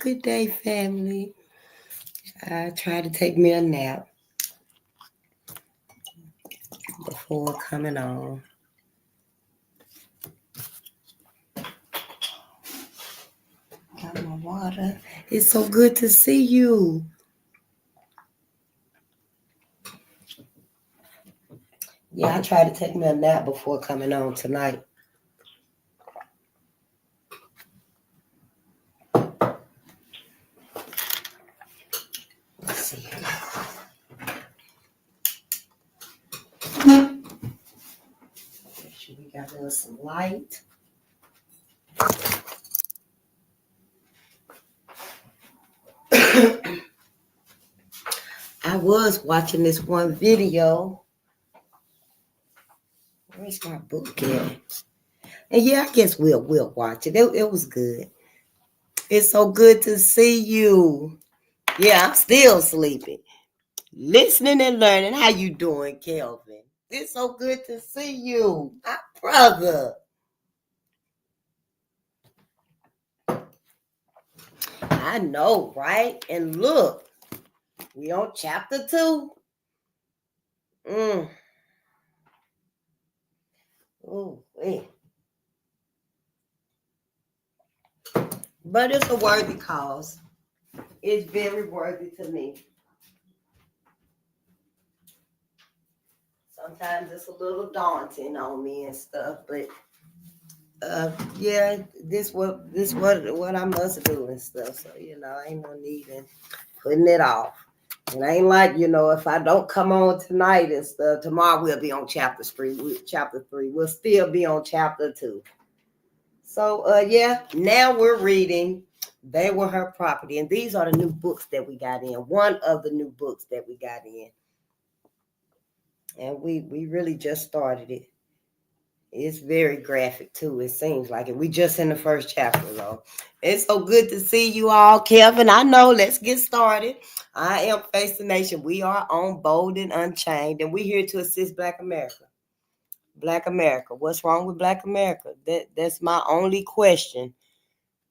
good day, family. I tried to take me a nap before coming on. Got my water. It's so good to see you. Yeah, I tried to take me a nap before coming on tonight. Let's see. Make sure we got a little some light. I was watching this one video. Where's my book at? And yeah, I guess we'll watch it. It was good. It's so good to see you. Yeah, I'm still sleeping. Listening and learning. How you doing, Kelvin? It's so good to see you, my brother. I know, right? And look, we on chapter 2. Oh, man. But it's a worthy cause. It's very worthy to me. Sometimes it's a little daunting on me and stuff, but yeah, this what I must do and stuff. So ain't no need in putting it off. And ain't like if I don't come on tonight and stuff, tomorrow we'll be on chapter 3. Chapter 3, we'll still be on chapter 2. So yeah, now we're reading. They Were Her Property, and these are the new books that we got in. One of the new books that we got in, and we really just started it. It's very graphic too, it seems like it. We just in the first chapter though. It's so good to see you all, Kevin. I know, let's get started. I am Face the Nation. We are on Bolden Unchained, and we're here to assist Black America. Black America. What's wrong with Black America? That's my only question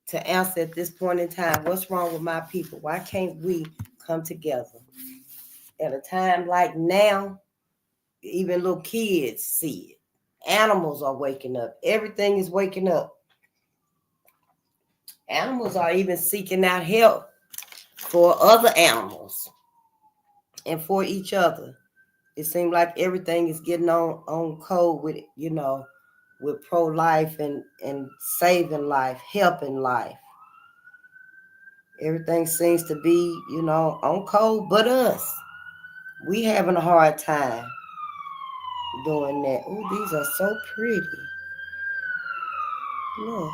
to answer at this point in time. What's wrong with my people? Why can't we come together? At a time like now, even little kids see it. Animals are waking up. Everything is waking up. Animals are even seeking out help for other animals and for each other. It seems like everything is getting on code with, with pro-life and saving life, helping life. Everything seems to be, on code but us. We having a hard time doing that. Oh, these are so pretty. Look.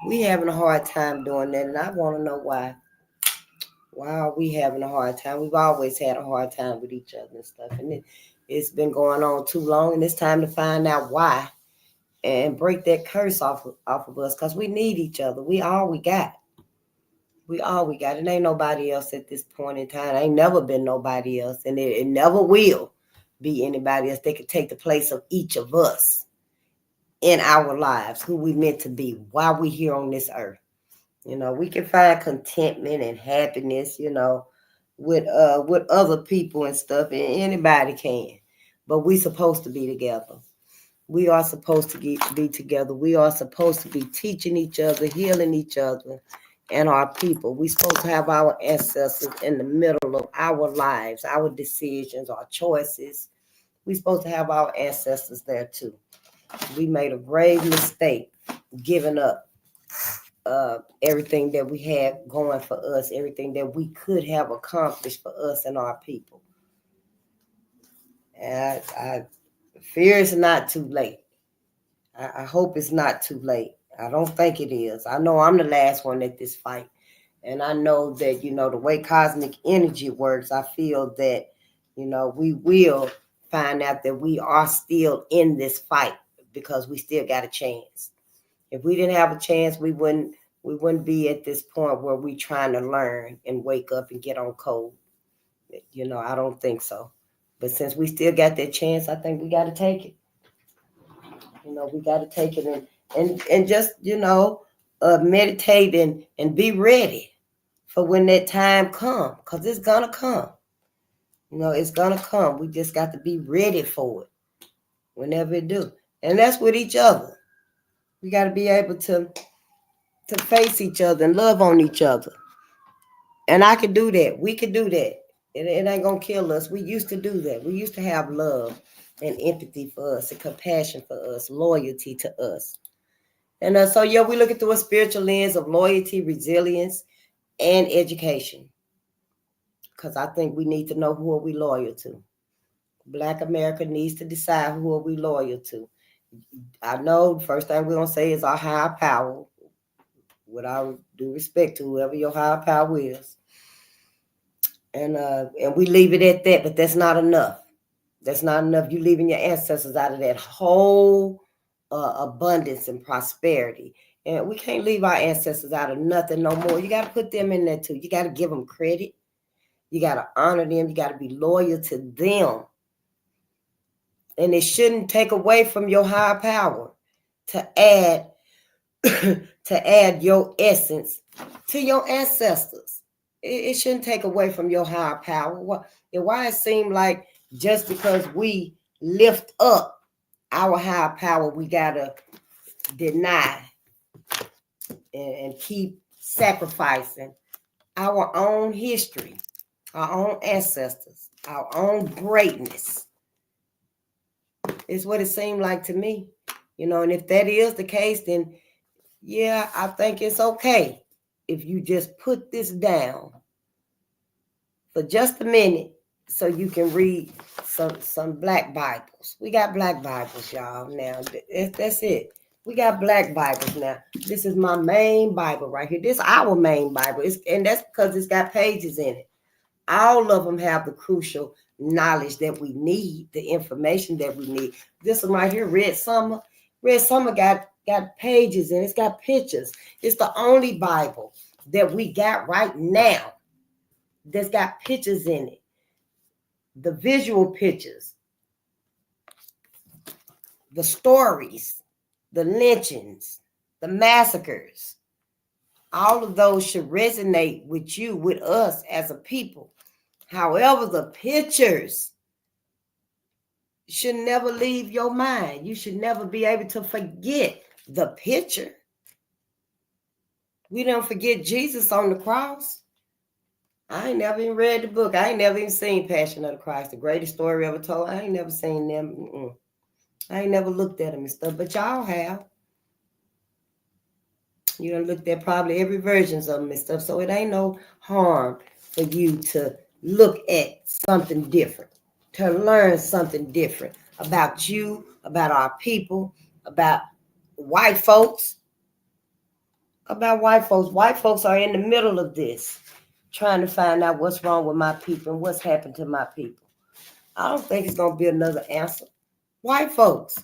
We having a hard time doing that, and I want to know why. Why are we having a hard time? We've always had a hard time with each other and stuff, and it's been going on too long, and it's time to find out why and break that curse off of us, because we need each other. We all we got. We all we got. It ain't nobody else at this point in time. Ain't never been nobody else, and it never will be anybody else that could take the place of each of us in our lives, who we meant to be while we here on this earth. We can find contentment and happiness, with other people and stuff, and anybody can. But we supposed to be together. We are supposed to be together. We are supposed to be teaching each other, healing each other, and our people. We're supposed to have our ancestors in the middle of our lives, our decisions, our choices. We're supposed to have our ancestors there too. We made a grave mistake giving up everything that we had going for us, everything that we could have accomplished for us and our people. And I fear it's not too late. I hope it's not too late. I don't think it is. I know I'm the last one at this fight. And I know that, the way cosmic energy works, I feel that, we will find out that we are still in this fight because we still got a chance. If we didn't have a chance, we wouldn't be at this point where we trying to learn and wake up and get on code. I don't think so. But since we still got that chance, I think we got to take it. We got to take it and just, meditate and be ready. for when that time come, because it's gonna come. It's gonna come. We just got to be ready for it whenever it do. And that's with each other. We got to be able to face each other and love on each other. And I could do that. We could do that. It ain't gonna kill us. We used to do that. We used to have love and empathy for us and compassion for us, loyalty to us. And so, yeah, we look at through a spiritual lens of loyalty, resilience, and education. Because I think we need to know who are we loyal to. Black America needs to decide who are we loyal to. I know the first thing we're going to say is our higher power, with our due respect to whoever your higher power is. And we leave it at that, but that's not enough. That's not enough. You leaving your ancestors out of that whole abundance and prosperity. And we can't leave our ancestors out of nothing no more. You got to put them in there too. You got to give them credit. You got to honor them. You got to be loyal to them. And it shouldn't take away from your higher power to add your essence to your ancestors. It shouldn't take away from your higher power. Why it seem like just because we lift up our higher power, we gotta deny and keep sacrificing our own history, our own ancestors, our own greatness. It's what it seemed like to me. And if that is the case, then yeah, I think it's okay if you just put this down for just a minute so you can read some black Bibles. We got black Bibles, y'all, now. That's it. We got black Bibles now. This is my main Bible right here. This is our main Bible. And that's because it's got pages in it. All of them have the crucial knowledge that we need, the information that we need. This one right here, Red Summer. Red Summer got pages in it. It's got pictures. It's the only Bible that we got right now that's got pictures in it. The visual pictures, the stories, the lynchings, the massacres. All of those should resonate with you, with us as a people. However, the pictures should never leave your mind. You should never be able to forget the picture. We don't forget Jesus on the cross. I ain't never even read the book. I ain't never even seen Passion of the Christ, the greatest story ever told. I ain't never seen them. I ain't never looked at them and stuff, but y'all have. You done looked at probably every versions of them and stuff, so it ain't no harm for you to look at something different, to learn something different about you, about our people, about white folks. White folks are in the middle of this, trying to find out what's wrong with my people and what's happened to my people. I don't think it's going to be another answer. White folks.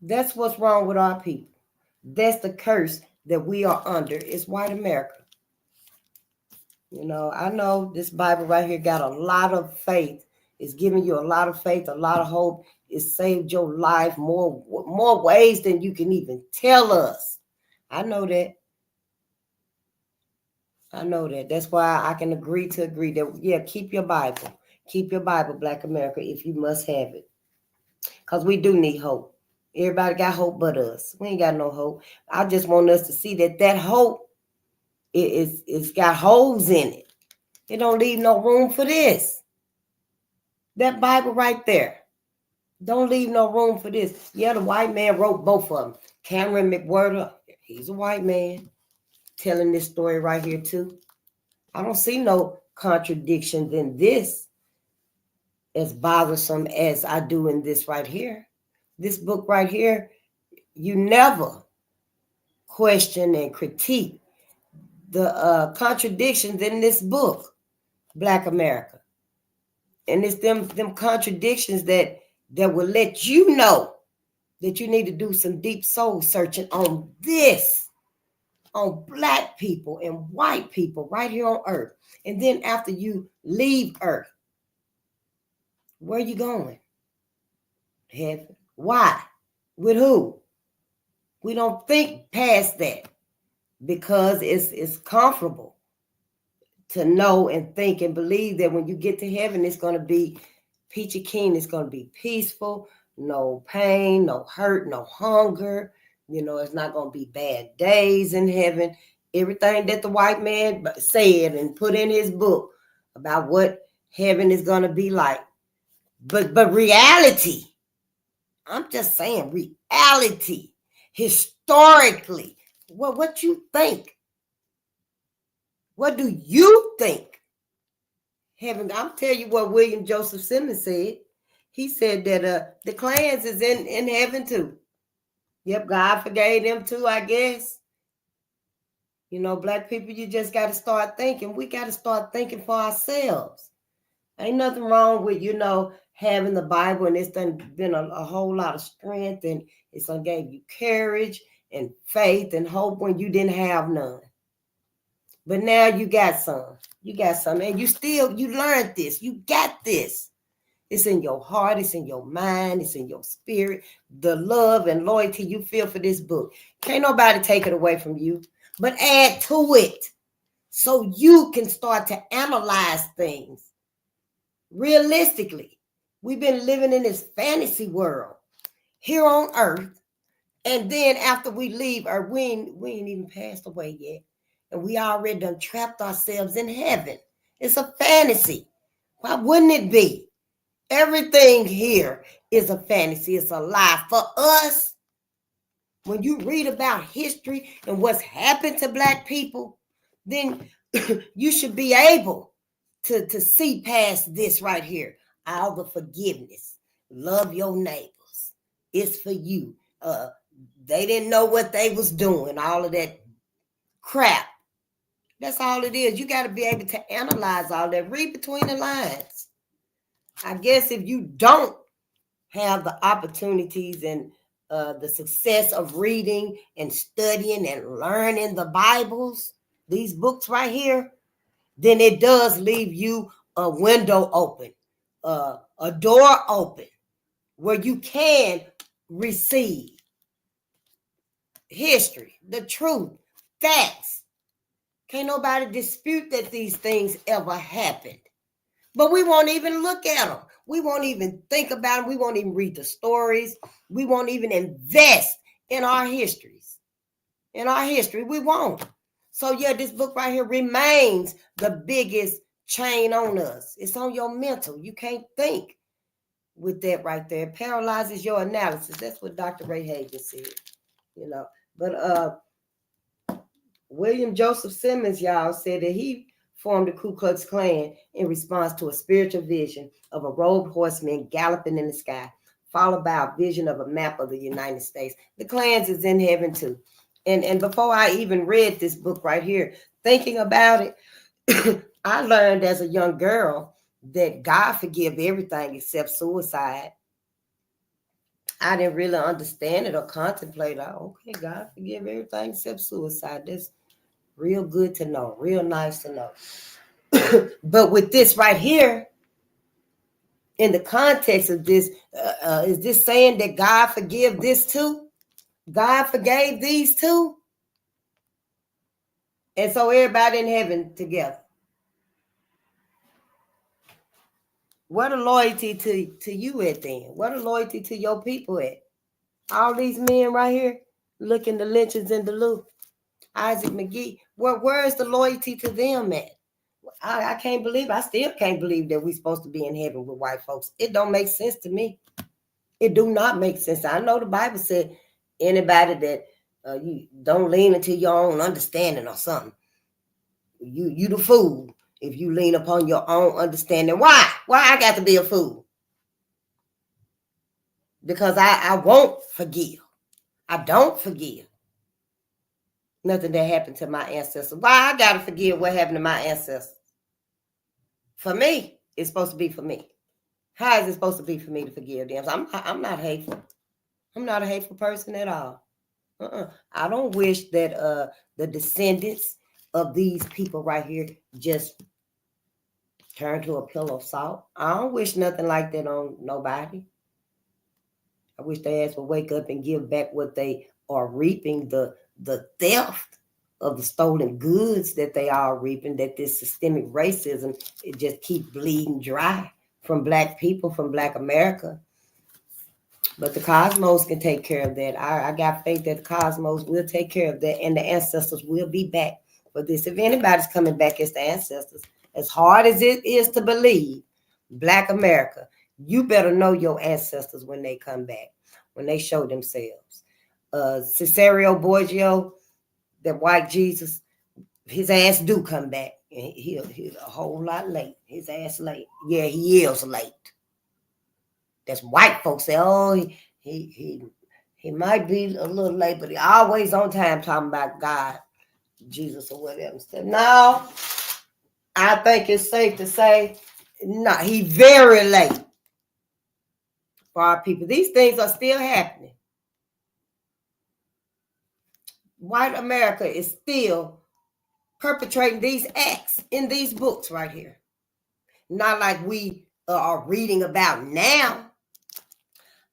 That's what's wrong with our people. That's the curse that we are under. It's white America. I know this Bible right here got a lot of faith. It's giving you a lot of faith, a lot of hope. It saved your life more ways than you can even tell us. I know that. That's why I can agree that, yeah, keep your Bible. Keep your Bible, Black America, if you must have it. Because we do need hope. Everybody got hope but us. We ain't got no hope. I just want us to see that hope it's got holes in it. It don't leave no room for this. That Bible right there. Don't leave no room for this. Yeah, the white man wrote both of them. Cameron McWhirter, he's a white man telling this story right here too. I don't see no contradictions in this as bothersome as I do in this right here. This book right here, you never question and critique the contradictions in this book, Black America. And it's them contradictions that will let you know that you need to do some deep soul searching on this, on Black people and white people right here on earth. And then after you leave earth, where are you going? Heaven. Why? With who? We don't think past that. because it's comfortable to know and think and believe that when you get to heaven, it's going to be peachy keen. It's going to be peaceful, no pain, no hurt, no hunger. It's not going to be bad days in heaven. Everything that the white man said and put in his book about what heaven is going to be like. But reality, I'm just saying reality, historically, what you think? What do you think? Heaven, I'll tell you what William Joseph Simmons said. He said that the clans is in heaven too. Yep, God forgave them too, I guess. Black people, you just got to start thinking. We got to start thinking for ourselves. Ain't nothing wrong with, having the Bible, and it's done been a whole lot of strength, and it's done gave you courage and faith and hope when you didn't have none. But now you got some. You got some. And you learned this. You got this. It's in your heart. It's in your mind. It's in your spirit. The love and loyalty you feel for this book. Can't nobody take it away from you. But add to it so you can start to analyze things realistically. We've been living in this fantasy world here on earth. And then after we leave Earth, we ain't even passed away yet. And we already done trapped ourselves in heaven. It's a fantasy. Why wouldn't it be? Everything here is a fantasy. It's a lie. For us, when you read about history and what's happened to Black people, then you should be able to see past this right here. All the forgiveness. Love your neighbors. It's for you. They didn't know what they was doing. All of that crap. That's all it is. You got to be able to analyze all that. Read between the lines. I guess if you don't have the opportunities and the success of reading and studying and learning the Bibles, these books right here, then it does leave you a window open, a door open where you can receive history, the truth, facts. Can't nobody dispute that these things ever happened. But we won't even look at them. We won't even think about them. We won't even read the stories. We won't even invest in our histories. In our history, we won't. So yeah, this book right here remains the biggest chain on us. It's on your mental. You can't think with that right there. It paralyzes your analysis. That's what Dr. Ray Hagen said. But William Joseph Simmons, y'all, said that he formed the Ku Klux Klan in response to a spiritual vision of a robed horseman galloping in the sky, followed by a vision of a map of the United States. The Klans is in heaven too. And before I even read this book right here, thinking about it, I learned as a young girl that God forgive everything except suicide. I didn't really understand it or contemplate it. Okay, God forgive everything except suicide. That's real good to know, real nice to know. But with this right here, in the context of this, is this saying that God forgive this too? God forgave these too? And so everybody in heaven together. What a loyalty to you at then? What a loyalty to your people at? All these men right here looking the lynchings in the Duluth, Isaac McGee. Where is the loyalty to them at? I can't believe, I still can't believe that we're supposed to be in heaven with white folks. It don't make sense to me. It do not make sense. I know the Bible said anybody that you don't lean into your own understanding or something. You the fool if you lean upon your own understanding. Why? Why I got to be a fool? Because I won't forgive. I don't forgive nothing that happened to my ancestors. Why I got to forgive what happened to my ancestors? For me, it's supposed to be for me. How is it supposed to be for me to forgive them? I'm not hateful. I'm not a hateful person at all. I don't wish that the descendants of these people right here just turn to a pillow of salt. I don't wish nothing like that on nobody. I wish their ass would wake up and give back what they are reaping, the theft of the stolen goods that they are reaping, that this systemic racism, it just keeps bleeding dry from Black people, from Black America. But the cosmos can take care of that. I got faith that the cosmos will take care of that, and the ancestors will be back for this. If anybody's coming back, it's the ancestors. As hard as it is to believe, Black America, you better know your ancestors when they come back, when they show themselves. Cesario Borgio, that white Jesus, his ass do come back. And he's a whole lot late. His ass late. Yeah, he is late. That's white folks say, oh, he might be a little late, but he always on time talking about God, Jesus, or whatever. No, I think it's safe to say, no, he very late for our people. These things are still happening. White America is still perpetrating these acts in these books right here. Not like we are reading about now.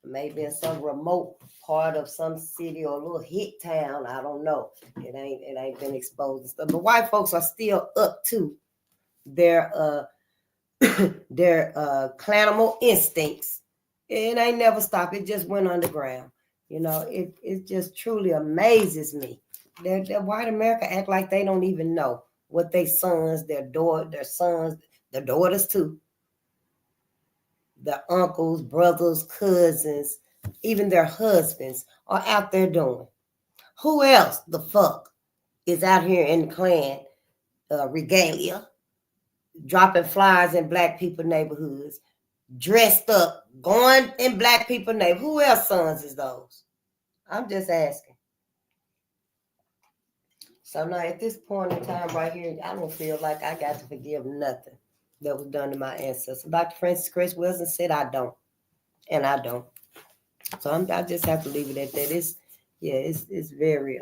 Maybe in some remote part of some city or a little hick town. I don't know. It ain't been exposed and stuff. But white folks are still up to their clanimal instincts. It ain't never stopped. It just went underground. You know, it just truly amazes me that white America act like they don't even know what their sons, their sons, their daughters too, their uncles, brothers, cousins, even their husbands are out there doing. Who else the fuck is out here in the Klan regalia, dropping flyers in Black people neighborhoods, dressed up, going in Black people neighborhoods? Who else sons is those? I'm just asking. So now at this point in time right here, I don't feel like I got to forgive nothing that was done to my ancestors. Dr. Francis Chris Wilson said I don't, and I don't. So I just have to leave it at that. It's very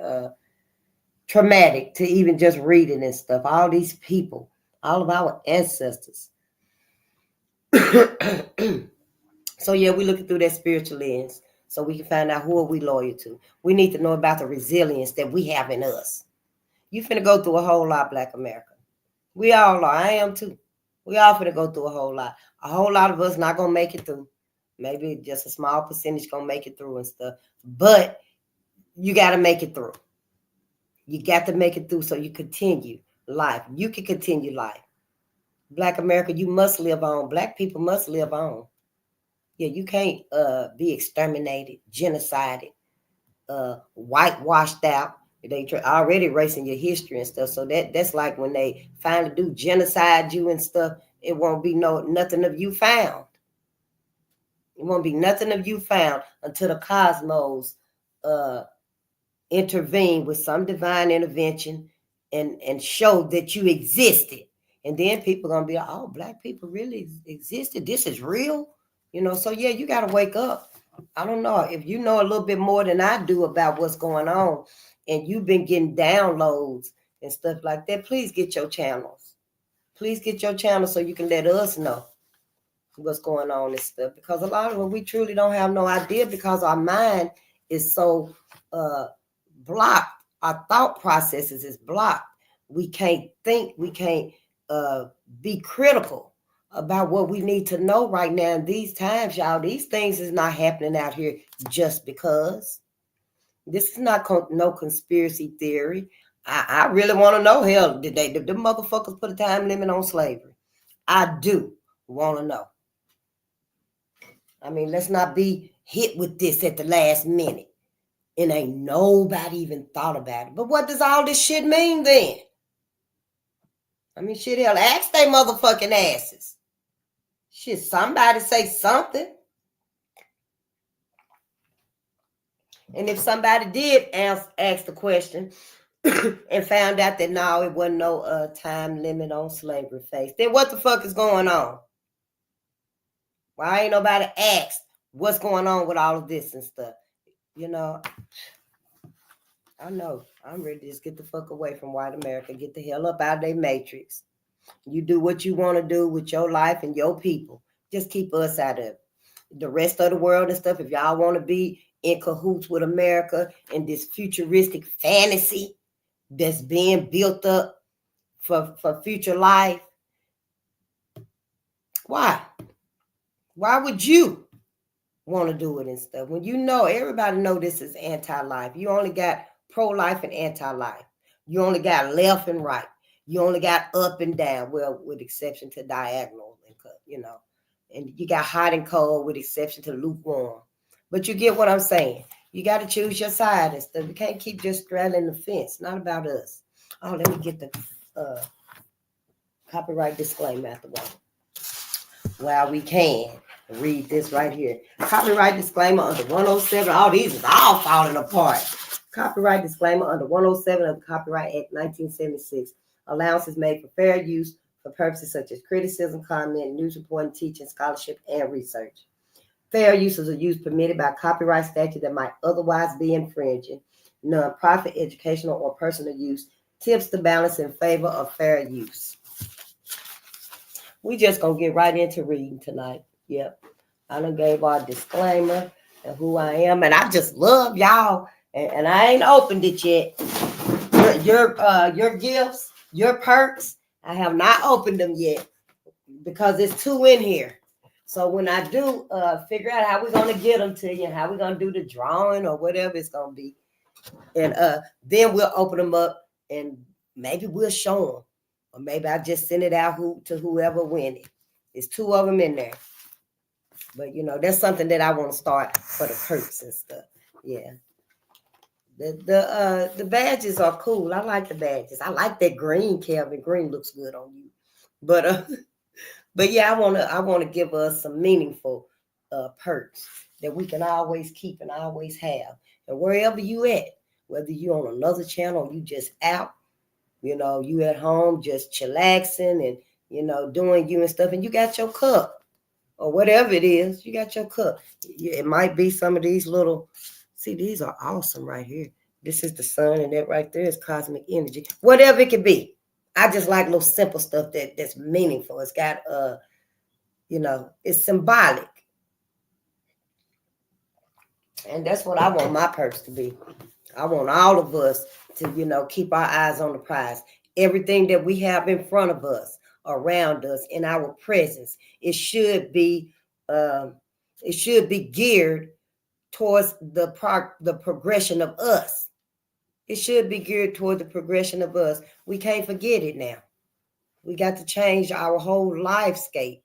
traumatic to even just read it and stuff. All these people, all of our ancestors. So yeah, we're looking through that spiritual lens so we can find out who are we loyal to. We need to know about the resilience that we have in us. You finna go through a whole lot, Black America. We all are. I am too. We all finna go through a whole lot. A whole lot of us not gonna make it through. Maybe just a small percentage gonna make it through and stuff. But you gotta make it through. You got to make it through so you continue life. You can continue life. Black America, you must live on. Black people must live on. Yeah, you can't be exterminated, genocided, whitewashed out. They already erasing your history and stuff. So that's like when they finally do genocide you and stuff, it won't be nothing of you found. It won't be nothing of you found until the cosmos intervene with some divine intervention and show that you existed. And then people are gonna be like, oh, Black people really existed. This is real. You know, so yeah, you gotta wake up. I don't know if you know a little bit more than I do about what's going on, and you've been getting downloads and stuff like that. Please get your channels. Please get your channels so you can let us know what's going on and stuff. Because a lot of it we truly don't have no idea because our mind is so blocked. Our thought processes is blocked. We can't think. We can't be critical about what we need to know right now in these times, y'all. These things is not happening out here just because. This is not no conspiracy theory. I really want to know, hell, did the motherfuckers put a time limit on slavery? I do want to know. I mean, let's not be hit with this at the last minute. And ain't nobody even thought about it. But what does all this shit mean then? I mean, shit, hell, ask they motherfucking asses. Shit, somebody say something. And if somebody did ask the question and found out that no, it wasn't no time limit on slavery face, then what the fuck is going on? Why ain't nobody asked what's going on with all of this and stuff? You know, I know. I'm ready to just get the fuck away from white America. Get the hell up out of their matrix. You do what you want to do with your life and your people. Just keep us out of it. The rest of the world and stuff, if y'all want to be in cahoots with America and this futuristic fantasy that's being built up for future life. Why? Why would you want to do it and stuff when you know everybody know this is anti-life? You only got pro-life and anti-life. You only got left and right. You only got up and down, well, with exception to diagonal, and you got hot and cold with exception to lukewarm. But you get what I'm saying. You got to choose your side and stuff. You can't keep just straddling the fence. Not about us. Oh, let me get the copyright disclaimer out the way. While we can read this right here. Copyright disclaimer under 107. All these is all falling apart. Copyright disclaimer under 107 of the Copyright Act 1976. Allowance is made for fair use for purposes such as criticism, comment, news reporting, teaching, scholarship, and research. Fair uses are used permitted by copyright statute that might otherwise be infringing. Non-profit, educational, or personal use tips the balance in favor of fair use. We just gonna get right into reading tonight. Yep. I done gave our disclaimer and who I am, and I just love y'all. And I ain't opened it yet. Your gifts, your perks, I have not opened them yet because there's 2 in here. So when I do figure out how we're gonna get them to you, and how we're gonna do the drawing or whatever it's gonna be, and then we'll open them up and maybe we'll show them. Or maybe I just send it out to whoever win it. There's 2 of them in there. But, that's something that I want to start for the perks and stuff. Yeah. The badges are cool. I like the badges. I like that green, Calvin. Green looks good on you. But yeah, I want to give us some meaningful perks that we can always keep and always have. And wherever you at, whether you on another channel or you just out, you at home just chillaxing and, doing you and stuff, and you got your cup or whatever it is, you got your cup. It might be some of these little, see, these are awesome right here. This is the sun, and that right there is cosmic energy. Whatever it could be. I just like little simple stuff that's meaningful. It's got, it's symbolic. And that's what I want my purse to be. I want all of us to, keep our eyes on the prize. Everything that we have in front of us, around us, in our presence, it should be geared towards the progression of us. It should be geared toward the progression of us. We can't forget it now. We got to change our whole lifescape.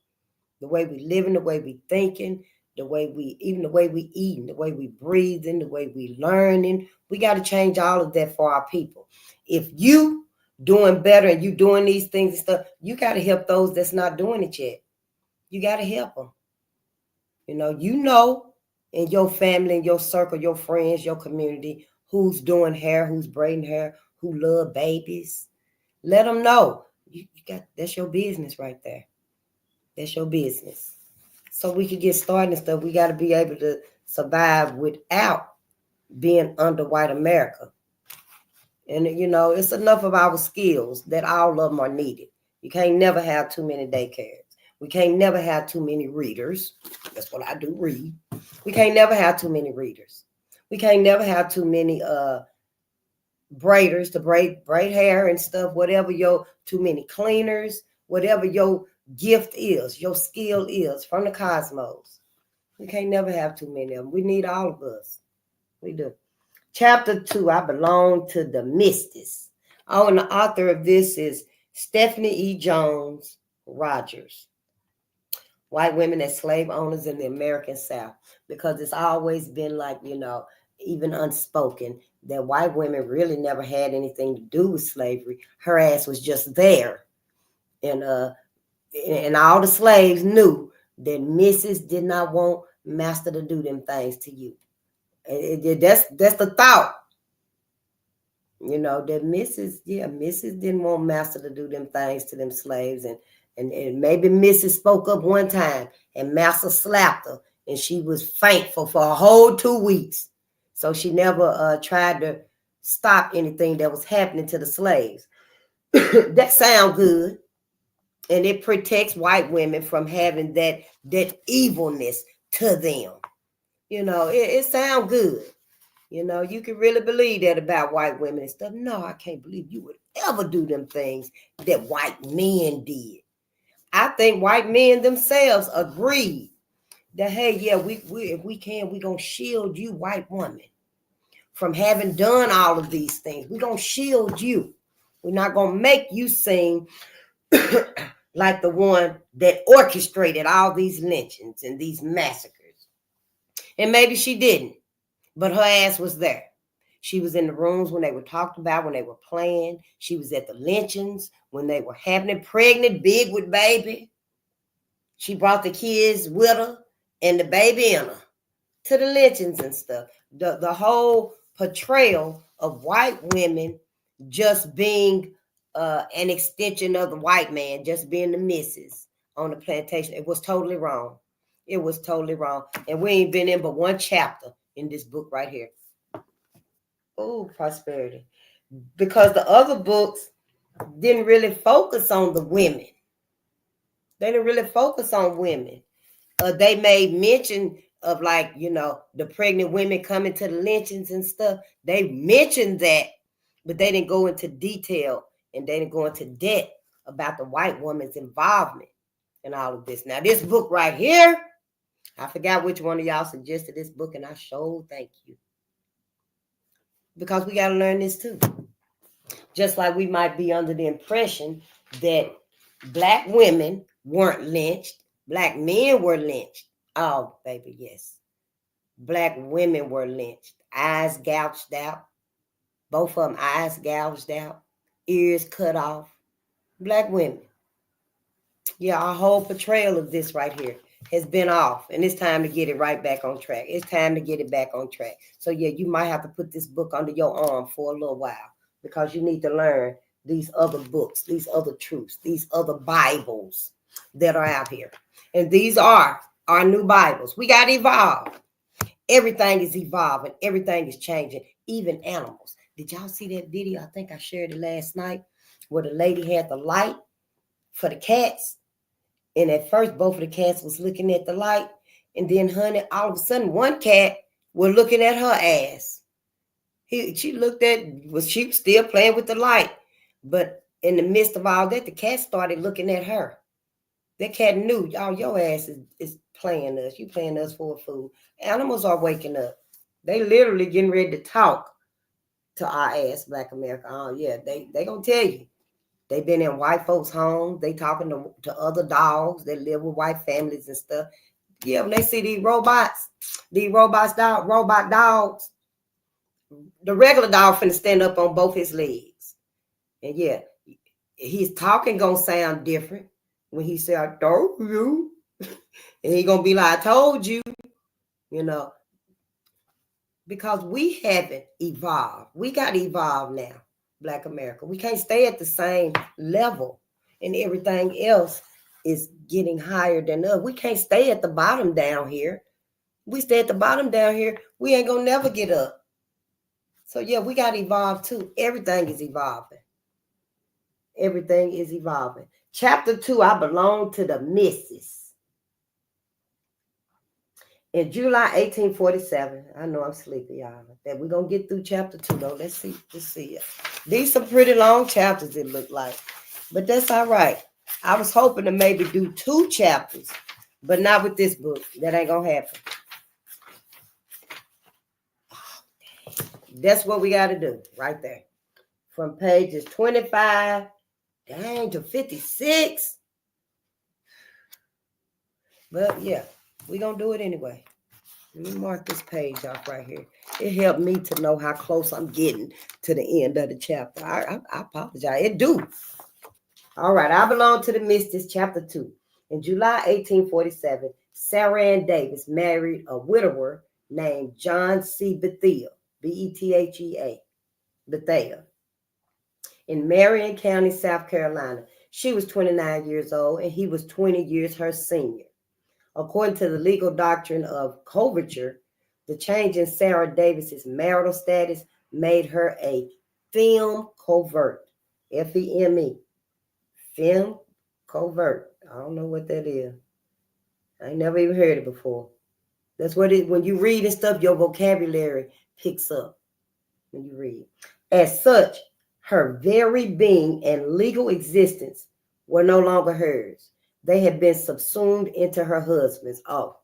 The way we living, the way we thinking, the way we eating, the way we breathing, the way we learning. We got to change all of that for our people. If you doing better and you doing these things and stuff, you got to help those that's not doing it yet. You got to help them. In your family, in your circle, your friends, your community, who's doing hair, who's braiding hair, who love babies. Let them know. That's your business right there. That's your business. So we could get started and stuff. We got to be able to survive without being under white America. And, it's enough of our skills that all of them are needed. You can't never have too many daycares. We can't never have too many readers. That's what I do, read. We can't never have too many readers. We can't never have too many braiders to braid hair and stuff, too many cleaners, whatever your gift is, your skill is from the cosmos. We can't never have too many of them. We need all of us. We do. Chapter 2, I belong to the mystics. Oh, and the author of this is Stephanie E. Jones Rogers. White women as slave owners in the American South. Because it's always been like, even unspoken, that white women really never had anything to do with slavery. Her ass was just there. And all the slaves knew that Mrs. did not want master to do them things to you. That's the thought. That Mrs. didn't want master to do them things to them slaves. And maybe Mrs. spoke up one time and master slapped her and she was thankful for a whole 2 weeks. So she never tried to stop anything that was happening to the slaves. That sounds good. And it protects white women from having that evilness to them. It sounds good. You know, you can really believe that about white women and stuff. No, I can't believe you would ever do them things that white men did. I think white men themselves agreed that, hey, yeah, we if we can, we're gonna shield you, white woman, from having done all of these things. We're gonna shield you. We're not gonna make you seem like the one that orchestrated all these lynchings and these massacres. And maybe she didn't, but her ass was there. She was in the rooms when they were talked about, when they were playing. She was at the lynchings when they were happening, pregnant, big with baby. She brought the kids with her and the baby in her to the lynchings and stuff. The whole portrayal of white women just being an extension of the white man, just being the missus on the plantation. It was totally wrong. It was totally wrong. And we ain't been in but one chapter in this book right here. Oh, prosperity. Because the other books didn't really focus on the women. They didn't really focus on women. They made mention of, like, you know, the pregnant women coming to the lynchings and stuff. They mentioned that, but they didn't go into detail and they didn't go into depth about the white woman's involvement in all of this. Now, this book right here, I forgot which one of y'all suggested this book, and I sure thank you. Because we got to learn this too. Just like we might be under the impression that black women weren't lynched, black men were lynched. Oh, baby, yes. Black women were lynched. Eyes gouged out. Both of them eyes gouged out. Ears cut off. Black women. Yeah, our whole portrayal of this right here has been off. And it's time to get it right back on track. It's time to get it back on track. So, yeah, you might have to put this book under your arm for a little while, because you need to learn these other books, these other truths, these other Bibles that are out here. And these are our new Bibles. We got to evolve. Everything is evolving. Everything is changing. Even animals. Did y'all see that video? I think I shared it last night, where the lady had the light for the cats. And at first, both of the cats was looking at the light. And then, honey, all of a sudden, one cat was looking at her ass. She looked at, she was still playing with the light. But in the midst of all that, the cat started looking at her. That cat knew, y'all, your ass is playing us. You playing us for a fool. Animals are waking up. They literally getting ready to talk to our ass, Black America. Oh, yeah, they going to tell you. They been in white folks' homes. They talking to other dogs that live with white families and stuff. Yeah, when they see these robot dogs, the regular dog finna stand up on both his legs. And yeah, his talking gonna sound different when he say, I told you. And he gonna be like, I told you, you know, because we haven't evolved. We got to evolve now, Black America. We can't stay at the same level, and everything else is getting higher than us. We can't stay at the bottom down here. We stay at the bottom down here, we ain't gonna never get up. So yeah, we got to evolve too. Everything is evolving. Everything is evolving. Chapter 2, I belong to the missus. In July 1847, I know I'm sleepy, y'all. That we're going to get through chapter 2, though. Let's see it. These are pretty long chapters, it look like. But that's all right. I was hoping to maybe do 2 chapters, but not with this book. That ain't going to happen. That's what we got to do right there. From pages 25 dang to 56. But yeah, we're going to do it anyway. Let me mark this page off right here. It helped me to know how close I'm getting to the end of the chapter. I apologize. It do. All right. I belong to the Mystics, chapter 2. In July 1847, Sarah Ann Davis married a widower named John C. Bethea, Bethea, Bethea, in Marion County, South Carolina. She was 29 years old, and he was 20 years her senior. According to the legal doctrine of coverture, the change in Sarah Davis's marital status made her a femme covert, F-E-M-E, femme covert. I don't know what that is. I ain't never even heard it before. That's what it, when you read and stuff, your vocabulary picks up when you read. As such, her very being and legal existence were no longer hers. They had been subsumed into her husband's. Oh,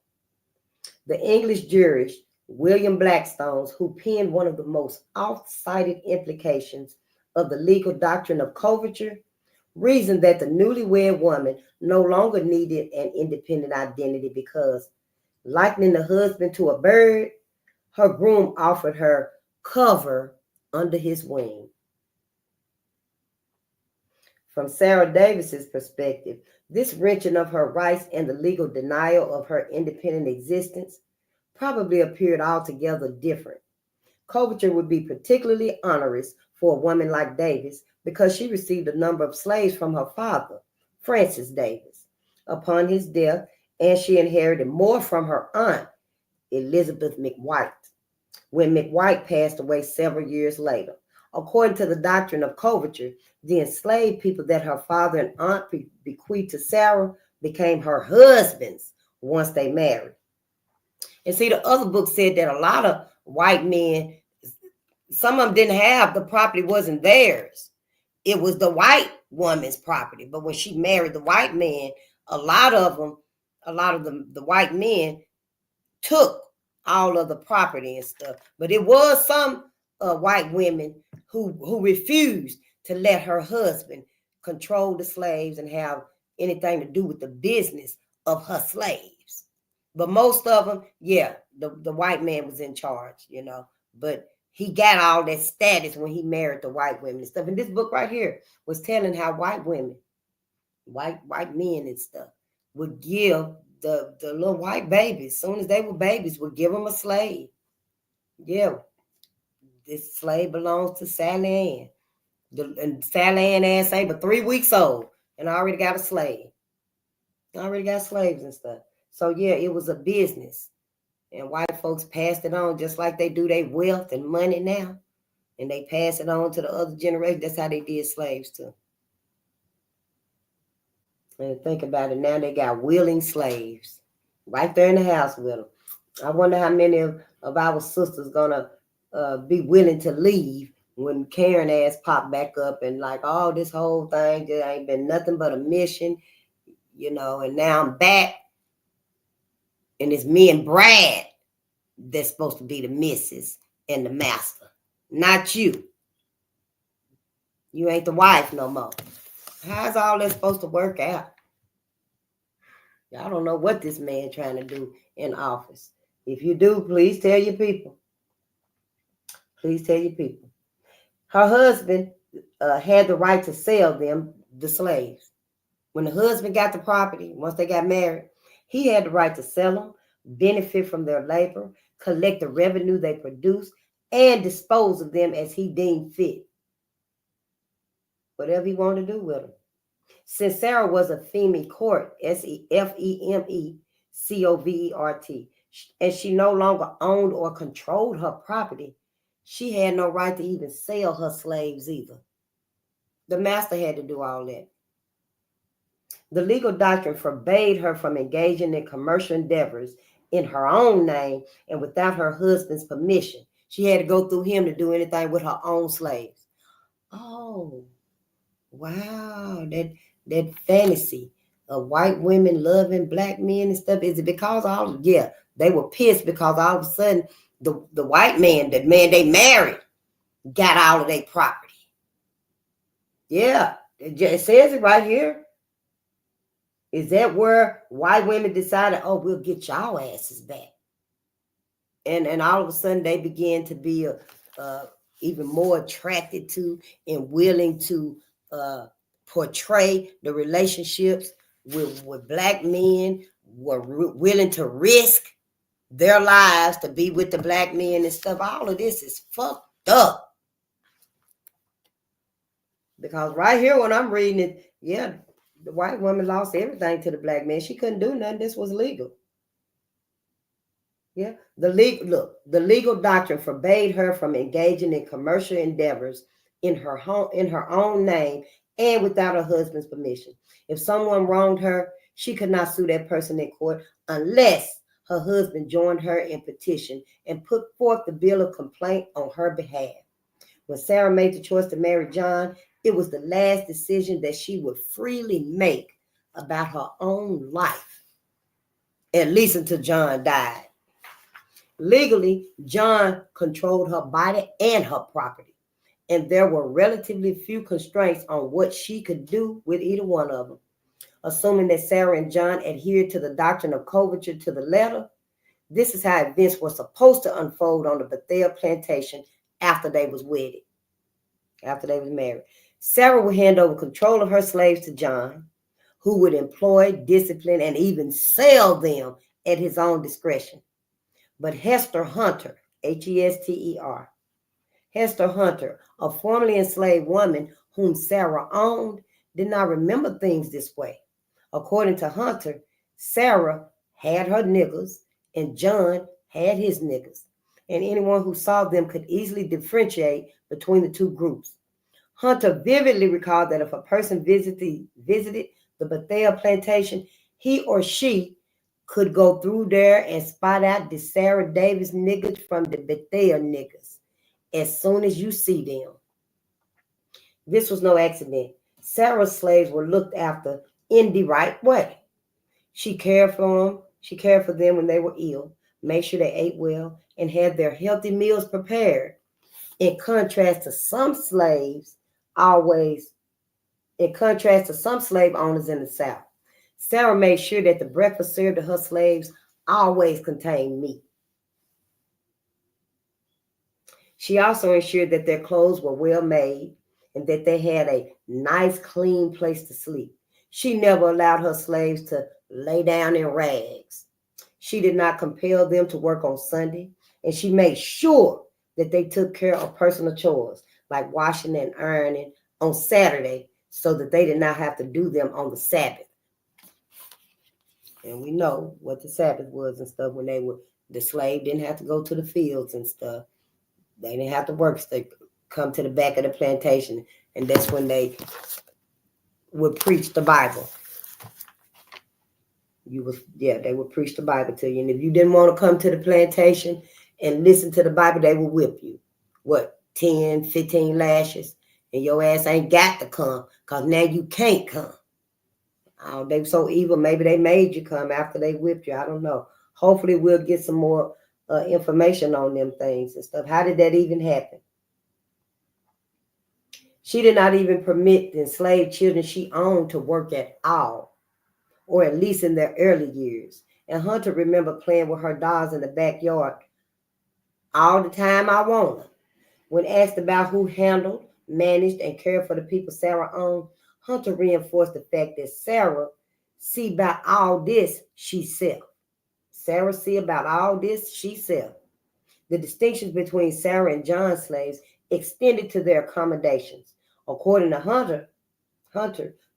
the English jurist William Blackstone, who penned one of the most oft-cited implications of the legal doctrine of coverture, reasoned that the newlywed woman no longer needed an independent identity because, likening the husband to a bird, her groom offered her cover under his wing. From Sarah Davis's perspective, this wrenching of her rights and the legal denial of her independent existence probably appeared altogether different. Coverture would be particularly onerous for a woman like Davis because she received a number of slaves from her father, Francis Davis, upon his death, and she inherited more from her aunt, Elizabeth McWhite, when McWhite passed away several years later. According to the doctrine of coverture, the enslaved people that her father and aunt bequeathed to Sarah became her husbands once they married. And see, the other book said that a lot of white men, some of them didn't have, the property wasn't theirs. It was the white woman's property. But when she married the white man, a lot of the white men took all of the property and stuff. But it was some white women who refused to let her husband control the slaves and have anything to do with the business of her slaves. But most of them, yeah, the white man was in charge, you know. But he got all that status when he married the white women and stuff. And this book right here was telling how white women, white men and stuff, would give the little white babies, as soon as they were babies, would give them a slave. Yeah, this slave belongs to Sally Ann. And Sally Ann ass ain't but 3 weeks old, and I already got a slave. I already got slaves and stuff. So yeah, it was a business. And white folks passed it on just like they do their wealth and money now. And they pass it on to the other generation. That's how they did slaves too. And think about it, now they got willing slaves right there in the house with them. I wonder how many of our sisters gonna be willing to leave when Karen ass popped back up and like, oh, this whole thing just ain't been nothing but a mission, you know, and now I'm back. And it's me and Brad that's supposed to be the missus and the master, not you. You ain't the wife no more. How's all that supposed to work out? Y'all don't know what this man trying to do in office. If you do, please tell your people. Please tell your people. Her husband had the right to sell them, the slaves. When the husband got the property, once they got married, he had the right to sell them, benefit from their labor, collect the revenue they produce, and dispose of them as he deemed fit. Whatever he wanted to do with them. Since Sarah was a Femi court, Sefemecovert, and she no longer owned or controlled her property, she had no right to even sell her slaves either. The master had to do all that. The legal doctrine forbade her from engaging in commercial endeavors in her own name and without her husband's permission. She had to go through him to do anything with her own slaves. Oh, wow, that fantasy of white women loving black men and stuff, is it because they were pissed because all of a sudden the white man, the man they married, got all of their property. Yeah, it says it right here. Is that where white women decided, oh, we'll get y'all asses back? And all of a sudden they began to be even more attracted to and willing to portray the relationships with black men, were willing to risk their lives to be with the black men and stuff. All of this is fucked up. Because right here when I'm reading it, yeah, the white woman lost everything to the black man. She couldn't do nothing. This was legal. Yeah, the legal doctrine forbade her from engaging in commercial endeavors in her own name and without her husband's permission. If someone wronged her, she could not sue that person in court unless her husband joined her in petition and put forth the bill of complaint on her behalf. When Sarah made the choice to marry John, it was the last decision that she would freely make about her own life, at least until John died. Legally, John controlled her body and her property, and there were relatively few constraints on what she could do with either one of them. Assuming that Sarah and John adhered to the doctrine of coverture to the letter, this is how events were supposed to unfold on the Bethel plantation after they was wedded, after they was married. Sarah would hand over control of her slaves to John, who would employ, discipline, and even sell them at his own discretion. But Hester Hunter, Hester, Hester Hunter, a formerly enslaved woman whom Sarah owned, did not remember things this way. According to Hunter, Sarah had her niggas and John had his niggas, and anyone who saw them could easily differentiate between the two groups. Hunter vividly recalled that if a person visited the Bethel plantation, he or she could go through there and spot out the Sarah Davis niggas from the Bethel niggas as soon as you see them. This was no accident. Sarah's slaves were looked after in the right way. She cared for them. She cared for them when they were ill, made sure they ate well, and had their healthy meals prepared. In contrast to some slave owners in the South, Sarah made sure that the breakfast served to her slaves always contained meat. She also ensured that their clothes were well made and that they had a nice, clean place to sleep. She never allowed her slaves to lay down in rags. She did not compel them to work on Sunday, and she made sure that they took care of personal chores like washing and ironing on Saturday so that they did not have to do them on the Sabbath. And we know what the Sabbath was and stuff when the slave didn't have to go to the fields and stuff. They didn't have to work. So they come to the back of the plantation, and that's when they would preach the Bible. They would preach the Bible to you. And if you didn't want to come to the plantation and listen to the Bible, they would whip you. 10, 15 lashes? And your ass ain't got to come because now you can't come. Oh, they were so evil. Maybe they made you come after they whipped you. I don't know. Hopefully we'll get some more information on them things and stuff. How did that even happen? She did not even permit the enslaved children she owned to work at all, or at least in their early years. And Hunter remembered playing with her dolls in the backyard all the time I wanted. When asked about who handled, managed, and cared for the people Sarah owned, Hunter reinforced the fact that Sarah see about all this herself. Sarah see about all this herself. The distinctions between Sarah and John's slaves extended to their accommodations. According to Hunter,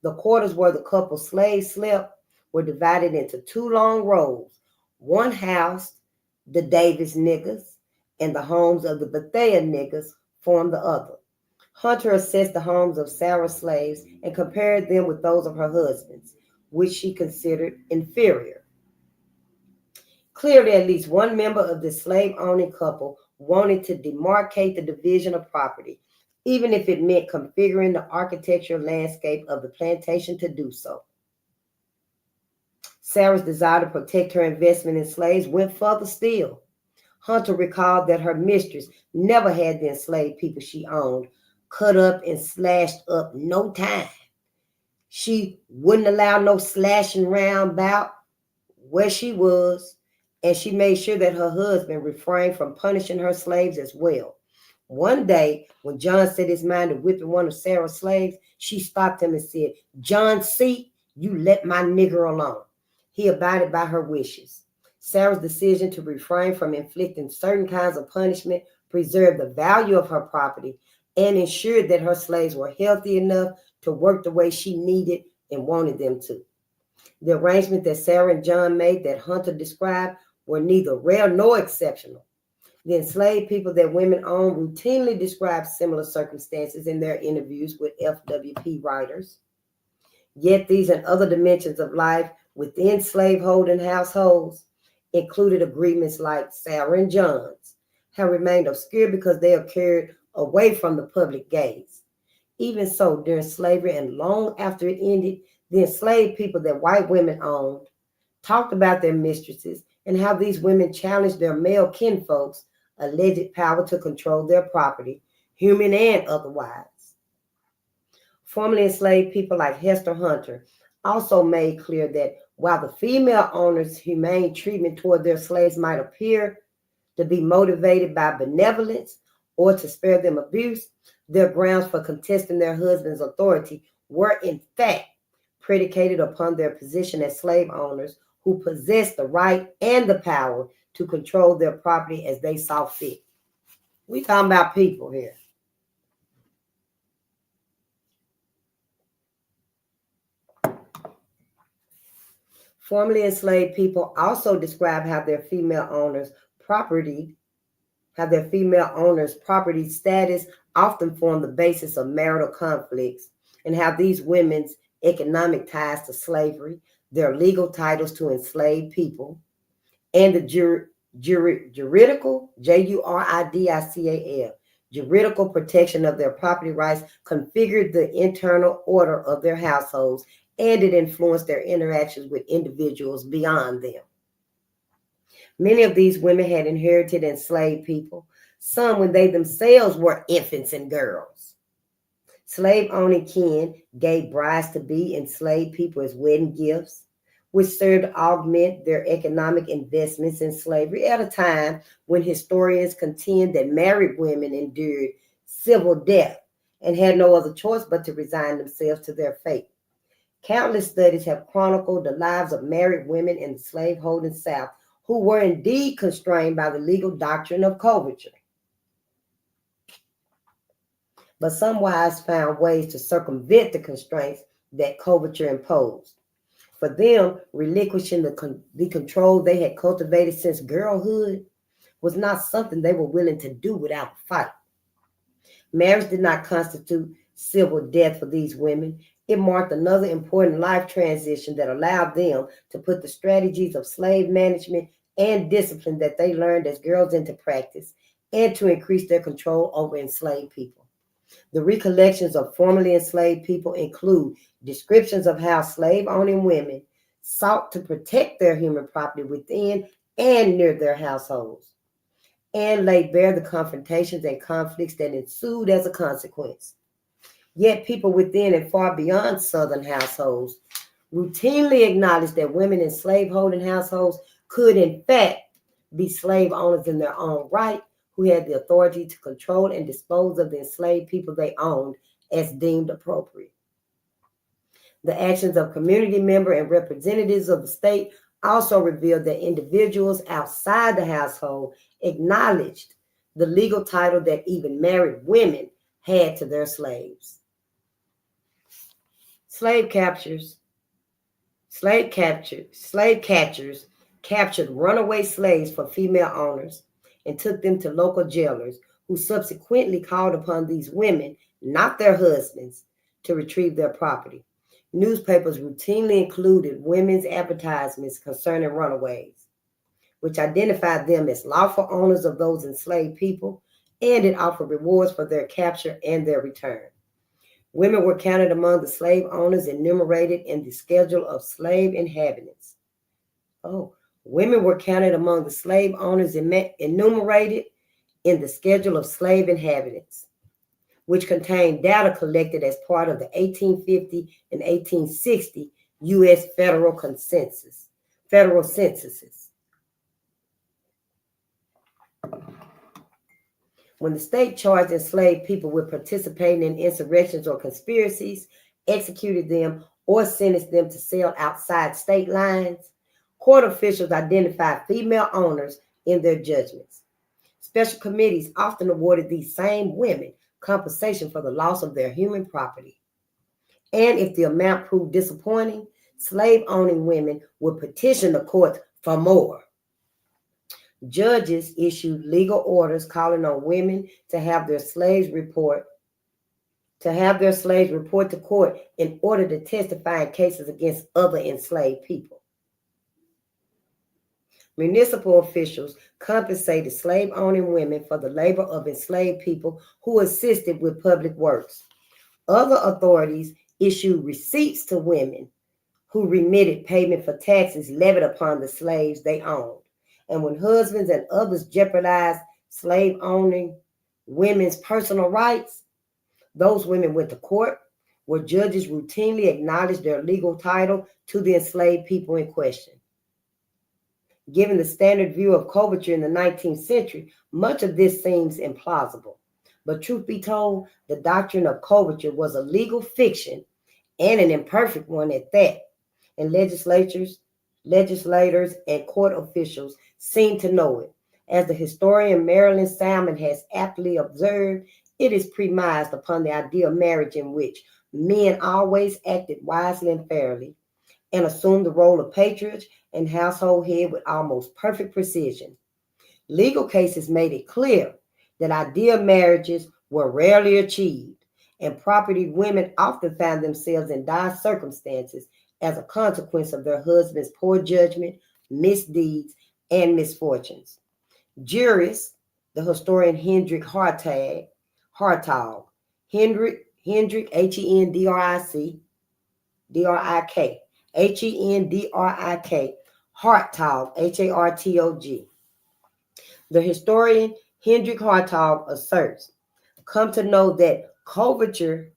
the quarters where the couple slaves slept were divided into two long rows. One housed the Davis niggas, and the homes of the Bethel niggas formed the other. Hunter assessed the homes of Sarah's slaves and compared them with those of her husbands, which she considered inferior. Clearly, at least one member of the slave-owning couple wanted to demarcate the division of property, even if it meant configuring the architectural landscape of the plantation to do so. Sarah's desire to protect her investment in slaves went further still. Hunter recalled that her mistress never had the enslaved people she owned cut up and slashed up no time. She wouldn't allow no slashing round about where she was, and she made sure that her husband refrained from punishing her slaves as well. One day, when John set his mind to whipping one of Sarah's slaves, she stopped him and said, "John, see, you let my nigger alone." He abided by her wishes. Sarah's decision to refrain from inflicting certain kinds of punishment preserved the value of her property and ensured that her slaves were healthy enough to work the way she needed and wanted them to. The arrangement that Sarah and John made that Hunter described were neither rare nor exceptional. The enslaved people that women own routinely describe similar circumstances in their interviews with FWP writers. Yet these and other dimensions of life within slaveholding households included agreements like Sarah and John's, have remained obscure because they are carried away from the public gaze. Even so, during slavery and long after it ended, the enslaved people that white women owned talked about their mistresses and how these women challenged their male kinfolks' alleged power to control their property, human and otherwise. Formerly enslaved people like Hester Hunter also made clear that while the female owners' humane treatment toward their slaves might appear to be motivated by benevolence or to spare them abuse, their grounds for contesting their husband's authority were in fact predicated upon their position as slave owners who possessed the right and the power to control their property as they saw fit. We talking about people here. Formerly enslaved people also describe how their female owners' property status often formed the basis of marital conflicts, and how these women's economic ties to slavery, their legal titles to enslaved people, and the juridical, Juridical, juridical protection of their property rights configured the internal order of their households, and it influenced their interactions with individuals beyond them. Many of these women had inherited enslaved people, some when they themselves were infants and girls. Slave owning kin gave brides to be enslaved people as wedding gifts, which served to augment their economic investments in slavery at a time when historians contend that married women endured civil death and had no other choice but to resign themselves to their fate. Countless studies have chronicled the lives of married women in the slaveholding South who were indeed constrained by the legal doctrine of coverture. But some wives found ways to circumvent the constraints that coverture imposed. For them, relinquishing the control they had cultivated since girlhood was not something they were willing to do without a fight. Marriage did not constitute civil death for these women. It marked another important life transition that allowed them to put the strategies of slave management and discipline that they learned as girls into practice, and to increase their control over enslaved people. The recollections of formerly enslaved people include descriptions of how slave-owning women sought to protect their human property within and near their households, and laid bare the confrontations and conflicts that ensued as a consequence. Yet people within and far beyond Southern households routinely acknowledged that women in slaveholding households could in fact be slave owners in their own right, who had the authority to control and dispose of the enslaved people they owned as deemed appropriate. The actions of community members and representatives of the state also revealed that individuals outside the household acknowledged the legal title that even married women had to their slaves. Slave catchers captured runaway slaves for female owners and took them to local jailers, who subsequently called upon these women, not their husbands, to retrieve their property. Newspapers routinely included women's advertisements concerning runaways, which identified them as lawful owners of those enslaved people, and it offered rewards for their capture and their return. Women were counted among the slave owners enumerated in the schedule of slave inhabitants. Women were counted among the slave owners enumerated in the schedule of slave inhabitants, which contained data collected as part of the 1850 and 1860 U.S. federal censuses. When the state charged enslaved people with participating in insurrections or conspiracies, executed them, or sentenced them to sell outside state lines, court officials identified female owners in their judgments. Special committees often awarded these same women compensation for the loss of their human property. And if the amount proved disappointing, slave-owning women would petition the court for more. Judges issued legal orders calling on women to have their slaves report to court in order to testify in cases against other enslaved people. Municipal officials compensated slave-owning women for the labor of enslaved people who assisted with public works. Other authorities issued receipts to women who remitted payment for taxes levied upon the slaves they owned. And when husbands and others jeopardized slave-owning women's personal rights, those women went to court, where judges routinely acknowledged their legal title to the enslaved people in question. Given the standard view of coverture in the 19th century, much of this seems implausible. But truth be told, the doctrine of coverture was a legal fiction, and an imperfect one at that. And legislators, and court officials seem to know it. As the historian Marilyn Salmon has aptly observed, it is premised upon the idea of marriage in which men always acted wisely and fairly, and assumed the role of patriarch and household head with almost perfect precision. Legal cases made it clear that ideal marriages were rarely achieved, and property women often found themselves in dire circumstances as a consequence of their husband's poor judgment, misdeeds, and misfortunes. Jurist, the historian Hendrik Hartog, Hendrik, Hendrik, Hendrik, Hartog, Hartog. The historian Hendrik Hartog asserts, come to know that coverture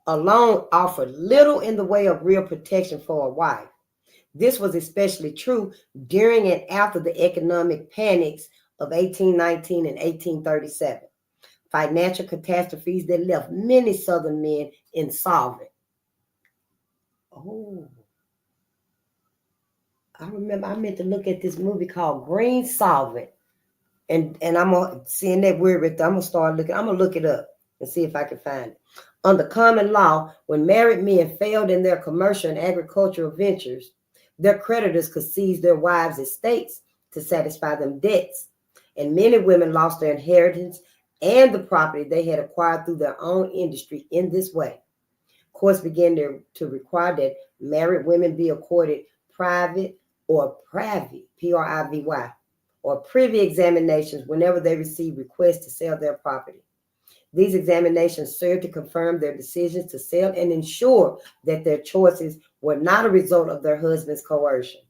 alone offered little in the way of real protection for a wife. This was especially true during and after the economic panics of 1819 and 1837, financial catastrophes that left many Southern men insolvent. Oh, I remember I meant to look at this movie called Green Solvent. And I'm gonna seeing that word right there, I'm gonna look it up and see if I can find it. Under common law, when married men failed in their commercial and agricultural ventures, their creditors could seize their wives' estates to satisfy them debts. And many women lost their inheritance and the property they had acquired through their own industry in this way. Courts began to require that married women be accorded private or privy, Privy, or privy examinations whenever they received requests to sell their property. These examinations served to confirm their decisions to sell and ensure that their choices were not a result of their husband's coercion.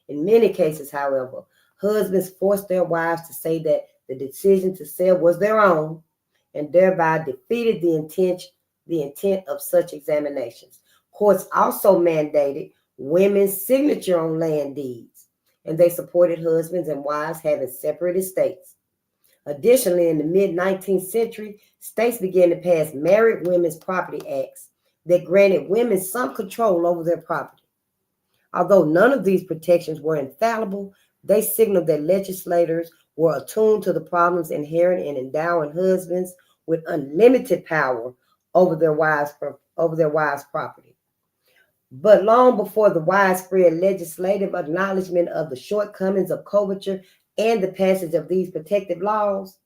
In many cases, however, husbands forced their wives to say that the decision to sell was their own, and thereby defeated the intent of such examinations. Courts also mandated women's signature on land deeds, and they supported husbands and wives having separate estates. Additionally, in the mid-19th century, states began to pass married women's property acts that granted women some control over their property. Although none of these protections were infallible, they signaled that legislators were attuned to the problems inherent in endowing husbands with unlimited power over their wives' property. But long before the widespread legislative acknowledgement of the shortcomings of coverture and the passage of these protective laws,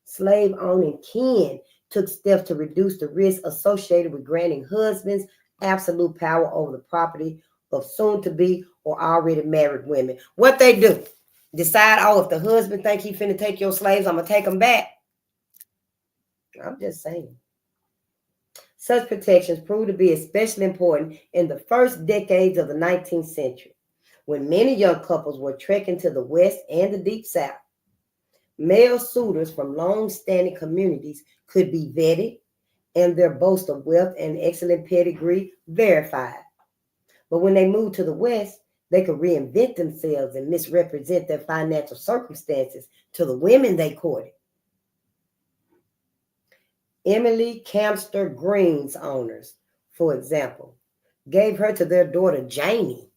slave-owning kin took steps to reduce the risk associated with granting husbands absolute power over the property of soon-to-be or already married women. What they do? Decide, oh, if the husband think he finna take your slaves, I'm gonna take them back. I'm just saying. Such protections proved to be especially important in the first decades of the 19th century, when many young couples were trekking to the West and the Deep South. Male suitors from long-standing communities could be vetted and their boast of wealth and excellent pedigree verified. But when they moved to the West, they could reinvent themselves and misrepresent their financial circumstances to the women they courted. Emily Campster Green's owners, for example, gave her to their daughter Janie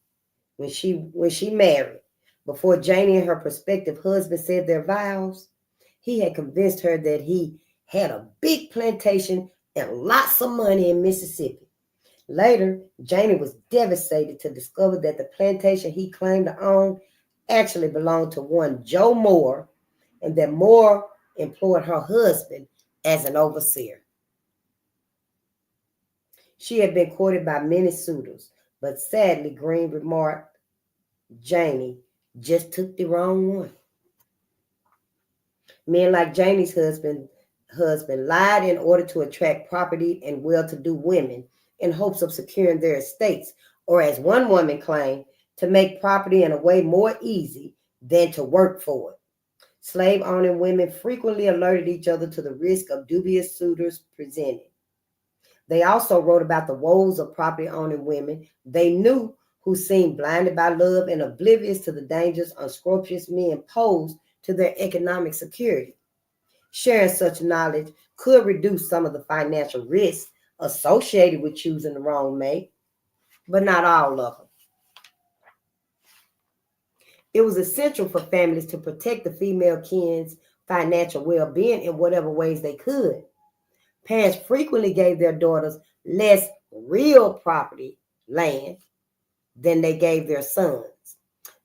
when she married. Before Janie and her prospective husband said their vows, he had convinced her that he had a big plantation and lots of money in Mississippi. Later, Janie was devastated to discover that the plantation he claimed to own actually belonged to one Joe Moore, and that Moore employed her husband as an overseer. She had been courted by many suitors, but sadly, Green remarked, Janie just took the wrong one. Men like Jamie's husband lied in order to attract property and well-to-do women in hopes of securing their estates, or as one woman claimed, to make property in a way more easy than to work for it. Slave-owning women frequently alerted each other to the risk of dubious suitors presented. They also wrote about the woes of property-owning women they knew who seemed blinded by love and oblivious to the dangers unscrupulous men posed to their economic security. Sharing such knowledge could reduce some of the financial risks associated with choosing the wrong mate, but not all of them. It was essential for families to protect the female kin's financial well-being in whatever ways they could. Parents frequently gave their daughters less real property, land, than they gave their sons.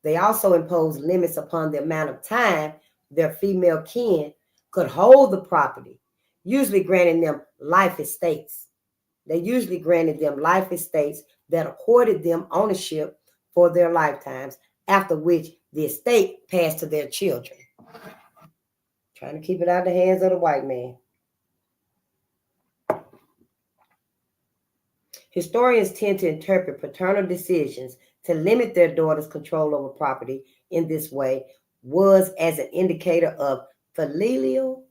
They also imposed limits upon the amount of time their female kin could hold the property, usually granting them life estates. They usually granted them life estates that accorded them ownership for their lifetimes, after which the estate passed to their children. Trying to keep it out of the hands of the white man. Historians tend to interpret paternal decisions to limit their daughters' control over property in this way was as an indicator of filial,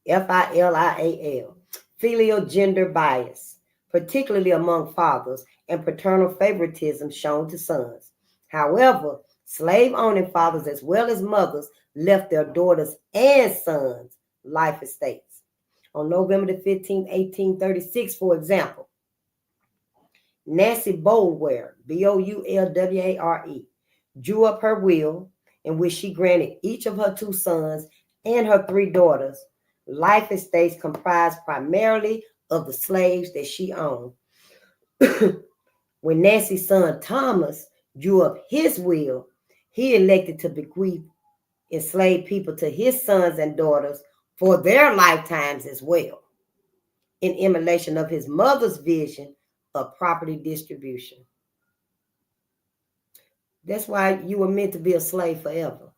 F-I-L-I-A-L, filial gender bias, particularly among fathers, and paternal favoritism shown to sons. However, slave-owning fathers as well as mothers left their daughters and sons life estates. On November the 15th, 1836, for example, Nancy Boulware, Boulware, drew up her will in which she granted each of her 2 sons and her 3 daughters life estates comprised primarily of the slaves that she owned. When Nancy's son Thomas drew up his will, he elected to bequeath enslaved people to his sons and daughters for their lifetimes as well, in emulation of his mother's vision of property distribution. That's why you were meant to be a slave forever.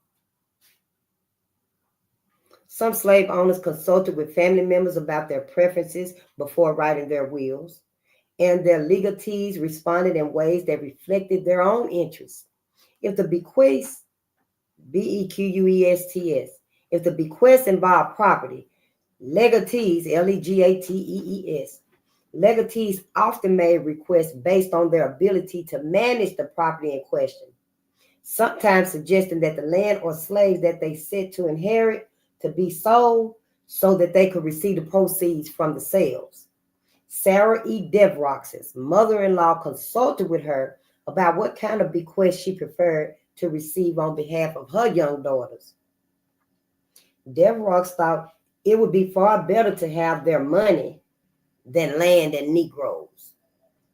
Some slave owners consulted with family members about their preferences before writing their wills, and their legatees responded in ways that reflected their own interests. If the bequests, B-E-Q-U-E-S-T-S, if the bequests involved property, legatees, L-E-G-A-T-E-E-S, legatees often made requests based on their ability to manage the property in question, sometimes suggesting that the land or slaves that they set to inherit to be sold so that they could receive the proceeds from the sales. Sarah E. Devrox's mother-in-law consulted with her about what kind of bequest she preferred to receive on behalf of her young daughters. Devrox thought it would be far better to have their money than land and Negroes,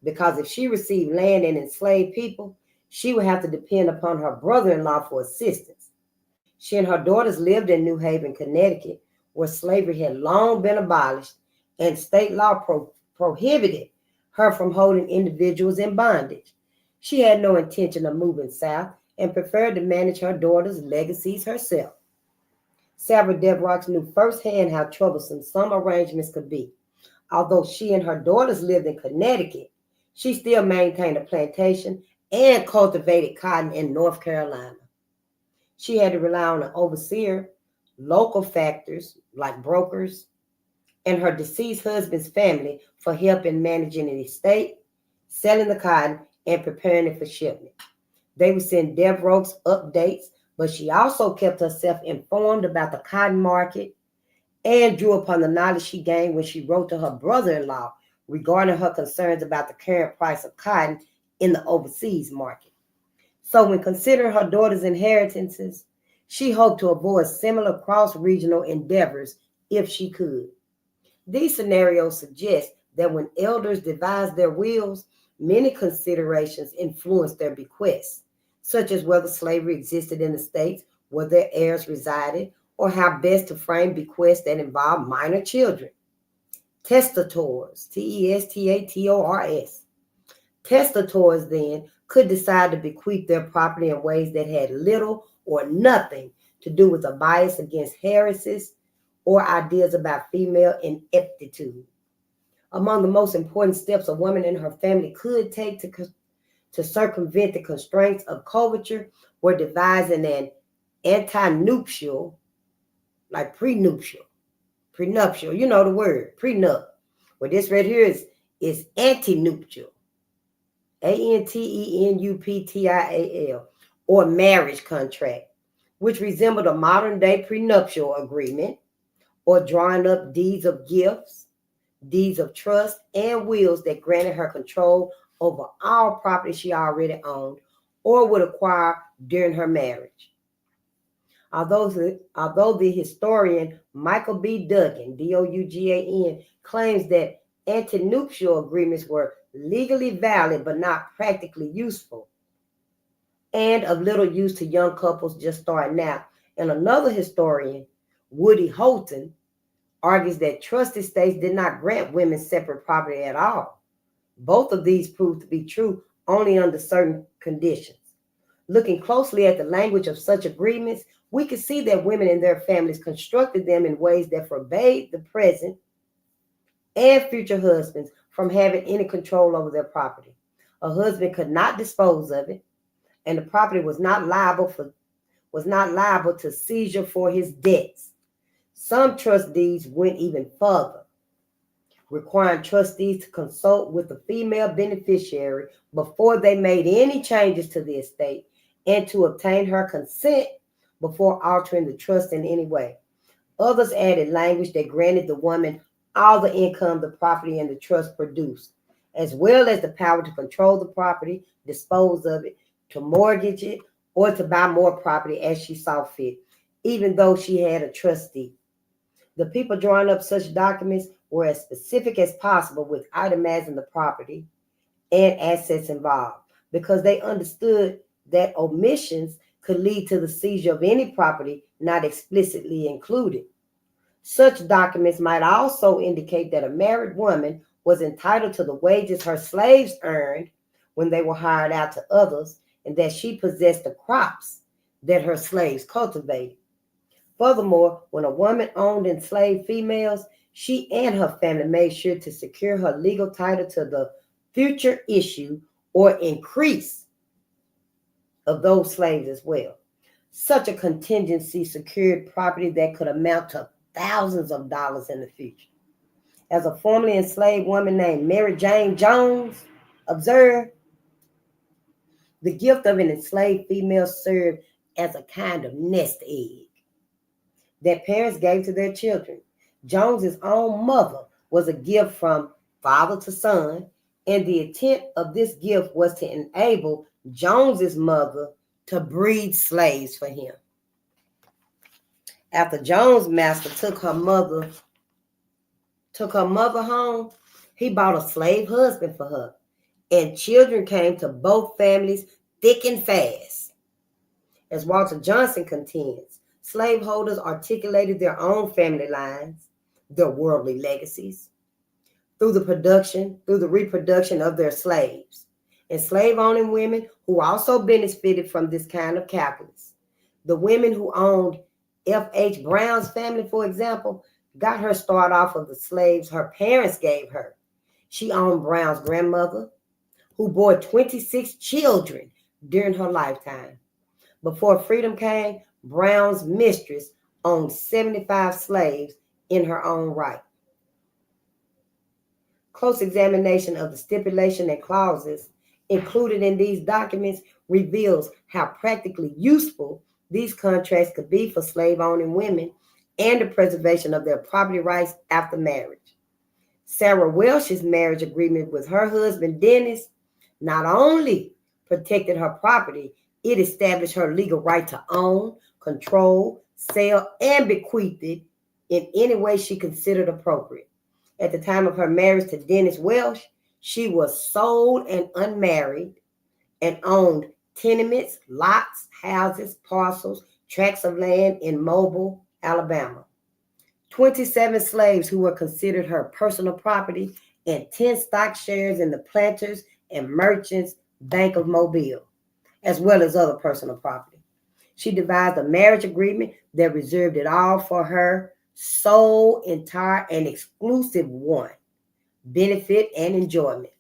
because if she received land and enslaved people, she would have to depend upon her brother-in-law for assistance. She and her daughters lived in New Haven, Connecticut, where slavery had long been abolished, and state law prohibited her from holding individuals in bondage. She had no intention of moving south and preferred to manage her daughters' legacies herself. Sarah Devrox knew firsthand how troublesome some arrangements could be. Although she and her daughters lived in Connecticut, she still maintained a plantation and cultivated cotton in North Carolina. She had to rely on an overseer, local factors like brokers, and her deceased husband's family for help in managing the estate, selling the cotton, and preparing it for shipment. They would send Devrox updates, but she also kept herself informed about the cotton market and drew upon the knowledge she gained when she wrote to her brother-in-law regarding her concerns about the current price of cotton in the overseas market. So when considering her daughter's inheritances, she hoped to avoid similar cross-regional endeavors if she could. These scenarios suggest that when elders devised their wills, many considerations influenced their bequests, such as whether slavery existed in the states where their heirs resided, or how best to frame bequests that involve minor children. Testators, Testators, Testators then could decide to bequeath their property in ways that had little or nothing to do with a bias against heresies or ideas about female ineptitude. Among the most important steps a woman and her family could take to circumvent the constraints of coverture were devising an anti-nuptial, like prenuptial, you know the word, prenup. Well, this right here is anti-nuptial, ANTENUPTIAL, or marriage contract, which resembled a modern-day prenuptial agreement, or drawing up deeds of gifts, deeds of trust, and wills that granted her control over all property she already owned or would acquire during her marriage. Although the historian Michael B. Duggan, Dougan, claims that antenuptial agreements were legally valid but not practically useful and of little use to young couples just starting out, and another historian, Woody Holton, argues that trust estates did not grant women separate property at all. Both of these proved to be true only under certain conditions. Looking closely at the language of such agreements, we can see that women and their families constructed them in ways that forbade the present and future husbands from having any control over their property. A husband could not dispose of it, and the property was not liable to seizure for his debts. Some trust deeds went even further, requiring trustees to consult with the female beneficiary before they made any changes to the estate and to obtain her consent before altering the trust in any way. Others added language that granted the woman all the income the property and the trust produced, as well as the power to control the property, dispose of it, to mortgage it, or to buy more property as she saw fit, even though she had a trustee. The people drawing up such documents were as specific as possible with itemizing the property and assets involved, because they understood that omissions could lead to the seizure of any property not explicitly included. Such documents might also indicate that a married woman was entitled to the wages her slaves earned when they were hired out to others, and that she possessed the crops that her slaves cultivated. Furthermore, when a woman owned enslaved females, she and her family made sure to secure her legal title to the future issue or increase of those slaves as well. Such a contingency secured property that could amount to thousands of dollars in the future. As a formerly enslaved woman named Mary Jane Jones observed, the gift of an enslaved female served as a kind of nest egg that parents gave to their children. Jones's own mother was a gift from father to son, and the intent of this gift was to enable Jones's mother to breed slaves for him. After Jones' master took her mother home, he bought a slave husband for her, and children came to both families thick and fast. As Walter Johnson contends, slaveholders articulated their own family lines, their worldly legacies, through the reproduction of their slaves. And slave-owning women who also benefited from this kind of calculus. The women who owned F.H. Brown's family, for example, got her start off of the slaves her parents gave her. She owned Brown's grandmother, who bore 26 children during her lifetime. Before freedom came, Brown's mistress owned 75 slaves in her own right. Close examination of the stipulation and clauses included in these documents reveals how practically useful these contracts could be for slave-owning women and the preservation of their property rights after marriage. Sarah Welsh's marriage agreement with her husband, Dennis, not only protected her property, it established her legal right to own, control, sell, and bequeath it in any way she considered appropriate. At the time of her marriage to Dennis Welsh, she was sole and unmarried and owned tenements, lots, houses, parcels, tracts of land in Mobile, Alabama. 27 slaves who were considered her personal property, and 10 stock shares in the Planters and Merchants Bank of Mobile, as well as other personal property. She devised a marriage agreement that reserved it all for her sole, entire, and exclusive one, benefit and enjoyment.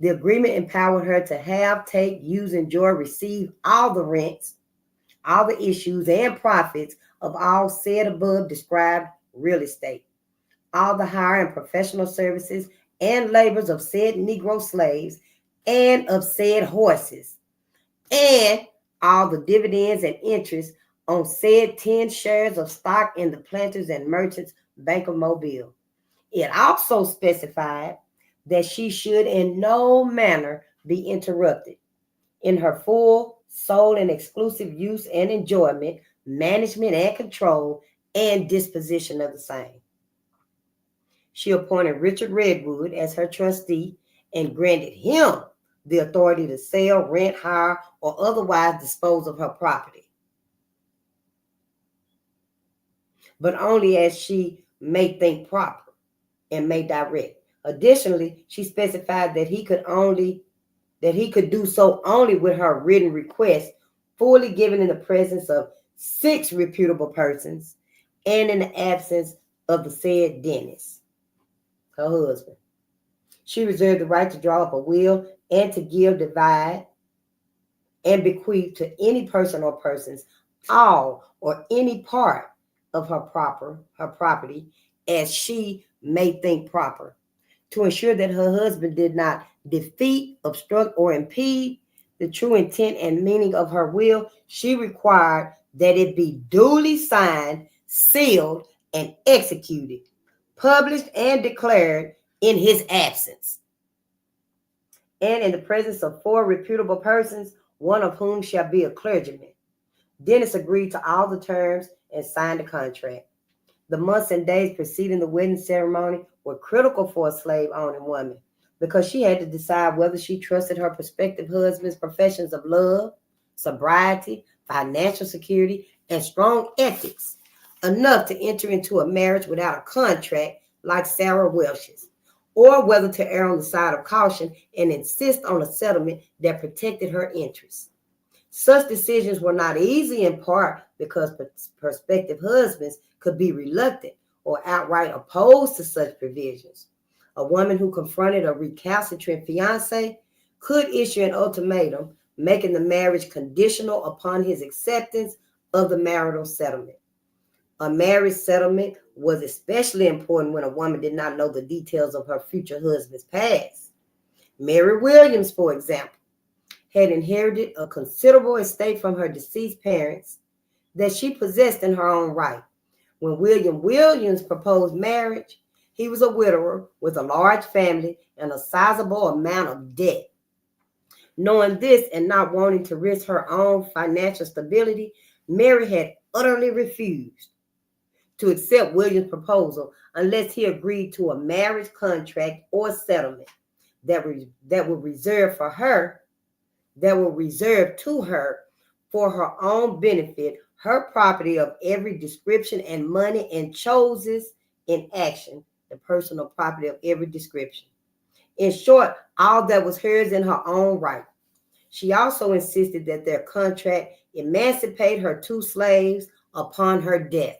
The agreement empowered her to have, take, use, enjoy, receive all the rents, all the issues, and profits of all said above described real estate, all the hire and professional services and labors of said Negro slaves and of said horses, and all the dividends and interest on said 10 shares of stock in the Planters and Merchants Bank of Mobile. It also specified that she should in no manner be interrupted in her full, sole, and exclusive use and enjoyment, management and control, and disposition of the same. She appointed Richard Redwood as her trustee and granted him the authority to sell, rent, hire, or otherwise dispose of her property, but only as she may think proper and may direct. Additionally, she specified that he could do so only with her written request, fully given in the presence of 6 reputable persons and in the absence of the said Dennis, her husband. She reserved the right to draw up a will and to give, divide, and bequeath to any person or persons all or any part of her property as she may think proper, to ensure that her husband did not defeat, obstruct, or impede the true intent and meaning of her will. She required that it be duly signed, sealed, and executed, published, and declared in his absence, and in the presence of 4 reputable persons, one of whom shall be a clergyman. Dennis agreed to all the terms and signed the contract. The months and days preceding the wedding ceremony were critical for a slave-owning woman because she had to decide whether she trusted her prospective husband's professions of love, sobriety, financial security, and strong ethics enough to enter into a marriage without a contract like Sarah Welch's, or whether to err on the side of caution and insist on a settlement that protected her interests. Such decisions were not easy, in part because prospective husbands could be reluctant or outright opposed to such provisions. A woman who confronted a recalcitrant fiancé could issue an ultimatum, making the marriage conditional upon his acceptance of the marital settlement. A marriage settlement was especially important when a woman did not know the details of her future husband's past. Mary Williams, for example, had inherited a considerable estate from her deceased parents that she possessed in her own right. When William Williams proposed marriage, he was a widower with a large family and a sizable amount of debt. Knowing this and not wanting to risk her own financial stability, Mary had utterly refused to accept Williams' proposal unless he agreed to a marriage contract or settlement that would reserve to her for her own benefit her property of every description and money, and choses in action the personal property of every description. In short, all that was hers in her own right. She also insisted that their contract emancipate her 2 slaves upon her death.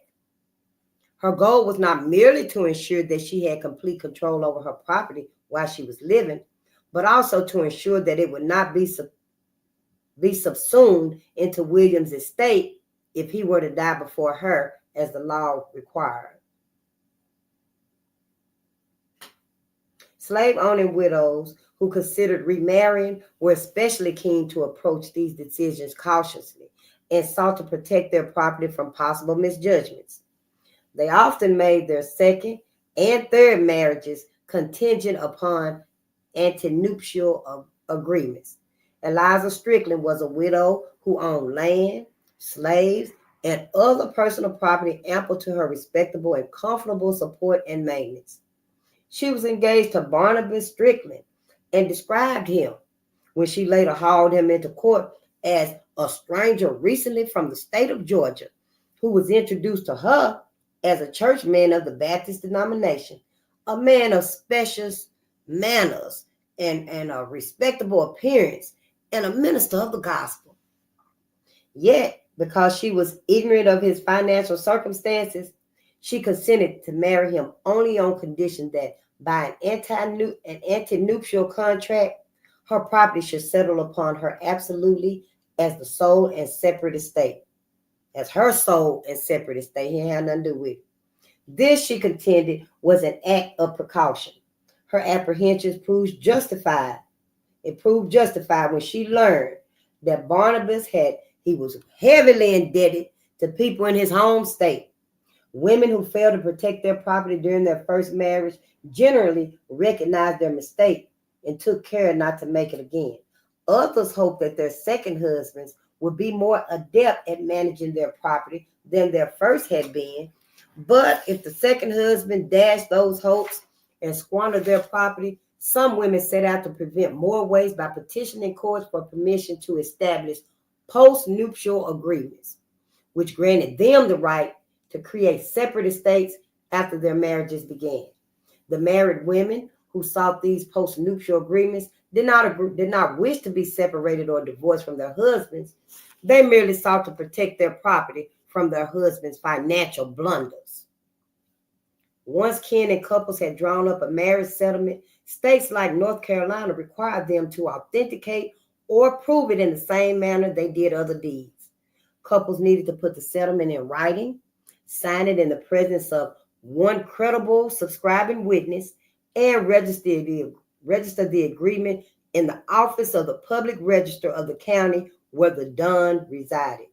Her goal was not merely to ensure that she had complete control over her property while she was living, but also to ensure that it would not be subsumed into William's estate if he were to die before her, as the law required. Slave-owning widows who considered remarrying were especially keen to approach these decisions cautiously and sought to protect their property from possible misjudgments. They often made their second and third marriages contingent upon antenuptial agreements. Eliza Strickland was a widow who owned land, slaves, and other personal property ample to her respectable and comfortable support and maintenance. She was engaged to Barnabas Strickland and described him, when she later hauled him into court, as a stranger recently from the state of Georgia, who was introduced to her as a churchman of the Baptist denomination, a man of specious manners and a respectable appearance and a minister of the gospel. Yet, because she was ignorant of his financial circumstances, she consented to marry him only on condition that by an antenuptial contract, her property should settle upon her absolutely as the sole and separate estate. As her sole and separate estate, he had nothing to do with it. This, she contended, was an act of precaution. Her apprehensions proved justified. It proved justified when she learned that he was heavily indebted to people in his home state. Women who failed to protect their property during their first marriage generally recognized their mistake and took care not to make it again. Others hoped that their second husbands would be more adept at managing their property than their first had been. But if the second husband dashed those hopes and squandered their property, some women set out to prevent more waste by petitioning courts for permission to establish post-nuptial agreements, which granted them the right to create separate estates after their marriages began. The married women who sought these post-nuptial agreements did not wish to be separated or divorced from their husbands. They merely sought to protect their property from their husbands' financial blunders. Once kin and couples had drawn up a marriage settlement, states like North Carolina required them to authenticate or prove it in the same manner they did other deeds. Couples needed to put the settlement in writing, sign it in the presence of one credible subscribing witness, and register the agreement in the office of the public register of the county where the don resided.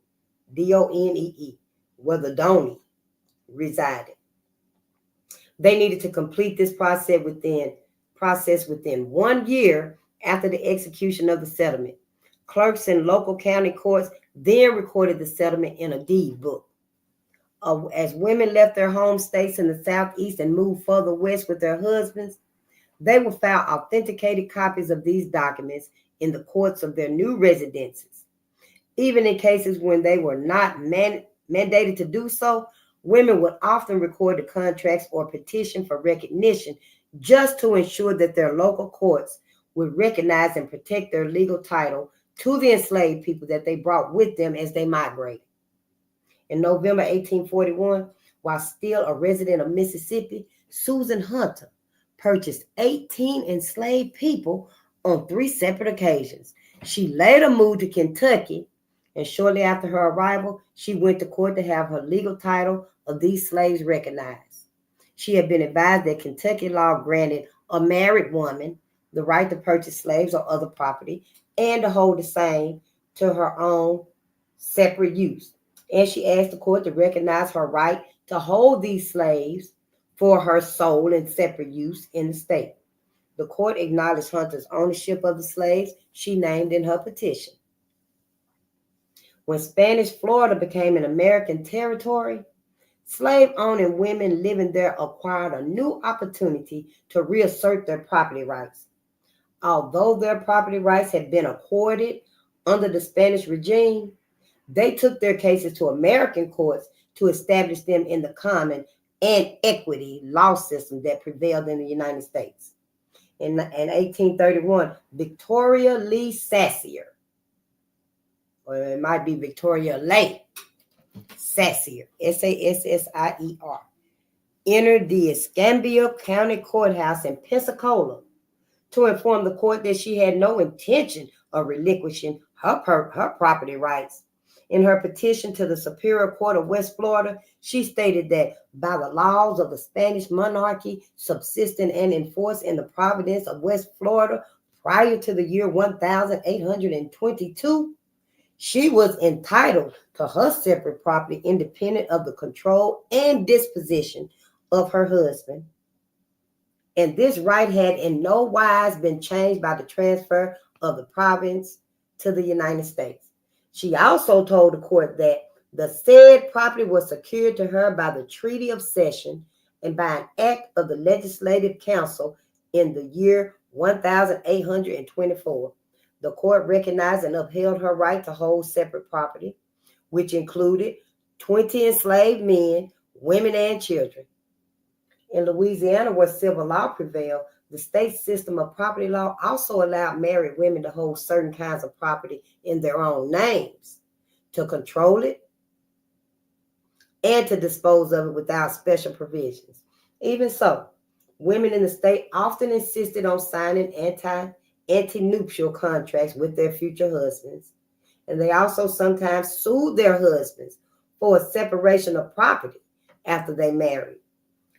D-O-N-E-E, where the donee resided. They needed to complete this process within 1 year after the execution of the settlement. Clerks in local county courts then recorded the settlement in a deed book. As women left their home states in the Southeast and moved further west with their husbands, they would file authenticated copies of these documents in the courts of their new residences. Even in cases when they were not mandated to do so, women would often record the contracts or petition for recognition just to ensure that their local courts would recognize and protect their legal title to the enslaved people that they brought with them as they migrated. In November 1841, while still a resident of Mississippi, Susan Hunter purchased 18 enslaved people on 3 separate occasions. She later moved to Kentucky, and shortly after her arrival, she went to court to have her legal title of these slaves recognized. She had been advised that Kentucky law granted a married woman the right to purchase slaves or other property and to hold the same to her own separate use. And she asked the court to recognize her right to hold these slaves for her sole and separate use in the state. The court acknowledged Hunter's ownership of the slaves she named in her petition. When Spanish Florida became an American territory, slave-owning women living there acquired a new opportunity to reassert their property rights. Although their property rights had been accorded under the Spanish regime, they took their cases to American courts to establish them in the common and equity law system that prevailed in the United States. In 1831, Victoria Lee Sassier, or it might be Victoria Leigh Sassier, Sassier, entered the Escambia County Courthouse in Pensacola to inform the court that she had no intention of relinquishing her property rights. In her petition to the Superior Court of West Florida, she stated that by the laws of the Spanish monarchy subsisting and enforced in the province of West Florida prior to the year 1822, she was entitled to her separate property independent of the control and disposition of her husband. And this right had in no wise been changed by the transfer of the province to the United States. She also told the court that the said property was secured to her by the Treaty of Cession and by an act of the Legislative Council in the year 1824. The court recognized and upheld her right to hold separate property, which included 20 enslaved men, women, and children. In Louisiana, where civil law prevailed, The state system of property law also allowed married women to hold certain kinds of property in their own names, to control it, and to dispose of it without special provisions. Even so, women in the state often insisted on signing anti-nuptial contracts with their future husbands, and they also sometimes sued their husbands for a separation of property after they married.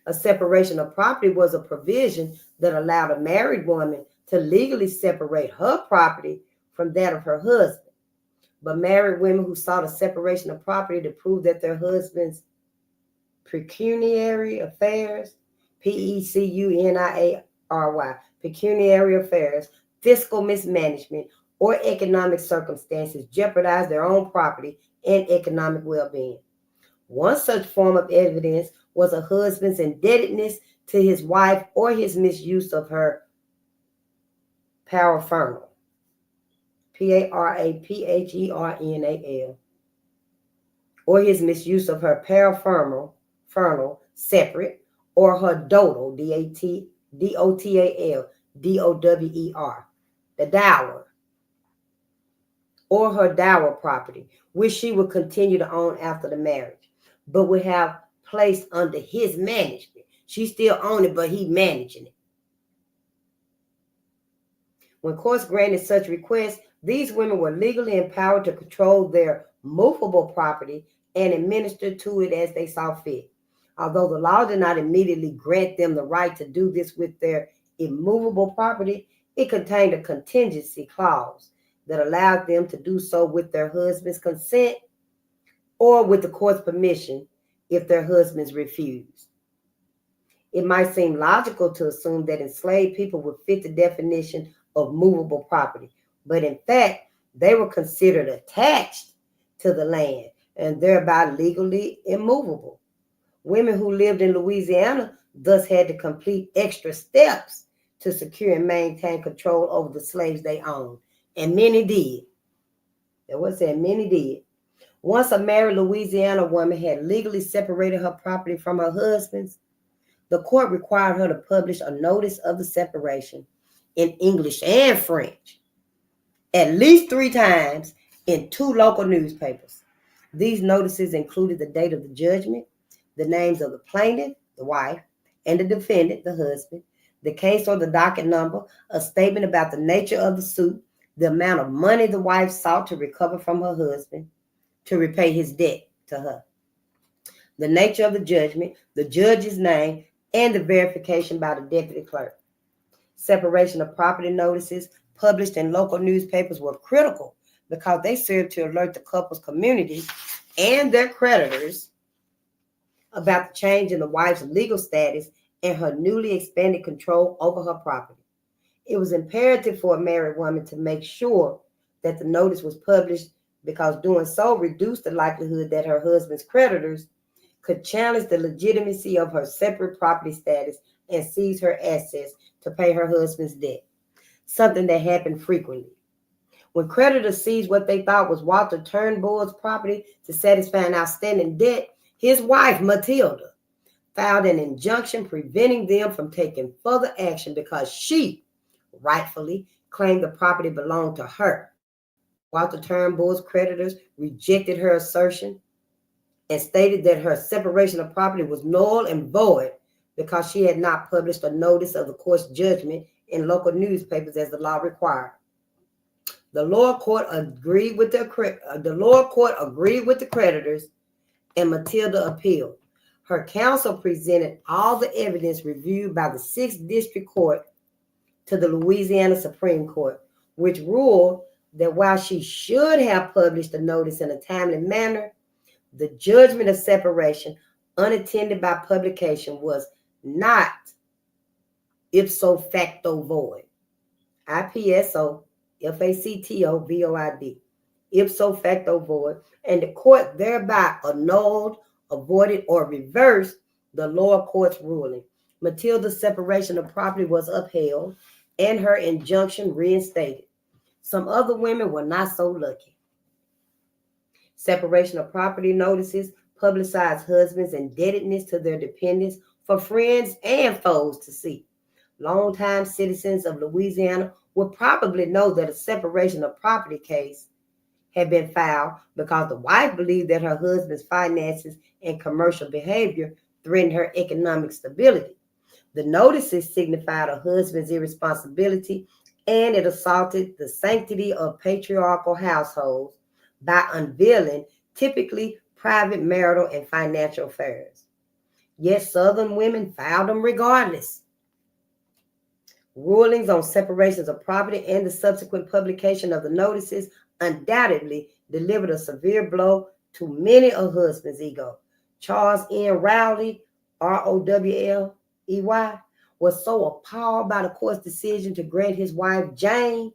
A separation of property was a provision that allowed a married woman to legally separate her property from that of her husband. But married women who sought a separation of property to prove that their husband's pecuniary affairs, Pecuniary, pecuniary affairs, fiscal mismanagement, or economic circumstances jeopardized their own property and economic well-being. One such form of evidence was a husband's indebtedness to his wife or his misuse of her paraphernal, Paraphernal, or his misuse of her paraphernal, separate, or her dotal, Dotal, the dower, or her dower property, which she would continue to own after the marriage, but would have placed under his management. She still owned it, but he managing it. When courts granted such requests, these women were legally empowered to control their movable property and administer to it as they saw fit. Although the law did not immediately grant them the right to do this with their immovable property, it contained a contingency clause that allowed them to do so with their husband's consent or with the court's permission if their husbands refused. It might seem logical to assume that enslaved people would fit the definition of movable property, but in fact, they were considered attached to the land and thereby legally immovable. Women who lived in Louisiana thus had to complete extra steps to secure and maintain control over the slaves they owned, and many did. That was said, many did. Once a married Louisiana woman had legally separated her property from her husband's, the court required her to publish a notice of the separation in English and French at least 3 times in 2 local newspapers. These notices included the date of the judgment, the names of the plaintiff, the wife, and the defendant, the husband, the case or the docket number, a statement about the nature of the suit, the amount of money the wife sought to recover from her husband to repay his debt to her, the nature of the judgment, the judge's name, and the verification by the deputy clerk. Separation of property notices published in local newspapers were critical because they served to alert the couple's community and their creditors about the change in the wife's legal status and her newly expanded control over her property. It was imperative for a married woman to make sure that the notice was published because doing so reduced the likelihood that her husband's creditors could challenge the legitimacy of her separate property status and seize her assets to pay her husband's debt, something that happened frequently. When creditors seized what they thought was Walter Turnbull's property to satisfy an outstanding debt, his wife, Matilda, filed an injunction preventing them from taking further action because she rightfully claimed the property belonged to her. Walter Turnbull's creditors rejected her assertion and stated that her separation of property was null and void because she had not published a notice of the court's judgment in local newspapers as the law required. The lower court agreed with the creditors, and Matilda appealed. Her counsel presented all the evidence reviewed by the 6th District Court to the Louisiana Supreme Court, which ruled that while she should have published the notice in a timely manner, the judgment of separation unattended by publication was not ipso facto void. IPSO FACTO VOID. Ipso facto void, and the court thereby annulled, avoided, or reversed the lower court's ruling. Matilda's separation of property was upheld and her injunction reinstated. Some other women were not so lucky. Separation of property notices publicized husbands' indebtedness to their dependents for friends and foes to see. longtime citizens of Louisiana would probably know that a separation of property case had been filed because the wife believed that her husband's finances and commercial behavior threatened her economic stability. The notices signified a husband's irresponsibility and it assaulted the sanctity of patriarchal households by unveiling typically private marital and financial affairs. Yet Southern women filed them regardless. Rulings on separations of property and the subsequent publication of the notices undoubtedly delivered a severe blow to many a husband's ego. Charles N. Rowley, Rowley, was so appalled by the court's decision to grant his wife Jane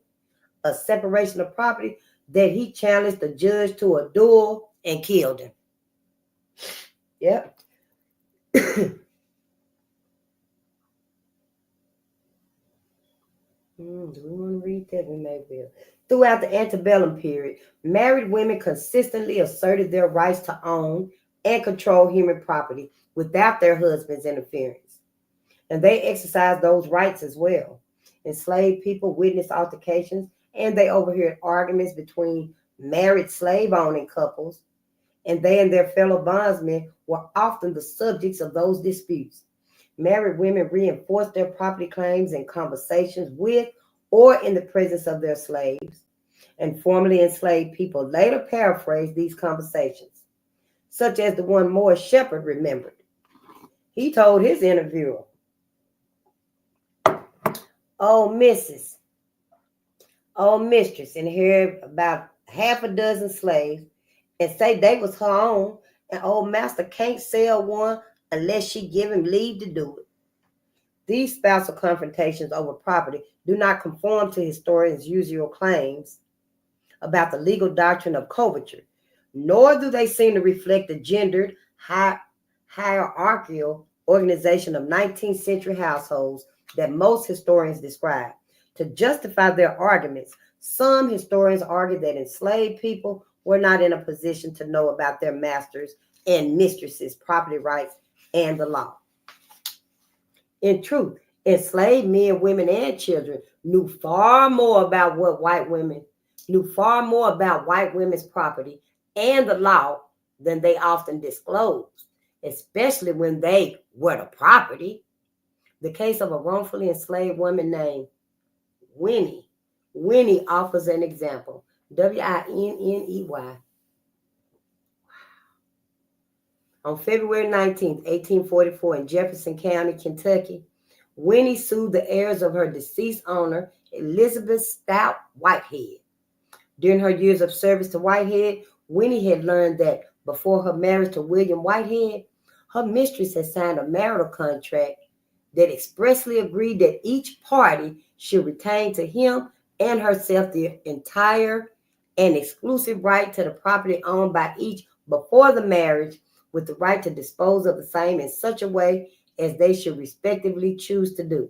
a separation of property that he challenged the judge to a duel and killed him. Yep. Do we want to read that? We may will. Throughout the antebellum period, married women consistently asserted their rights to own and control human property without their husband's interference. And they exercised those rights as well. Enslaved people witnessed altercations and they overheard arguments between married slave-owning couples, and they and their fellow bondsmen were often the subjects of those disputes. Married women reinforced their property claims in conversations with or in the presence of their slaves, and formerly enslaved people later paraphrased these conversations, such as the one Morris Shepherd remembered. He told his interviewer, "Oh, missus, oh, mistress, and here about half a dozen slaves, and say they was her own, and old master can't sell one unless she give him leave to do it." These spousal confrontations over property do not conform to historians' usual claims about the legal doctrine of coverture, nor do they seem to reflect the gendered, hierarchical organization of 19th century households that most historians describe. To justify their arguments, some historians argue that enslaved people were not in a position to know about their masters' and mistresses' property rights and the law. In truth, enslaved men, women, and children knew far more about white women's property and the law than they often disclosed, especially when they were the property. The case of a wrongfully enslaved woman named Winnie. Winnie offers an example. Winney. On February 19, 1844, in Jefferson County, Kentucky, Winnie sued the heirs of her deceased owner, Elizabeth Stout Whitehead. During her years of service to Whitehead, Winnie had learned that before her marriage to William Whitehead, her mistress had signed a marital contract that expressly agreed that each party should retain to him and herself the entire and exclusive right to the property owned by each before the marriage, with the right to dispose of the same in such a way as they should respectively choose to do.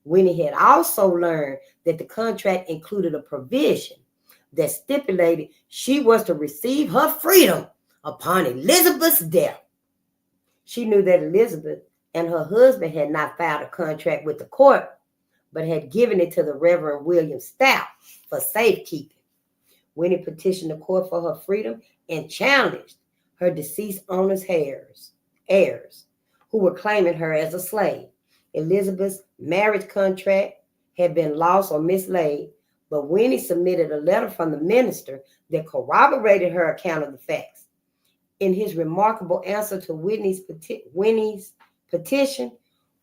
Winnie had also learned that the contract included a provision that stipulated she was to receive her freedom upon Elizabeth's death. She knew that Elizabeth and her husband had not filed a contract with the court, but had given it to the Reverend William Stout for safekeeping. Winnie petitioned the court for her freedom and challenged her deceased owner's heirs, who were claiming her as a slave. Elizabeth's marriage contract had been lost or mislaid, but Winnie submitted a letter from the minister that corroborated her account of the facts. In his remarkable answer to Winnie's petition,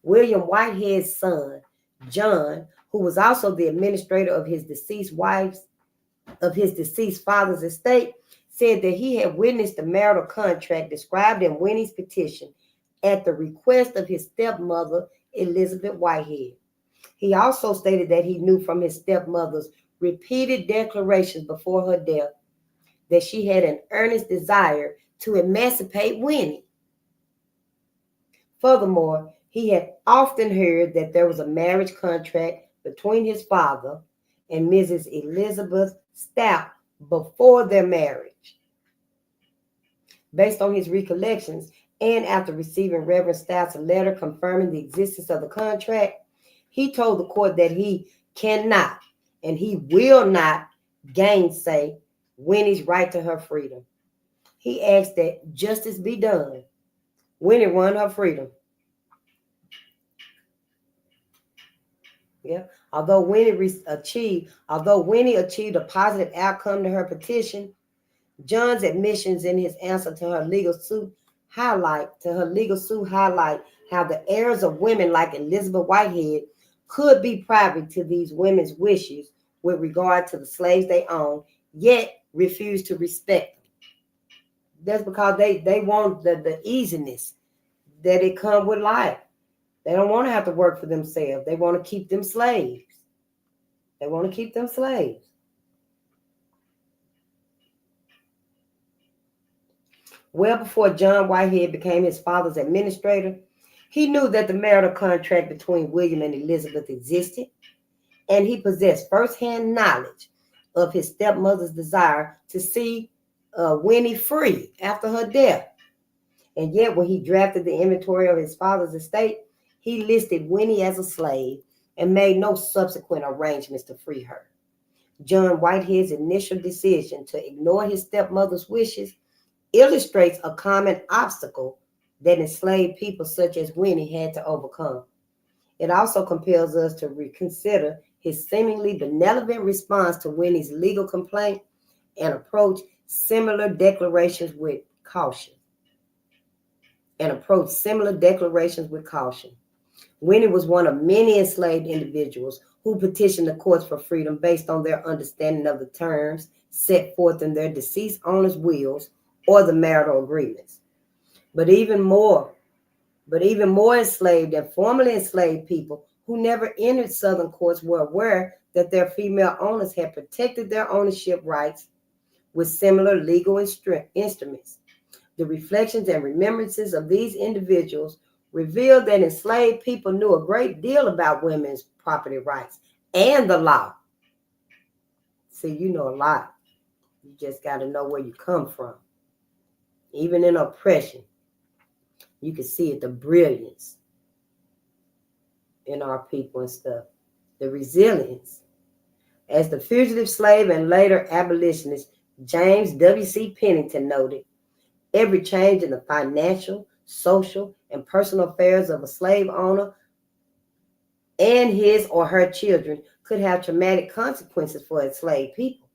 William Whitehead's son, John, who was also the administrator of his deceased father's estate, said that he had witnessed the marital contract described in Winnie's petition at the request of his stepmother, Elizabeth Whitehead. He also stated that he knew from his stepmother's repeated declarations before her death that she had an earnest desire to emancipate Winnie. Furthermore, he had often heard that there was a marriage contract between his father and Mrs. Elizabeth Stout before their marriage. Based on his recollections, and after receiving Reverend Stout's letter confirming the existence of the contract, He told the court that he cannot and he will not gainsay Winnie's right to her freedom. He asked that justice be done. Winnie won her freedom. Yeah. Although Winnie achieved a positive outcome to her petition, John's admissions in his answer to her legal suit highlight how the heirs of women like Elizabeth Whitehead could be privy to these women's wishes with regard to the slaves they own, yet refuse to respect them. That's because they want the easiness that it comes with life. They don't want to have to work for themselves. They want to keep them slaves. Well before John Whitehead became his father's administrator, he knew that the marital contract between William and Elizabeth existed, and he possessed firsthand knowledge of his stepmother's desire to see Winnie free after her death. And yet, when he drafted the inventory of his father's estate, he listed Winnie as a slave and made no subsequent arrangements to free her. John Whitehead's initial decision to ignore his stepmother's wishes illustrates a common obstacle that enslaved people such as Winnie had to overcome. It also compels us to reconsider his seemingly benevolent response to Winnie's legal complaint and approach similar declarations with caution. Winnie was one of many enslaved individuals who petitioned the courts for freedom based on their understanding of the terms set forth in their deceased owners' wills or the marital agreements. But even more enslaved and formerly enslaved people who never entered Southern courts were aware that their female owners had protected their ownership rights with similar legal instruments. The reflections and remembrances of these individuals revealed that enslaved people knew a great deal about women's property rights and the law. See, you know a lot. You just got to know where you come from. Even in oppression, you can see it, the brilliance in our people and stuff, the resilience. As the fugitive slave and later abolitionist James W.C. Pennington noted, every change in the financial, social, and personal affairs of a slave owner and his or her children could have traumatic consequences for enslaved people.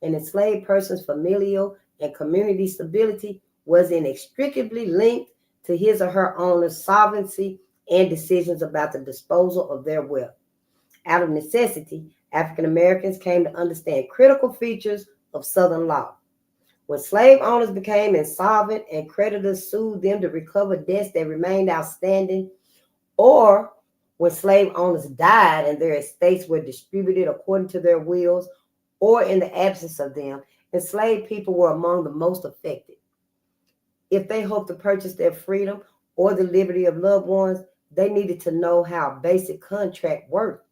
An enslaved person's familial and community stability was inextricably linked to his or her owner's solvency and decisions about the disposal of their wealth. Out of necessity, African Americans came to understand critical features of Southern law. When slave owners became insolvent and creditors sued them to recover debts that remained outstanding, or when slave owners died and their estates were distributed according to their wills, or in the absence of them, enslaved people were among the most affected. If they hoped to purchase their freedom or the liberty of loved ones, they needed to know how a basic contract worked.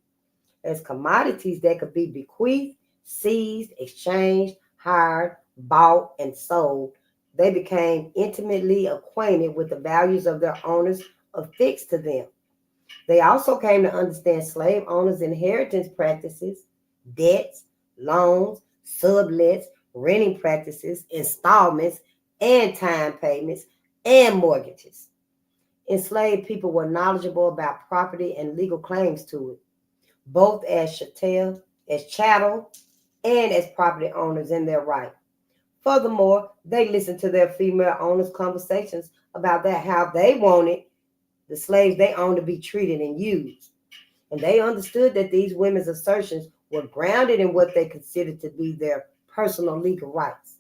As commodities that could be bequeathed, seized, exchanged, hired, bought, and sold, they became intimately acquainted with the values of their owners affixed to them. They also came to understand slave owners' inheritance practices, debts, loans, sublets, renting practices, installments, and time payments, and mortgages. Enslaved people were knowledgeable about property and legal claims to it, both as chattel, and as property owners in their right. Furthermore, they listened to their female owners' conversations about how they wanted the slaves they owned to be treated and used. And they understood that these women's assertions were grounded in what they considered to be their personal legal rights.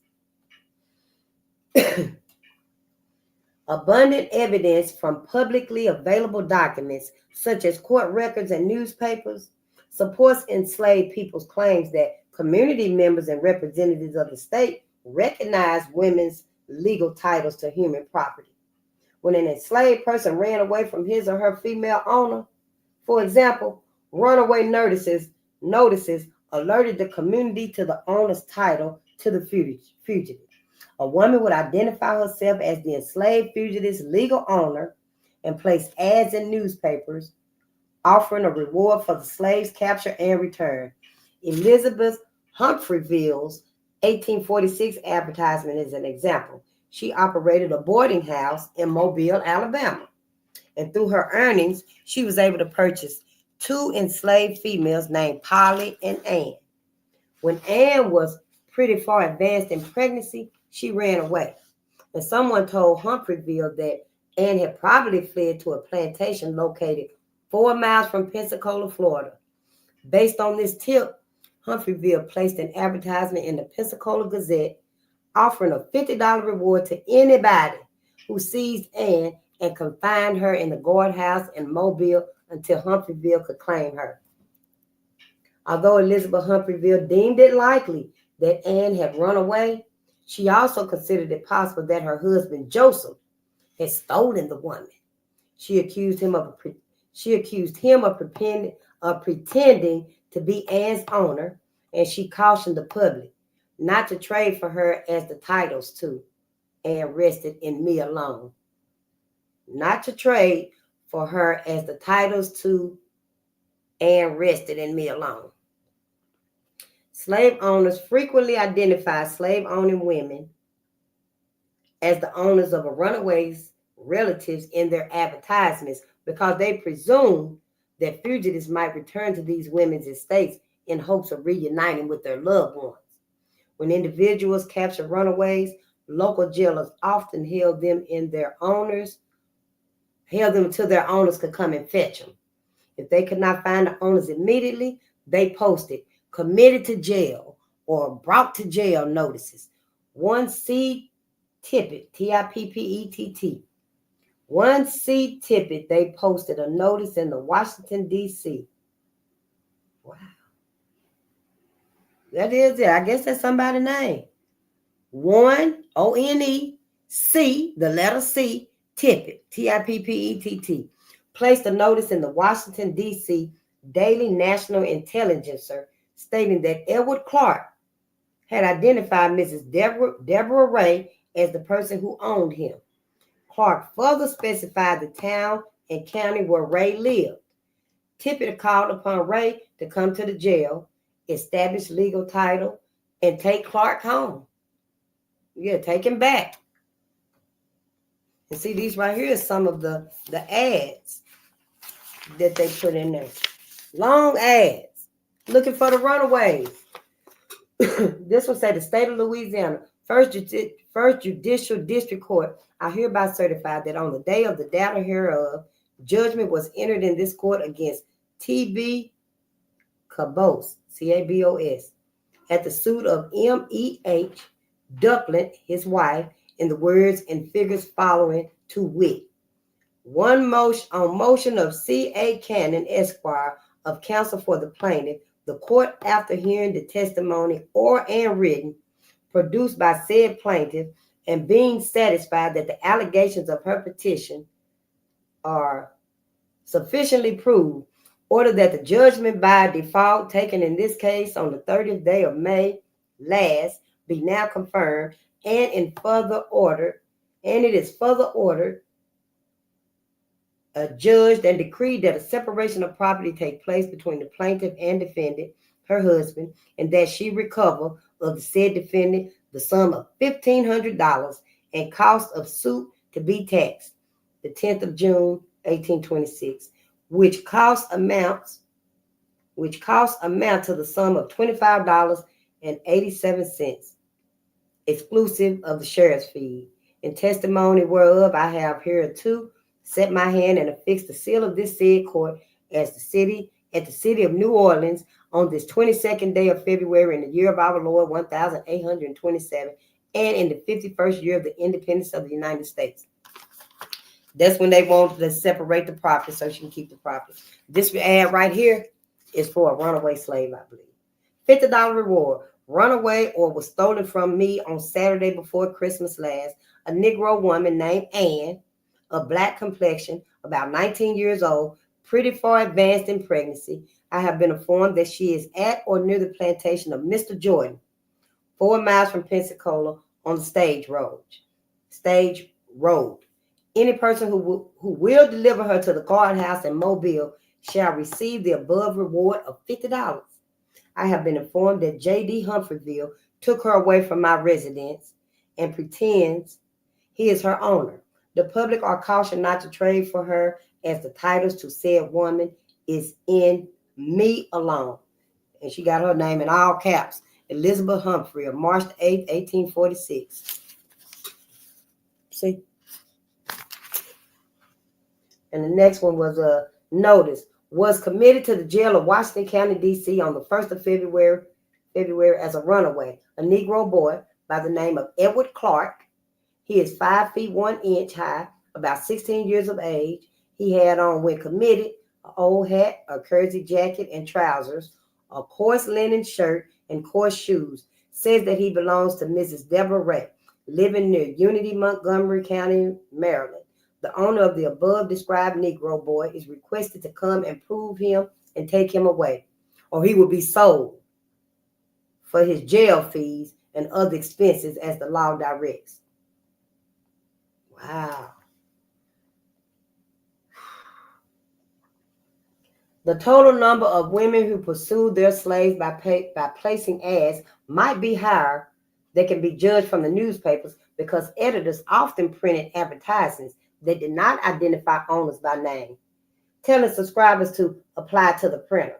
Abundant evidence from publicly available documents, such as court records and newspapers, supports enslaved people's claims that community members and representatives of the state recognized women's legal titles to human property. When an enslaved person ran away from his or her female owner, for example, runaway notices alerted the community to the owner's title to the fugitive. A woman would identify herself as the enslaved fugitive's legal owner and place ads in newspapers offering a reward for the slaves' capture and return. Elizabeth Humphreyville's 1846 advertisement is an example. She operated a boarding house in Mobile, Alabama, and through her earnings, she was able to purchase 2 enslaved females named Polly and Anne. When Anne was pretty far advanced in pregnancy, she ran away. And someone told Humphreyville that Anne had probably fled to a plantation located 4 miles from Pensacola, Florida. Based on this tip, Humphreyville placed an advertisement in the Pensacola Gazette offering a $50 reward to anybody who seized Anne and confined her in the guardhouse in Mobile until Humphreyville could claim her. Although Elizabeth Humphreyville deemed it likely that Anne had run away, she also considered it possible that her husband Joseph had stolen the woman. She accused him of pretending to be Anne's owner, and she cautioned the public not to trade for her as the titles to Anne rested in me alone. Not to trade for her as the titles to Anne rested in me alone. Slave owners frequently identify slave-owning women as the owners of a runaway's relatives in their advertisements because they presume that fugitives might return to these women's estates in hopes of reuniting with their loved ones. When individuals captured runaways, local jailers often held them until their owners could come and fetch them. If they could not find the owners immediately, they posted committed to jail or brought to jail notices. One C. Tippett, Tippett. One C. Tippett, they posted a notice in the Washington, D.C. Wow. That is it. I guess that's somebody's name. One, O-N-E, C, the letter C, Tippett, Tippett, placed a notice in the Washington, D.C. Daily National Intelligencer stating that Edward Clark had identified Mrs. Deborah Ray as the person who owned him. Clark further specified the town and county where Ray lived. Tippett called upon Ray to come to the jail, establish legal title, and take Clark home. Yeah, take him back. And see, these right here is some of the ads that they put in there. Long ads. Looking for the runaways. This one say the state of Louisiana, First Judicial District Court, I hereby certify that on the day of the data hereof, judgment was entered in this court against T.B. Cabos, C-A-B-O-S, at the suit of M.E.H. Duplin, his wife, in the words and figures following to wit. On motion of C.A. Cannon, Esquire, of counsel for the plaintiff, the court, after hearing the testimony and written produced by said plaintiff, and being satisfied that the allegations of her petition are sufficiently proved, order that the judgment by default taken in this case on the 30th day of May last be now confirmed, and it is further ordered judged and decreed that a separation of property take place between the plaintiff and defendant, her husband, and that she recover of the said defendant the sum of $1,500 and cost of suit to be taxed, the 10th of June, 1826, which cost amounts to the sum of $25.87, exclusive of the sheriff's fee. In testimony whereof I have hereto set my hand and affixed the seal of this said court at the city of New Orleans on this 22nd day of February in the year of our Lord 1827, and in the 51st year of the independence of the United States. That's when they wanted to separate the property so she can keep the property. This ad right here is for a runaway slave, I believe. $50 reward. Runaway or was stolen from me on Saturday before Christmas last. A Negro woman named Anne, of black complexion, about 19 years old, pretty far advanced in pregnancy. I have been informed that she is at or near the plantation of Mr. Jordan, 4 miles from Pensacola on the stage road. Any person who will deliver her to the guardhouse in Mobile shall receive the above reward of $50. I have been informed that J.D. Humphreyville took her away from my residence and pretends he is her owner. The public are cautioned not to trade for her, as the titles to said woman is in me alone. And she got her name in all caps, Elizabeth Humphrey, of March 8th, 1846. See? And the next one was a notice. Was committed to the jail of Washington County, D.C. on the 1st of February as a runaway. A Negro boy by the name of Edward Clark. He is 5 feet 1 inch high, about 16 years of age. He had on, when committed, an old hat, a kersey jacket and trousers, a coarse linen shirt, and coarse shoes. Says that he belongs to Mrs. Deborah Ray, living near Unity, Montgomery County, Maryland. The owner of the above described Negro boy is requested to come and prove him and take him away, or he will be sold for his jail fees and other expenses as the law directs. Wow. The total number of women who pursued their slaves by placing ads might be higher. They can be judged from the newspapers because editors often printed advertisements that did not identify owners by name, telling subscribers to apply to the printer.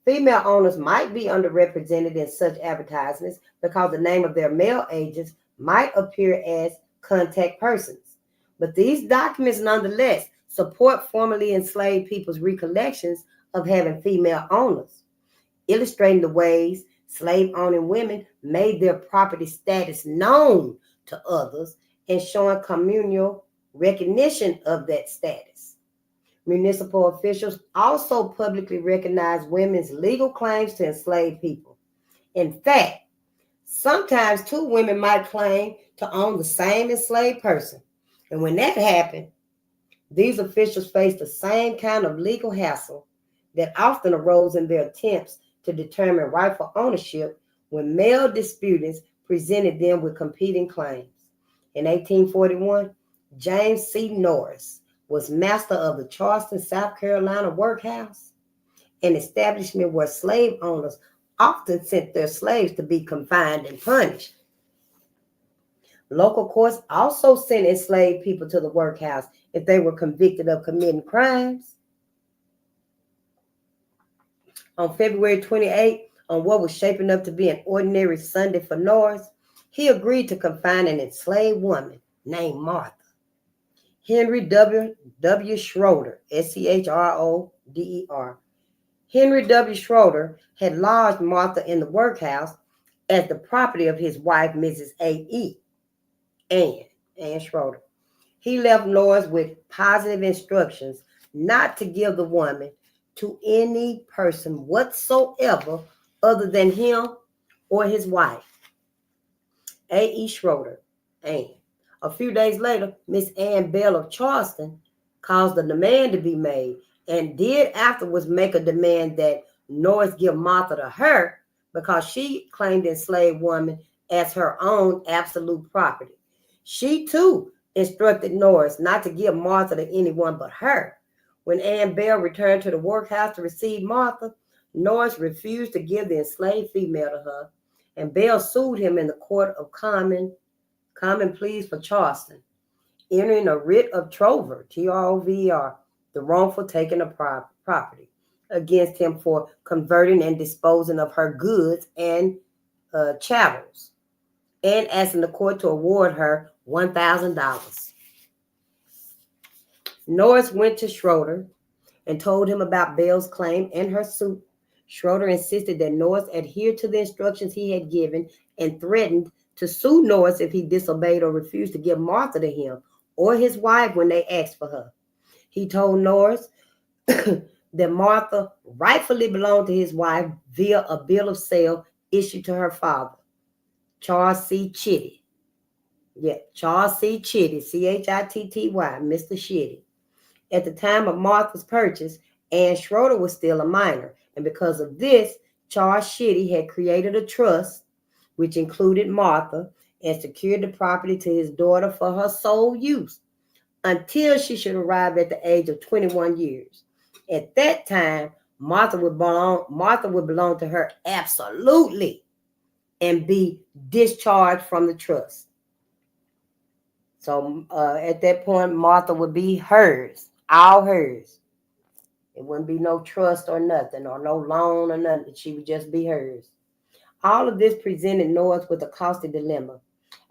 Female owners might be underrepresented in such advertisements because the name of their male agents might appear as contact persons. But these documents nonetheless support formerly enslaved people's recollections of having female owners, illustrating the ways slave-owning women made their property status known to others and showing communal recognition of that status. Municipal officials also publicly recognize women's legal claims to enslaved people. In fact, sometimes two women might claim to own the same enslaved person. And when that happened, these officials faced the same kind of legal hassle that often arose in their attempts to determine rightful ownership when male disputants presented them with competing claims. In 1841, James C. Norris was master of the Charleston, South Carolina workhouse, an establishment where slave owners often sent their slaves to be confined and punished. Local courts also sent enslaved people to the workhouse if they were convicted of committing crimes. On February 28th, on what was shaping up to be an ordinary Sunday for Norris, he agreed to confine an enslaved woman named Martha. Henry W. Schroeder, Schroder. Henry W. Schroeder had lodged Martha in the workhouse as the property of his wife, Mrs. A.E. Ann Schroeder. He left Norris with positive instructions not to give the woman to any person whatsoever other than him or his wife. A.E. Schroeder, Ann. A few days later, Miss Ann Bell of Charleston caused a demand to be made and did afterwards make a demand that Norris give Martha to her because she claimed the enslaved woman as her own absolute property. She too instructed Norris not to give Martha to anyone but her. When Ann Bell returned to the workhouse to receive Martha, Norris refused to give the enslaved female to her, and Bell sued him in the Court of Common Pleas for Charleston, entering a writ of trover, Trover, the wrongful taking of property, against him for converting and disposing of her goods and chattels, and asking the court to award her $1,000. Norris went to Schroeder and told him about Bell's claim and her suit. Schroeder insisted that Norris adhere to the instructions he had given and threatened to sue Norris if he disobeyed or refused to give Martha to him or his wife when they asked for her. He told Norris that Martha rightfully belonged to his wife via a bill of sale issued to her father, Charles C. Chitty. Charles C. Chitty, Chitty, Mr. Chitty. At the time of Martha's purchase, Ann Schroeder was still a minor, and because of this, Charles Chitty had created a trust which included Martha and secured the property to his daughter for her sole use until she should arrive at the age of 21 years. At that time, Martha would belong to her absolutely and be discharged from the trust. So at that point, Martha would be hers, all hers. It wouldn't be no trust or nothing, or no loan or nothing. She would just be hers. All of this presented Norris with a costly dilemma.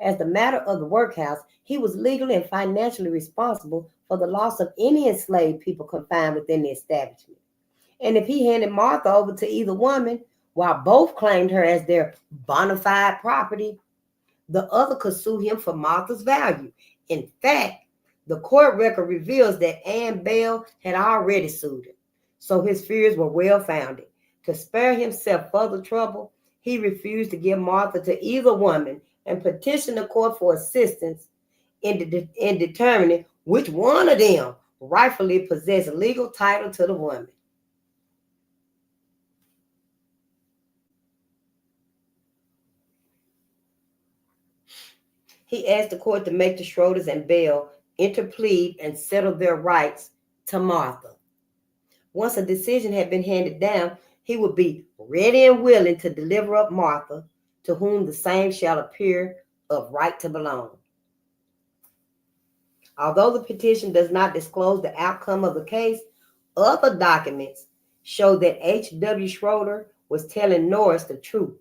As the matter of the workhouse, he was legally and financially responsible for the loss of any enslaved people confined within the establishment. And if he handed Martha over to either woman, while both claimed her as their bona fide property, the other could sue him for Martha's value. In fact, the court record reveals that Ann Bell had already sued him, so his fears were well founded. To spare himself further trouble, he refused to give Martha to either woman and petitioned the court for assistance in determining which one of them rightfully possessed legal title to the woman. He asked the court to make the Schroeders and Bell interplead and settle their rights to Martha. Once a decision had been handed down, he would be ready and willing to deliver up Martha, to whom the same shall appear of right to belong. Although the petition does not disclose the outcome of the case, other documents show that H.W. Schroeder was telling Norris the truth.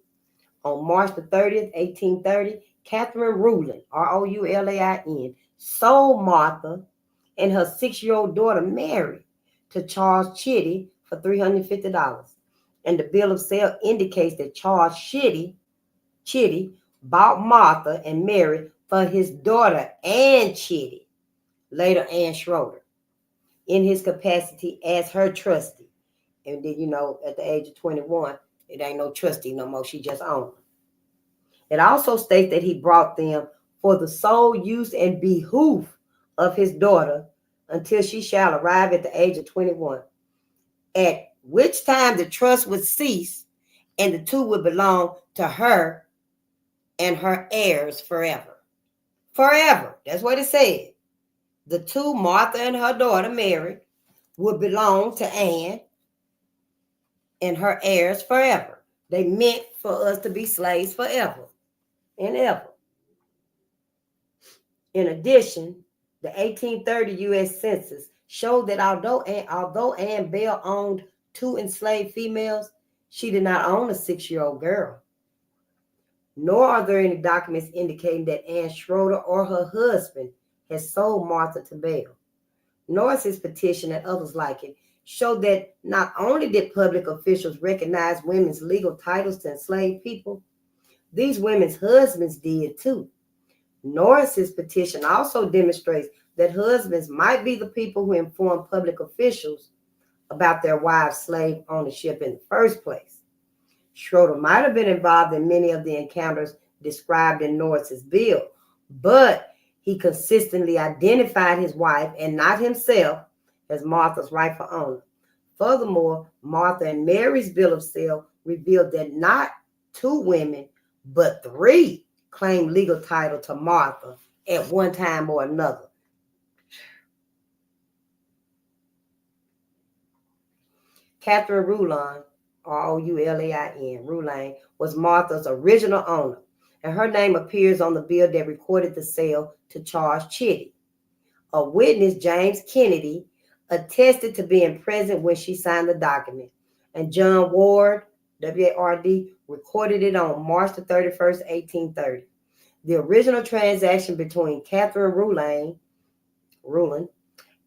On March the 30th, 1830, Catherine Roulin, Roulain, sold Martha and her 6-year-old daughter Mary to Charles Chitty for $350. And the bill of sale indicates that Charles Chitty bought Martha and Mary for his daughter Ann Chitty, later Ann Schroeder, in his capacity as her trustee. And then, at the age of 21, it ain't no trustee no more. She just owned them. It also states that he brought them for the sole use and behoof of his daughter until she shall arrive at the age of 21, at which time the trust would cease and the two would belong to her and her heirs forever. Forever. That's what it said. The two, Martha and her daughter Mary, would belong to Anne and her heirs forever. They meant for us to be slaves forever and ever. In addition, the 1830 U.S. Census showed that although Ann Bell owned 2 enslaved females, she did not own a 6-year-old girl. Nor are there any documents indicating that Ann Schroeder or her husband has sold Martha to Bell. Norris's petition and others like it show that not only did public officials recognize women's legal titles to enslaved people, these women's husbands did too. Norris's petition also demonstrates that husbands might be the people who inform public officials about their wives' slave ownership in the first place. Schroeder might have been involved in many of the encounters described in Norris's bill, but he consistently identified his wife and not himself as Martha's rightful owner. Furthermore, Martha and Mary's bill of sale revealed that not 2 women, but 3 claimed legal title to Martha at one time or another. Catherine Roulin, Roulain, was Martha's original owner, and her name appears on the bill that recorded the sale to Charles Chitty. A witness, James Kennedy, attested to being present when she signed the document, and John Ward, W-A-R-D, recorded it on March the 31st, 1830. The original transaction between Catherine Roulin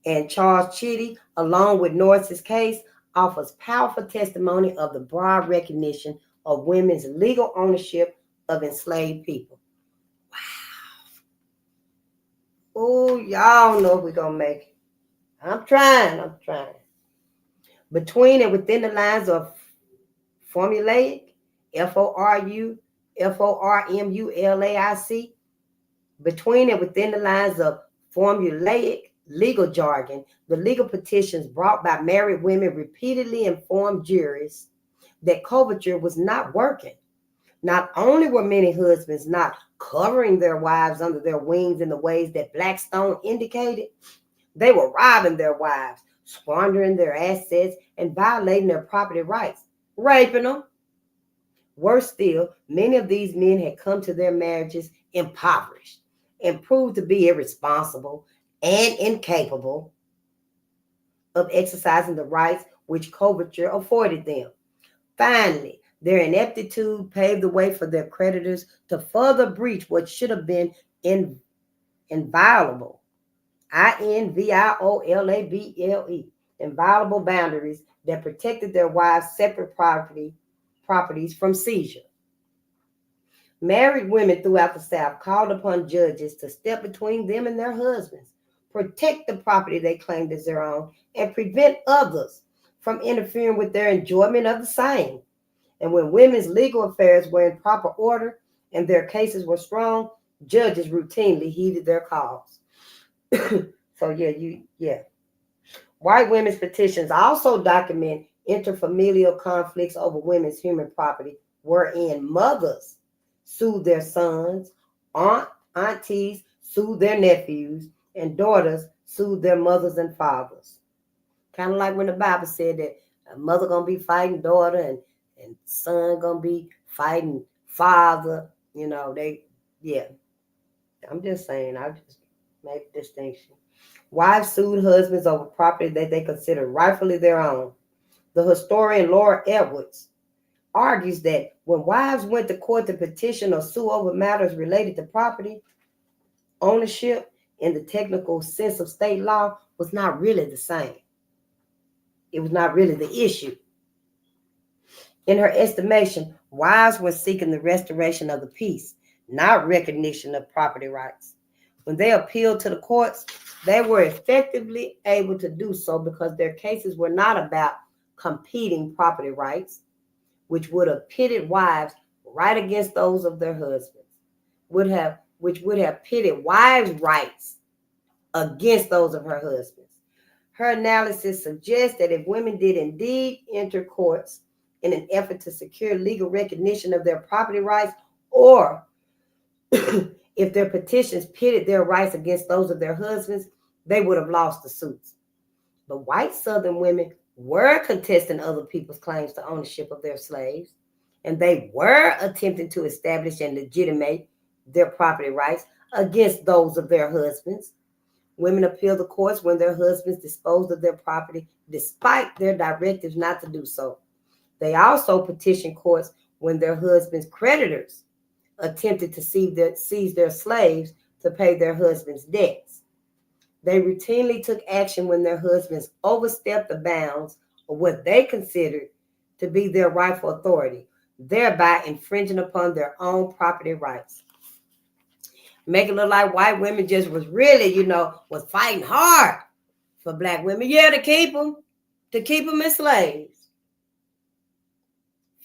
and Charles Chitty, along with Norris's case, offers powerful testimony of the broad recognition of women's legal ownership of enslaved people. Wow. Oh, y'all know we're going to make it. I'm trying. Between and within the lines of formulaic, Formulaic, between and within the lines of formulaic legal jargon, the legal petitions brought by married women repeatedly informed juries that coverture was not working. Not only were many husbands not covering their wives under their wings in the ways that Blackstone indicated, they were robbing their wives, squandering their assets, and violating their property rights, raping them. Worse still, many of these men had come to their marriages impoverished and proved to be irresponsible and incapable of exercising the rights which coverture afforded them. Finally, their ineptitude paved the way for their creditors to further breach what should have been inviolable, inviolable, inviolable boundaries that protected their wives' separate properties from seizure. Married women throughout the South called upon judges to step between them and their husbands, protect the property they claimed as their own, and prevent others from interfering with their enjoyment of the same. And when women's legal affairs were in proper order and their cases were strong, judges routinely heeded their calls. So white women's petitions also document interfamilial conflicts over women's human property, wherein mothers sued their sons, aunties sued their nephews, and daughters sued their mothers and fathers. Kind of like when the Bible said that a mother gonna be fighting daughter and son gonna be fighting father. I'm just saying, I just make a distinction. Wives sued husbands over property that they considered rightfully their own. The historian Laura Edwards argues that when wives went to court to petition or sue over matters related to property ownership in the technical sense of state law was not really the same. It was not really the issue. In her estimation, wives were seeking the restoration of the peace, not recognition of property rights. When they appealed to the courts, they were effectively able to do so because their cases were not about competing property rights, which would have pitted wives right against those of their husbands, which would have pitted wives' rights against those of her husbands. Her analysis suggests that if women did indeed enter courts in an effort to secure legal recognition of their property rights, or if their petitions pitted their rights against those of their husbands, they would have lost the suits. But white Southern women were contesting other people's claims to ownership of their slaves, and they were attempting to establish and legitimate their property rights against those of their husbands. Women appealed the courts when their husbands disposed of their property despite their directives not to do so. They also petitioned courts when their husbands' creditors attempted to seize their slaves to pay their husbands' debts. They routinely took action when their husbands overstepped the bounds of what they considered to be their rightful authority, thereby infringing upon their own property rights. Make it look like white women just was really, was fighting hard for black women. Yeah, to keep them as slaves.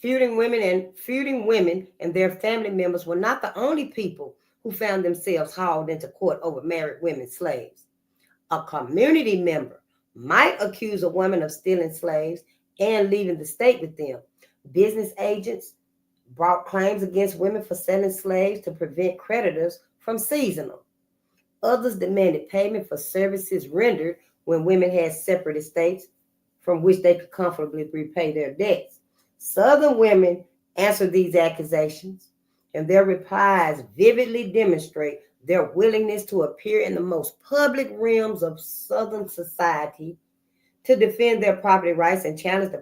Feuding women and their family members were not the only people who found themselves hauled into court over married women slaves. A community member might accuse a woman of stealing slaves and leaving the state with them. Business agents brought claims against women for selling slaves to prevent creditors from seizing them. Others demanded payment for services rendered when women had separate estates from which they could comfortably repay their debts. Southern women answered these accusations, and their replies vividly demonstrate their willingness to appear in the most public realms of Southern society to defend their property rights and challenge the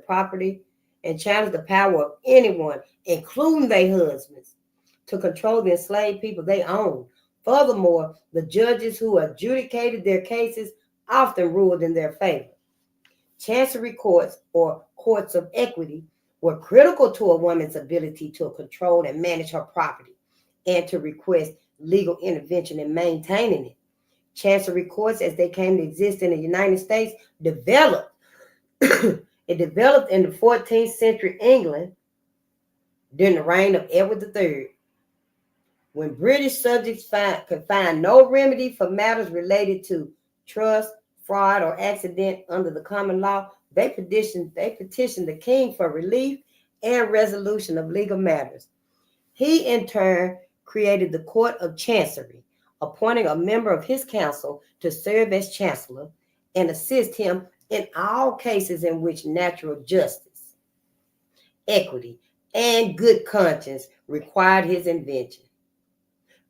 power of anyone, including their husbands, to control the enslaved people they owned. Furthermore, the judges who adjudicated their cases often ruled in their favor. Chancery courts, or courts of equity, were critical to a woman's ability to control and manage her property and to request legal intervention in maintaining it. Chancery courts, as they came to exist in the United States, developed. It developed in the 14th century England during the reign of Edward III. When British subjects could find no remedy for matters related to trust, fraud, or accident under the common law, they petitioned the king for relief and resolution of legal matters. He, in turn, created the Court of Chancery, appointing a member of his council to serve as chancellor and assist him In all cases in which natural justice, equity, and good conscience required his invention,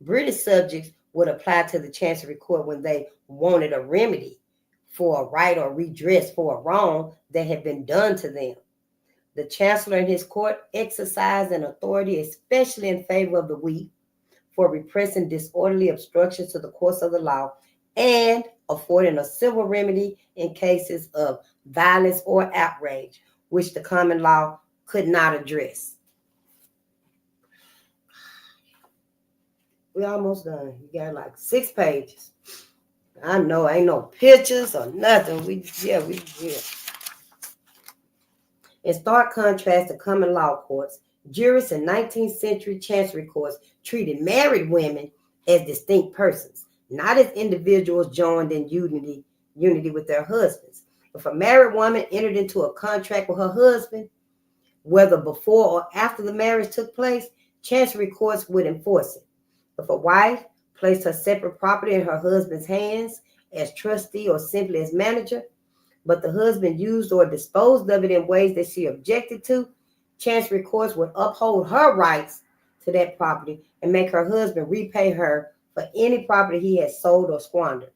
British subjects would apply to the Chancery Court when they wanted a remedy for a right or redress for a wrong that had been done to them. The Chancellor and his court exercised an authority especially in favor of the weak for repressing disorderly obstructions to the course of the law and affording a civil remedy in cases of violence or outrage, which the common law could not address. We're almost done. You got like 6 pages. I know ain't no pictures or nothing. We. In stark contrast to common law courts, jurists in 19th century chancery courts treated married women as distinct persons, not as individuals joined in unity with their husbands. If a married woman entered into a contract with her husband, whether before or after the marriage took place, chancery courts would enforce it. If a wife placed her separate property in her husband's hands as trustee or simply as manager, but the husband used or disposed of it in ways that she objected to, chancery courts would uphold her rights to that property and make her husband repay her for any property he had sold or squandered.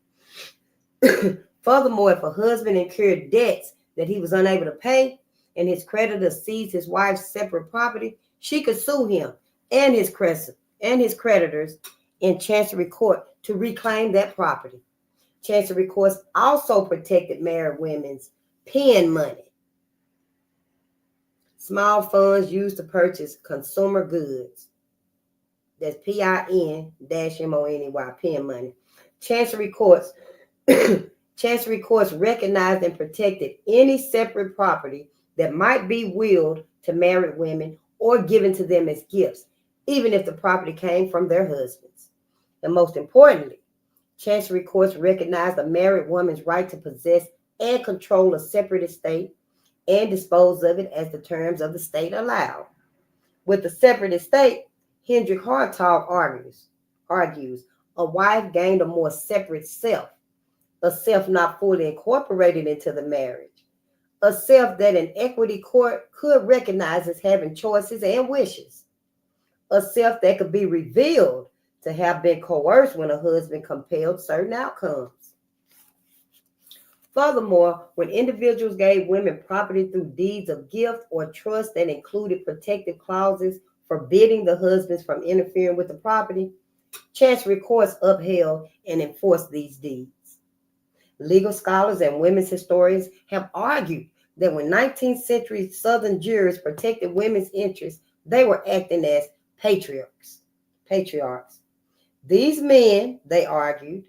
Furthermore, if a husband incurred debts that he was unable to pay and his creditor seized his wife's separate property, she could sue him and his creditors in chancery court to reclaim that property. Chancery courts also protected married women's pin money, small funds used to purchase consumer goods. That's PIN-MONEY, pin money. Chancery courts recognized and protected any separate property that might be willed to married women or given to them as gifts, even if the property came from their husbands. And most importantly, chancery courts recognized a married woman's right to possess and control a separate estate and dispose of it as the terms of the state allowed. With the separate estate, Hendrik Hartog argues a wife gained a more separate self, a self not fully incorporated into the marriage, a self that an equity court could recognize as having choices and wishes, a self that could be revealed to have been coerced when a husband compelled certain outcomes. Furthermore, when individuals gave women property through deeds of gift or trust that included protective clauses forbidding the husbands from interfering with the property, chancery courts upheld and enforced these deeds. Legal scholars and women's historians have argued that when 19th century Southern jurists protected women's interests, they were acting as patriarchs. These men, they argued,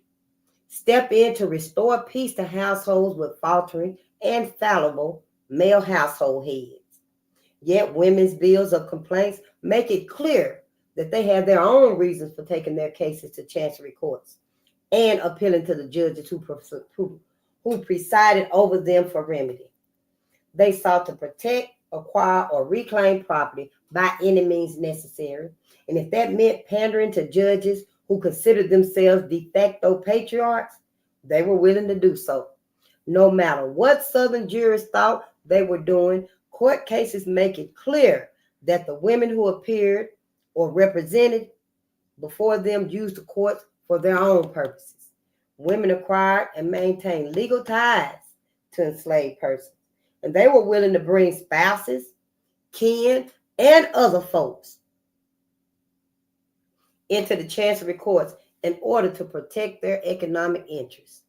step in to restore peace to households with faltering and fallible male household heads. Yet women's bills of complaints make it clear that they have their own reasons for taking their cases to chancery courts and appealing to the judges who presided over them for remedy. They sought to protect, acquire, or reclaim property by any means necessary. And if that meant pandering to judges who considered themselves de facto patriarchs, they were willing to do so. No matter what Southern jurists thought they were doing, court cases make it clear that the women who appeared or represented before them used the courts for their own purposes. Women acquired and maintained legal ties to enslaved persons, and they were willing to bring spouses, kin, and other folks into the chancery courts in order to protect their economic interests.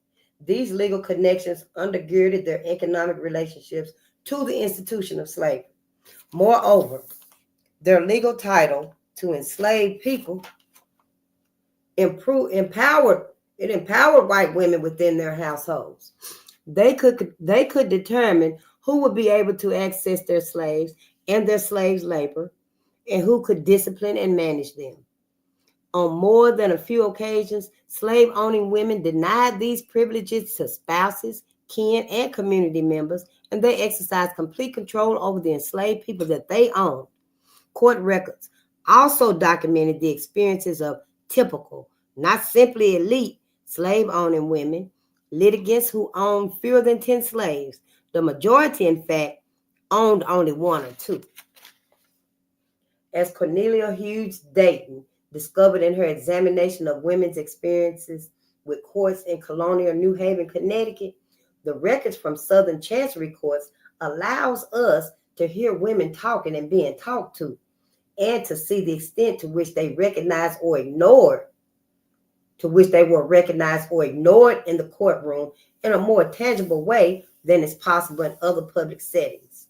These legal connections undergirded their economic relationships to the institution of slavery. Moreover, their legal title to enslaved people empowered white women within their households. They could determine who would be able to access their slaves and their slaves' labor, and who could discipline and manage them. On more than a few occasions, slave-owning women denied these privileges to spouses, kin, and community members, and they exercised complete control over the enslaved people that they owned. Court records also documented the experiences of typical, not simply elite, slave-owning women, litigants who owned fewer than 10 slaves. The majority, in fact, owned only one or two. As Cornelia Hughes Dayton discovered in her examination of women's experiences with courts in colonial New Haven, Connecticut, the records from Southern Chancery courts allows us to hear women talking and being talked to, and to see the extent to which they recognized or ignored, in the courtroom in a more tangible way than is possible in other public settings.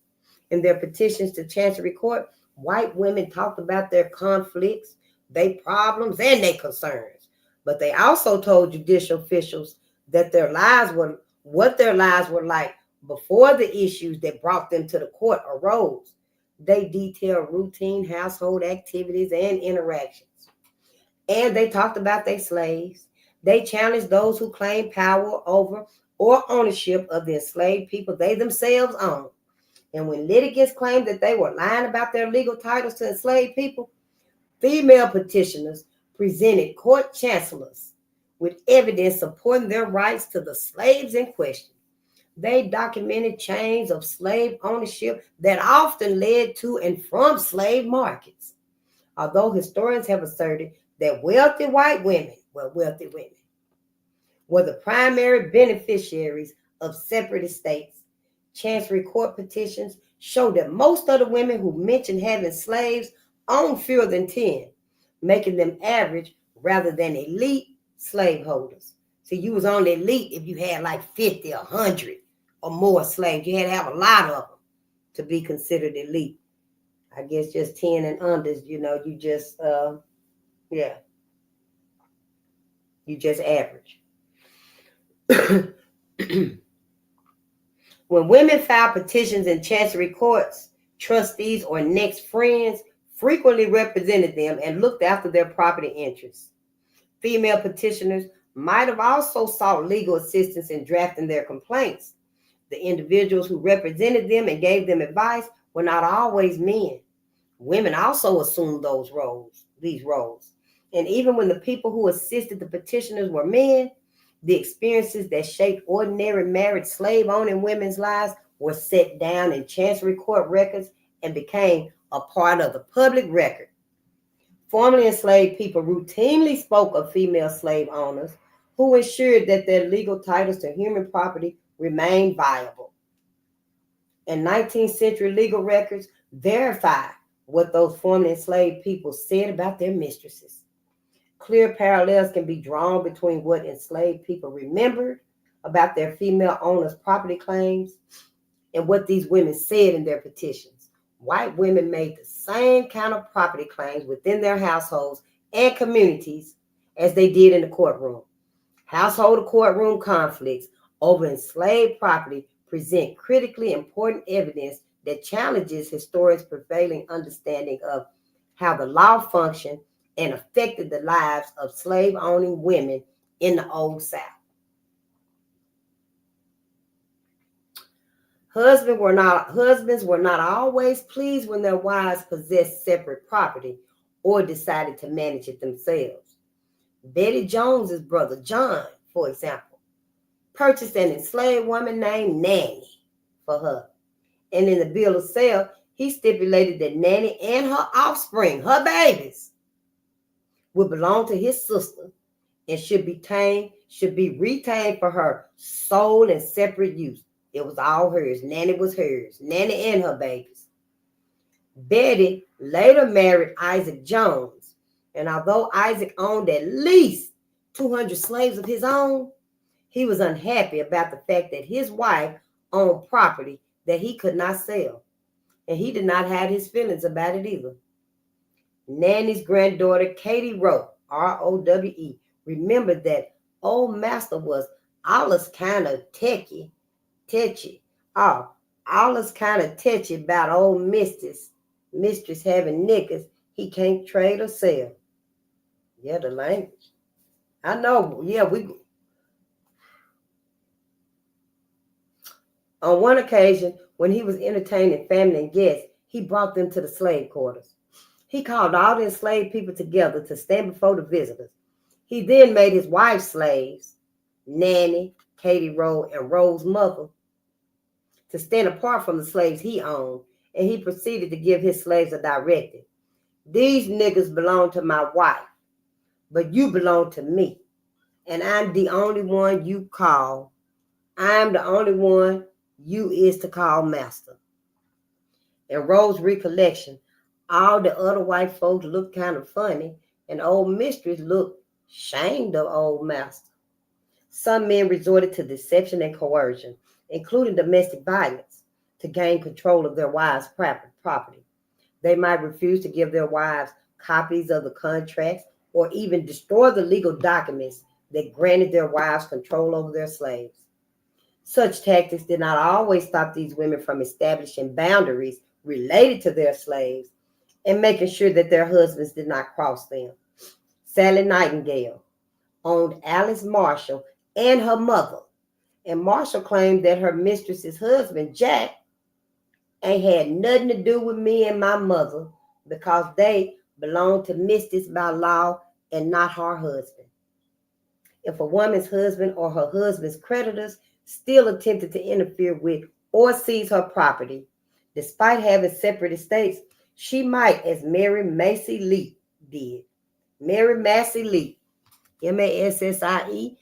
In their petitions to Chancery Court, white women talked about their conflicts, their problems, and their concerns. But they also told judicial officials that what their lives were like before the issues that brought them to the court arose. They detailed routine household activities and interactions. And they talked about their slaves. They challenged those who claimed power over or ownership of the enslaved people they themselves owned. And when litigants claimed that they were lying about their legal titles to enslaved people, female petitioners presented court chancellors with evidence supporting their rights to the slaves in question. They documented chains of slave ownership that often led to and from slave markets. Although historians have asserted that wealthy women were the primary beneficiaries of separate estates, Chancery Court petitions show that most of the women who mentioned having slaves owned fewer than 10, making them average rather than elite slaveholders. So you was only elite if you had like 50 or 100 or more slaves. You had to have a lot of them to be considered elite. I guess just 10 and unders, you just, you just average. When women filed petitions in Chancery courts, trustees or next friends frequently represented them and looked after their property interests. Female petitioners might have also sought legal assistance in drafting their complaints. The individuals who represented them and gave them advice were not always men. Women also assumed these roles. And even when the people who assisted the petitioners were men, the experiences that shaped ordinary married slave-owning women's lives were set down in Chancery Court records and became a part of the public record. Formerly enslaved people routinely spoke of female slave owners who ensured that their legal titles to human property remained viable. And 19th century legal records verify what those formerly enslaved people said about their mistresses. Clear parallels can be drawn between what enslaved people remembered about their female owners' property claims and what these women said in their petitions. White women made the same kind of property claims within their households and communities as they did in the courtroom. Household to courtroom conflicts over enslaved property present critically important evidence that challenges historians' prevailing understanding of how the law functioned and affected the lives of slave-owning women in the Old South. Husbands were not always pleased when their wives possessed separate property or decided to manage it themselves. Betty Jones's brother John, for example, purchased an enslaved woman named Nanny for her. And in the bill of sale, he stipulated that Nanny and her offspring, her babies, would belong to his sister and should be retained for her sole and separate use. It was all hers. Nanny was hers. Nanny and her babies. Betty later married Isaac Jones, and although Isaac owned at least 200 slaves of his own, he was unhappy about the fact that his wife owned property that he could not sell, and he did not have his feelings about it either. Nanny's granddaughter, Katie Rowe, R-O-W-E, remembered that old master was allus kind of tetchy about old mistress having niggas he can't trade or sell. Yeah, the language. I know. Yeah, on one occasion, when he was entertaining family and guests, he brought them to the slave quarters. He called all the enslaved people together to stand before the visitors. He then made his wife's slaves, Nanny, Katie Rowe, and Rowe's mother, to stand apart from the slaves he owned, and he proceeded to give his slaves a directive. These niggas belong to my wife, but you belong to me, and I'm the only one you call. I'm the only one you is to call master. In Rowe's recollection, all the other white folks looked kind of funny, and old mistress looked ashamed of old master. Some men resorted to deception and coercion, including domestic violence, to gain control of their wives' property. They might refuse to give their wives copies of the contracts or even destroy the legal documents that granted their wives control over their slaves. Such tactics did not always stop these women from establishing boundaries related to their slaves and making sure that their husbands did not cross them. Sally Nightingale owned Alice Marshall and her mother, and Marshall claimed that her mistress's husband, Jack, ain't had nothing to do with me and my mother because they belonged to Mistress by law and not her husband. If a woman's husband or her husband's creditors still attempted to interfere with or seize her property, despite having separate estates, she might, as Mary Massey Leake did. Mary Massey Leake, Massieleake.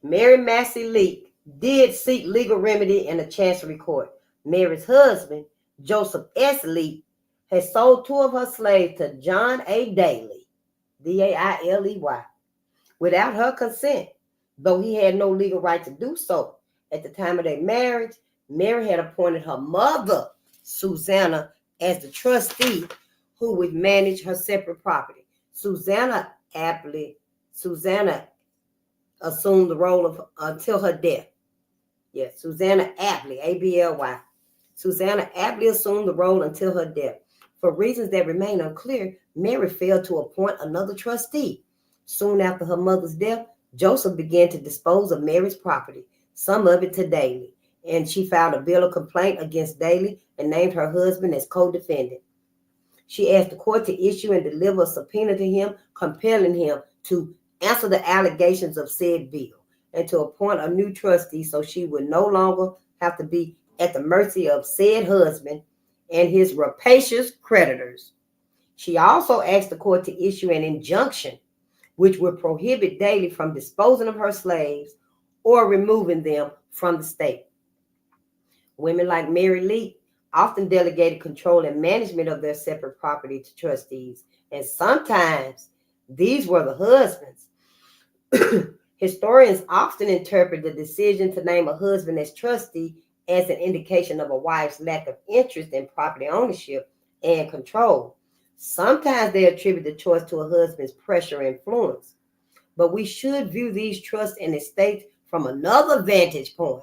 Mary Massey Leake did seek legal remedy in the Chancery Court. Mary's husband, Joseph S. Leake, had sold 2 of her slaves to John A. Daly, Dailey, without her consent, though he had no legal right to do so. At the time of their marriage, Mary had appointed her mother, Susanna, as the trustee who would manage her separate property. Susanna assumed the role of until her death. Yes, Susanna Abley, Ably. Susanna aptly assumed the role until her death. For reasons that remain unclear, Mary failed to appoint another trustee. Soon after her mother's death, Joseph began to dispose of Mary's property, some of it to Daly, and she filed a bill of complaint against Daly and named her husband as co-defendant. She asked the court to issue and deliver a subpoena to him, compelling him to answer the allegations of said bill and to appoint a new trustee so she would no longer have to be at the mercy of said husband and his rapacious creditors. She also asked the court to issue an injunction which would prohibit Daly from disposing of her slaves or removing them from the state. Women like Mary Leake often delegated control and management of their separate property to trustees, and sometimes these were the husbands. Historians often interpret the decision to name a husband as trustee as an indication of a wife's lack of interest in property ownership and control. Sometimes they attribute the choice to a husband's pressure and influence, but we should view these trusts and estates from another vantage point.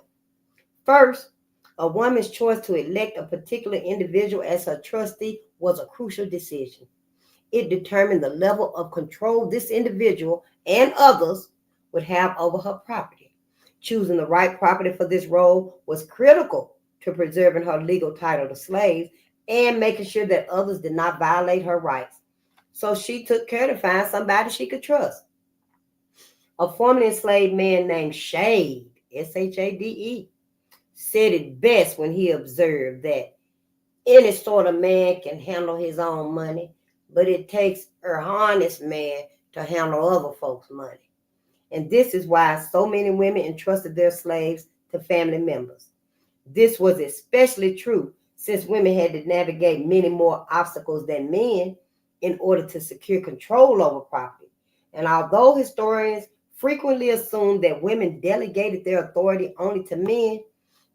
First, a woman's choice to elect a particular individual as her trustee was a crucial decision. It determined the level of control this individual and others would have over her property. Choosing the right property for this role was critical to preserving her legal title to slaves and making sure that others did not violate her rights. So she took care to find somebody she could trust. A formerly enslaved man named Shade, Shade, said it best when he observed that any sort of man can handle his own money, but it takes a honest man to handle other folks' money. And this is why so many women entrusted their slaves to family members. This was especially true since women had to navigate many more obstacles than men in order to secure control over property. And although historians frequently assume that women delegated their authority only to men,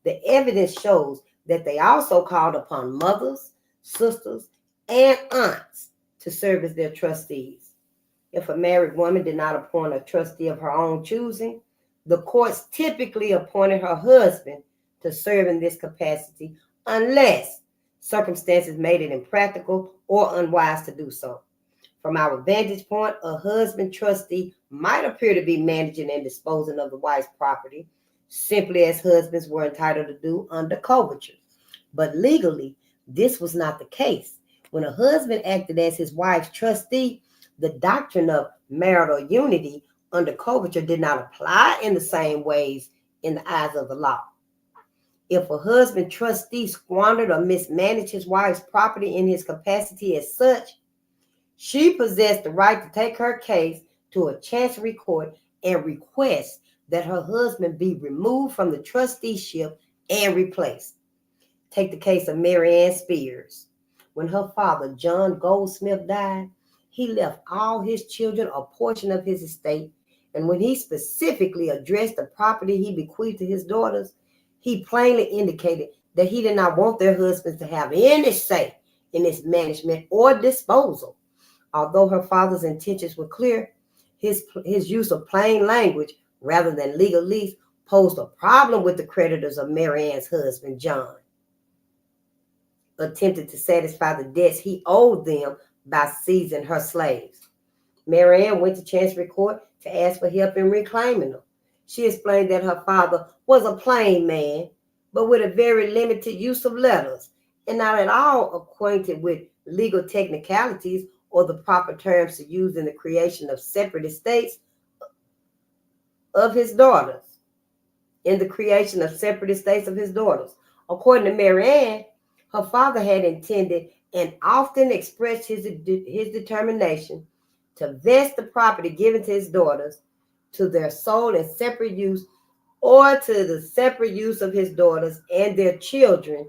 the evidence shows that they also called upon mothers, sisters, and aunts to serve as their trustees. If a married woman did not appoint a trustee of her own choosing, the courts typically appointed her husband to serve in this capacity unless circumstances made it impractical or unwise to do so. From our vantage point, a husband trustee might appear to be managing and disposing of the wife's property, simply as husbands were entitled to do under coverture. But legally, this was not the case. When a husband acted as his wife's trustee, the doctrine of marital unity under coverture did not apply in the same ways in the eyes of the law. If a husband trustee squandered or mismanaged his wife's property in his capacity as such, she possessed the right to take her case to a chancery court and request that her husband be removed from the trusteeship and replaced. Take the case of Mary Ann Spears. When her father, John Goldsmith, died, he left all his children a portion of his estate, and when he specifically addressed the property he bequeathed to his daughters, he plainly indicated that he did not want their husbands to have any say in its management or disposal. Although her father's intentions were clear, his use of plain language rather than legalese posed a problem with the creditors of Mary Ann's husband, John. Attempted to satisfy the debts he owed them by seizing her slaves. Mary Ann went to Chancery Court to ask for help in reclaiming them. She explained that her father was a plain man, but with a very limited use of letters, and not at all acquainted with legal technicalities or the proper terms to use in the creation of separate estates of his daughters. According to Mary Ann, her father had intended and often expressed his determination to vest the property given to his daughters to their sole and separate use, or to the separate use of his daughters and their children,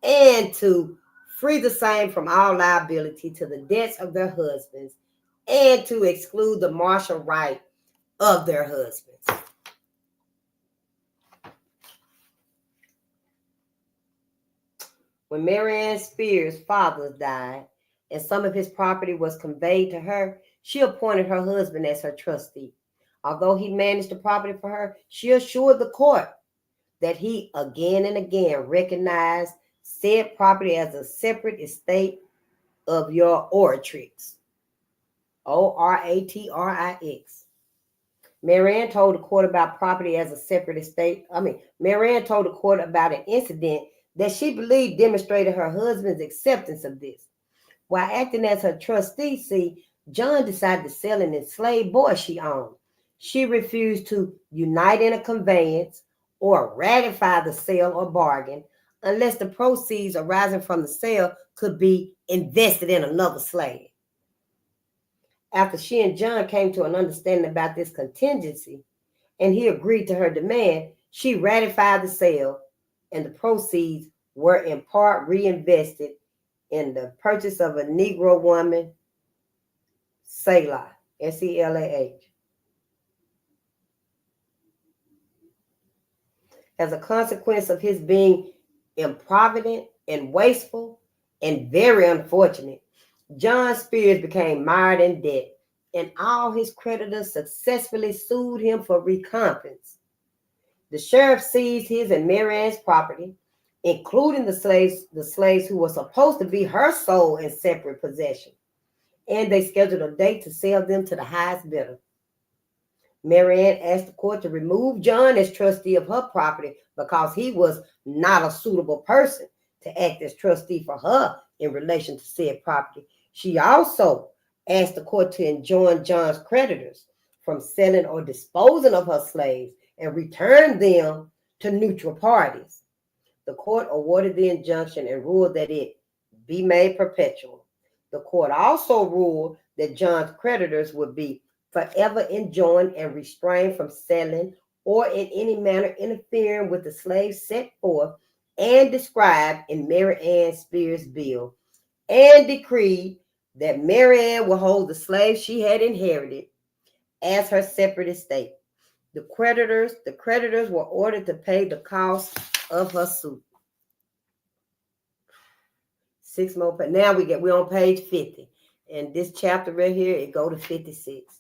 and to free the same from all liability to the debts of their husbands, and to exclude the martial right of their husbands. When Mary Ann Spears' father died and some of his property was conveyed to her, she appointed her husband as her trustee. Although he managed the property for her, she assured the court that he again and again recognized said property as a separate estate of your oratrix. Oratrix. Mary Ann told the court about property as a separate estate. Mary Ann told the court about an incident that she believed demonstrated her husband's acceptance of this. While acting as her trustee, John decided to sell an enslaved boy she owned. She refused to unite in a conveyance or ratify the sale or bargain unless the proceeds arising from the sale could be invested in another slave. After she and John came to an understanding about this contingency, and he agreed to her demand, she ratified the sale, and the proceeds were in part reinvested in the purchase of a Negro woman, Selah, Selah. As a consequence of his being improvident and wasteful and very unfortunate, John Spears became mired in debt, and all his creditors successfully sued him for recompense. The sheriff seized his and Mary Ann's property, including the slaves who were supposed to be her sole and separate possession, and they scheduled a date to sell them to the highest bidder. Mary Ann asked the court to remove John as trustee of her property because he was not a suitable person to act as trustee for her in relation to said property. She also asked the court to enjoin John's creditors from selling or disposing of her slaves and return them to neutral parties. The court awarded the injunction and ruled that it be made perpetual. The court also ruled that John's creditors would be forever enjoined and restrained from selling or in any manner interfering with the slaves set forth and described in Mary Ann Spears' bill, and decreed that Mary Ann will hold the slaves she had inherited as her separate estate. The creditors were ordered to pay the cost of her suit. 6 more. Now we're on page 50. And this chapter right here, it go to 56.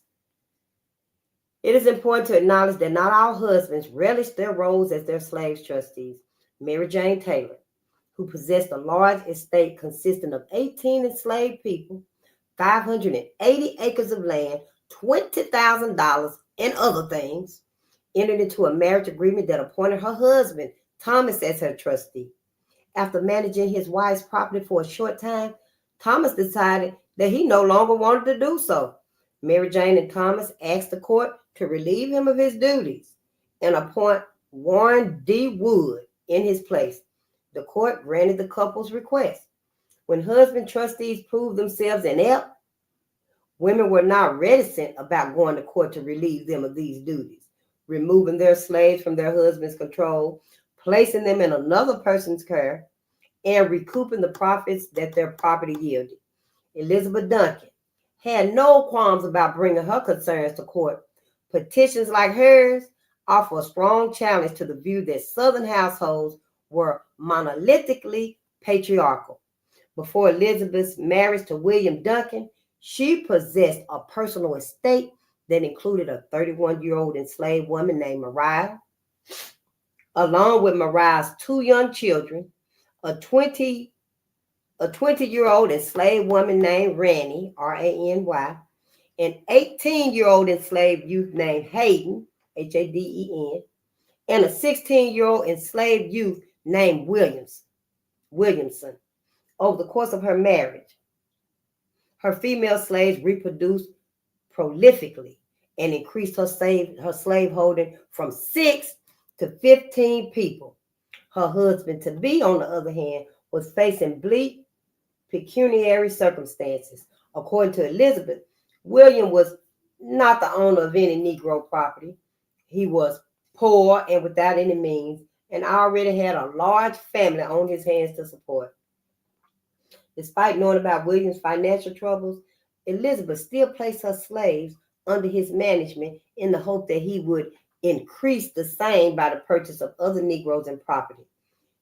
It is important to acknowledge that not all husbands relish their roles as their slaves trustees. Mary Jane Taylor, who possessed a large estate consisting of 18 enslaved people, 580 acres of land, $20,000, and other things, entered into a marriage agreement that appointed her husband, Thomas, as her trustee. After managing his wife's property for a short time, Thomas decided that he no longer wanted to do so. Mary Jane and Thomas asked the court to relieve him of his duties and appoint Warren D. Wood in his place. The court granted the couple's request. When husband trustees proved themselves inept, women were not reticent about going to court to relieve them of these duties, removing their slaves from their husband's control, placing them in another person's care, and recouping the profits that their property yielded. Elizabeth Duncan had no qualms about bringing her concerns to court. Petitions like hers offer a strong challenge to the view that Southern households were monolithically patriarchal. Before Elizabeth's marriage to William Duncan, she possessed a personal estate that included a 31-year-old enslaved woman named Maria, along with Mariah's 2 young children, a 20-year-old enslaved woman named Rany, R-A-N-Y, an 18-year-old enslaved youth named Hayden, H-A-D-E-N, and a 16-year-old enslaved youth named Williamson. Over the course of her marriage, her female slaves reproduced prolifically and increased her slave holding from 6 to 15 people. Her husband-to-be, on the other hand, was facing bleak pecuniary circumstances. According to Elizabeth, William was not the owner of any Negro property. He was poor and without any means, and already had a large family on his hands to support. Despite knowing about William's financial troubles, Elizabeth still placed her slaves under his management in the hope that he would increase the same by the purchase of other Negroes and property.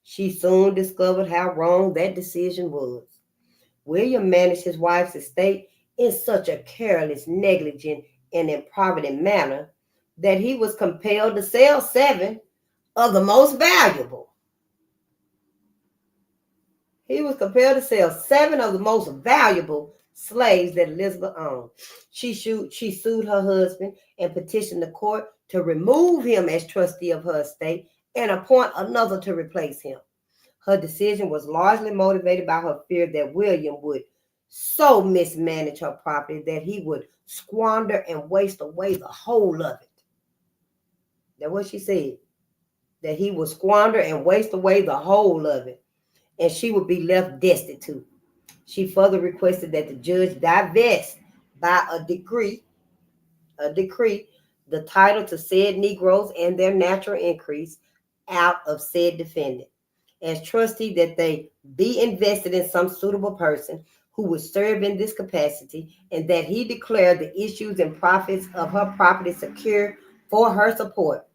She soon discovered how wrong that decision was. William managed his wife's estate in such a careless, negligent, and improvident manner that he was compelled to sell 7 of the most valuable. He was compelled to sell 7 of the most valuable slaves that Elizabeth owned. She sued her husband and petitioned the court to remove him as trustee of her estate and appoint another to replace him. Her decision was largely motivated by her fear that William would so mismanage her property that he would squander and waste away the whole of it. That's what she said, that he would squander and waste away the whole of it, and she would be left destitute. She further requested that the judge divest by a decree, the title to said Negroes and their natural increase out of said defendant. As trustee, that they be invested in some suitable person who would serve in this capacity, and that he declare the issues and profits of her property secure for her support,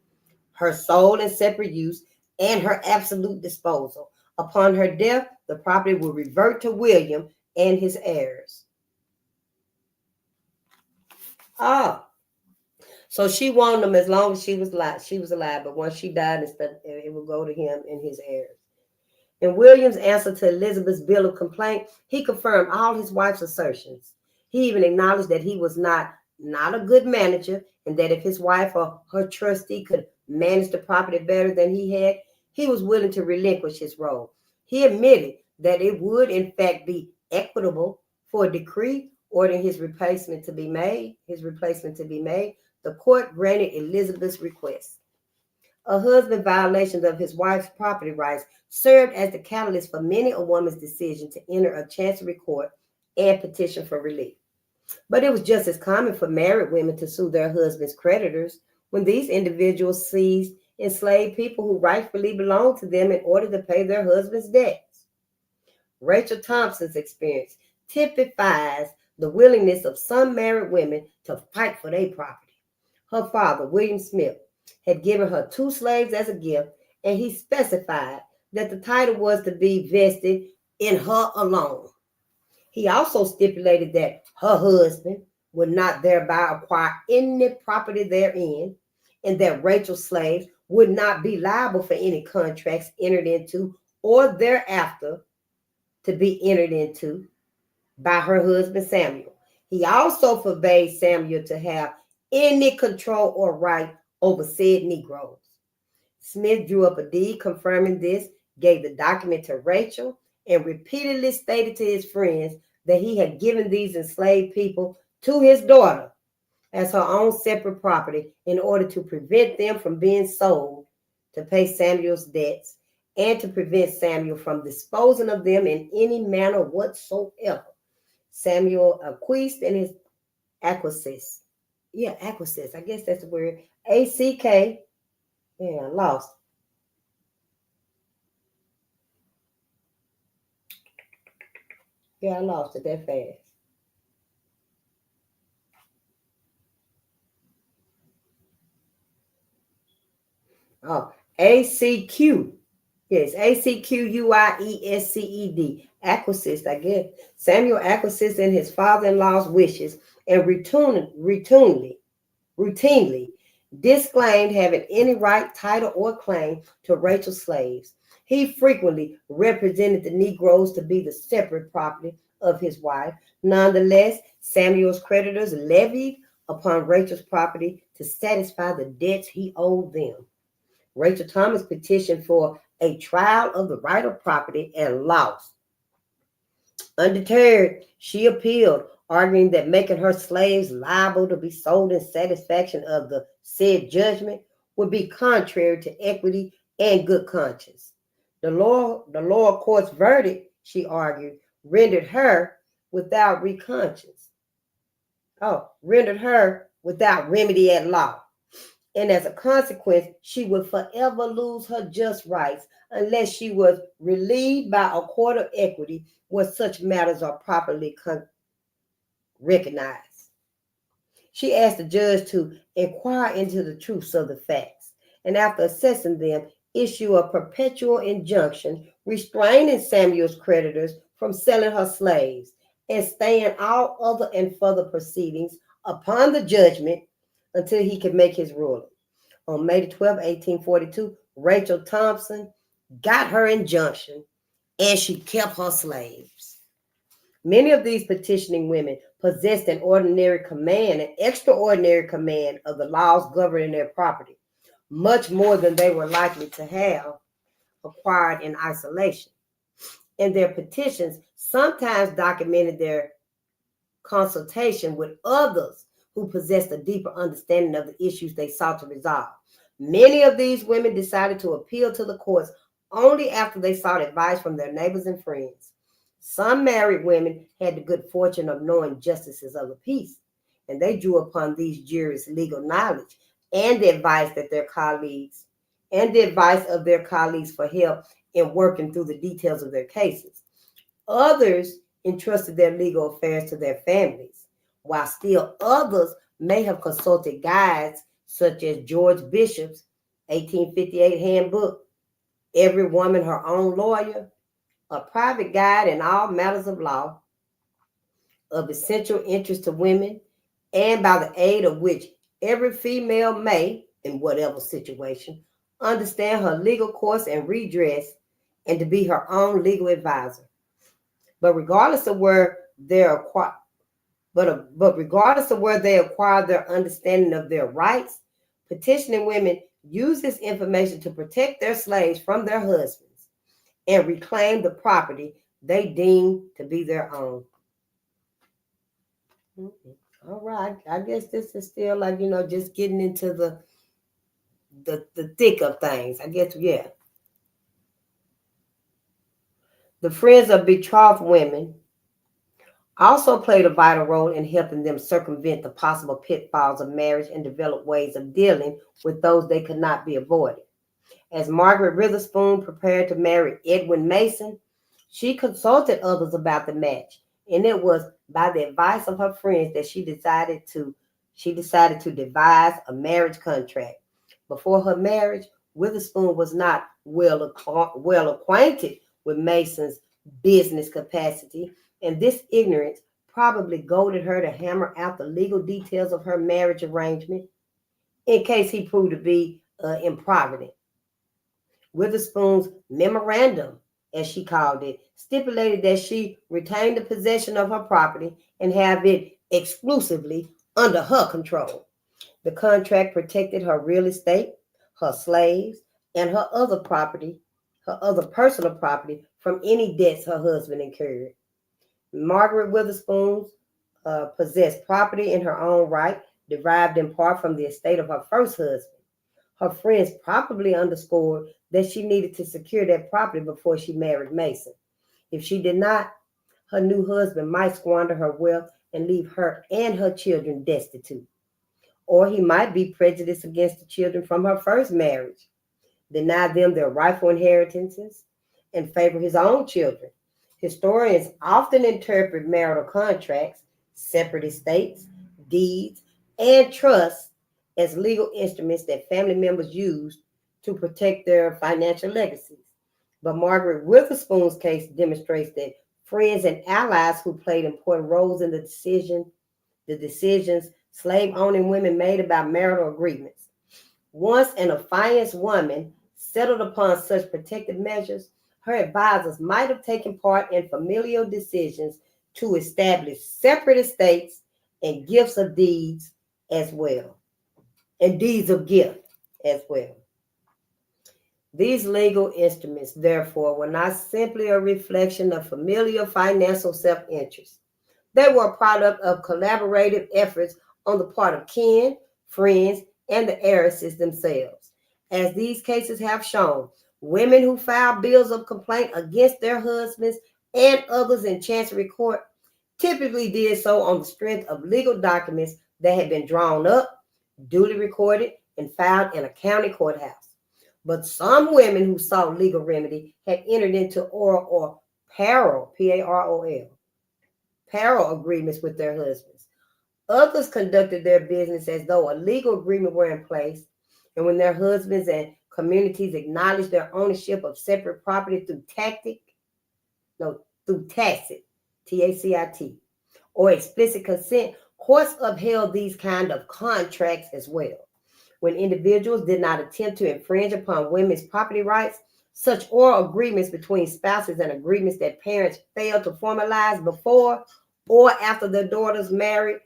her sole and separate use, and her absolute disposal. Upon her death, the property will revert to William and his heirs. So she wanted them as long as she was alive, but once she died, it would go to him and his heirs. In William's answer to Elizabeth's bill of complaint, he confirmed all his wife's assertions. He even acknowledged that he was not a good manager, and that if his wife or her trustee could manage the property better than he had, he was willing to relinquish his role. He admitted that it would, in fact, be equitable for a decree ordering his replacement to be made. The court granted Elizabeth's request. A husband's violation of his wife's property rights served as the catalyst for many a woman's decision to enter a chancery court and petition for relief. But it was just as common for married women to sue their husbands' creditors when these individuals seized enslaved people who rightfully belonged to them in order to pay their husbands' debts. Rachel Thompson's experience typifies the willingness of some married women to fight for their property. Her father, William Smith, had given her 2 slaves as a gift, and he specified that the title was to be vested in her alone. He also stipulated that her husband would not thereby acquire any property therein, and that Rachel's slaves would not be liable for any contracts entered into or thereafter to be entered into by her husband Samuel. He also forbade Samuel to have any control or right over said Negroes. Smith drew up a deed confirming this, gave the document to Rachel, and repeatedly stated to his friends that he had given these enslaved people to his daughter as her own separate property in order to prevent them from being sold to pay Samuel's debts and to prevent Samuel from disposing of them in any manner whatsoever. Samuel acquiesced in his acquiescence. Yeah, acquiescence. I guess that's the word. A-C-K. Yeah, I lost. Yeah, I lost it that fast. Oh, A-C-Q. Yes, A-C-Q-U-I-E-S-C-E-D. Acquiesced, I guess. Samuel acquiesced in his father-in-law's wishes and routinely disclaimed having any right, title, or claim to Rachel's slaves. He frequently represented the Negroes to be the separate property of his wife. Nonetheless, Samuel's creditors levied upon Rachel's property to satisfy the debts he owed them. Rachel Thomas petitioned for a trial of the right of property and lost. Undeterred, she appealed, arguing that making her slaves liable to be sold in satisfaction of the said judgment would be contrary to equity and good conscience. The lower court's verdict, she argued, rendered her without rendered her without remedy at law. And as a consequence, she would forever lose her just rights unless she was relieved by a court of equity where such matters are properly recognized. She asked the judge to inquire into the truths of the facts, and after assessing them, issue a perpetual injunction restraining Samuel's creditors from selling her slaves and staying all other and further proceedings upon the judgment until he could make his ruling. On May 12, 1842, Rachel Thompson got her injunction and she kept her slaves. Many of these petitioning women possessed an extraordinary command of the laws governing their property, much more than they were likely to have acquired in isolation. And their petitions sometimes documented their consultation with others who possessed a deeper understanding of the issues they sought to resolve. Many of these women decided to appeal to the courts only after they sought advice from their neighbors and friends. Some married women had the good fortune of knowing justices of the peace, and they drew upon these jurists' legal knowledge and the advice of their colleagues for help in working through the details of their cases. Others entrusted their legal affairs to their families, while still others may have consulted guides such as George Bishop's 1858 handbook, Every Woman Her Own Lawyer, a private guide in all matters of law of essential interest to women, and by the aid of which every female may, in whatever situation, understand her legal course and redress, and to be her own legal advisor. But regardless of where they acquire their understanding of their rights, petitioning women use this information to protect their slaves from their husbands and reclaim the property they deem to be their own. All right. I guess this is still like, just getting into the thick of things. I guess, yeah. The Friends of Betrothed Women also played a vital role in helping them circumvent the possible pitfalls of marriage and develop ways of dealing with those they could not be avoided. As Margaret Witherspoon prepared to marry Edwin Mason, she consulted others about the match, and it was by the advice of her friends that she decided to devise a marriage contract. Before her marriage, Witherspoon was not well acquainted with Mason's business capacity, and this ignorance probably goaded her to hammer out the legal details of her marriage arrangement in case he proved to be improvident. Witherspoon's memorandum, as she called it, stipulated that she retain the possession of her property and have it exclusively under her control. The contract protected her real estate, her slaves, and her other personal property from any debts her husband incurred. Margaret Witherspoon possessed property in her own right, derived in part from the estate of her first husband. Her friends probably underscored that she needed to secure that property before she married Mason. If she did not, her new husband might squander her wealth and leave her and her children destitute. Or he might be prejudiced against the children from her first marriage, deny them their rightful inheritances, and favor his own children. Historians often interpret marital contracts, separate estates, deeds, and trusts as legal instruments that family members used to protect their financial legacies. But Margaret Witherspoon's case demonstrates that friends and allies who played important roles in the decisions slave-owning women made about marital agreements. Once an affianced woman settled upon such protective measures, her advisors might have taken part in familial decisions to establish separate estates and gifts of deeds as well, and deeds of gift as well. These legal instruments, therefore, were not simply a reflection of familial financial self-interest. They were a product of collaborative efforts on the part of kin, friends, and the heiresses themselves. As these cases have shown, women who filed bills of complaint against their husbands and others in chancery court typically did so on the strength of legal documents that had been drawn up, duly recorded, and filed in a county courthouse. But some women who sought legal remedy had entered into oral or parole, P-A-R-O-L, parole agreements with their husbands. Others conducted their business as though a legal agreement were in place, and when their husbands and communities acknowledged their ownership of separate property through tacit, T-A-C-I-T, or explicit consent, courts upheld these kind of contracts as well. When individuals did not attempt to infringe upon women's property rights, such oral agreements between spouses and agreements that parents failed to formalize before or after their daughters married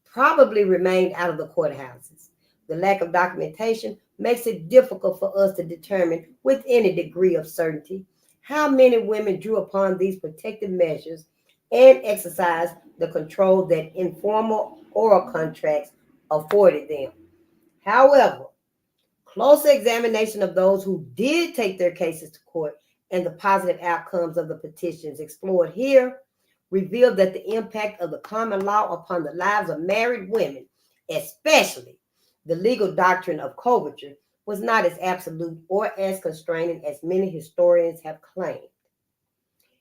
probably remained out of the courthouses. The lack of documentation makes it difficult for us to determine with any degree of certainty how many women drew upon these protective measures and exercised the control that informal oral contracts afforded them. However, closer examination of those who did take their cases to court and the positive outcomes of the petitions explored here revealed that the impact of the common law upon the lives of married women, especially the legal doctrine of coverture, was not as absolute or as constraining as many historians have claimed.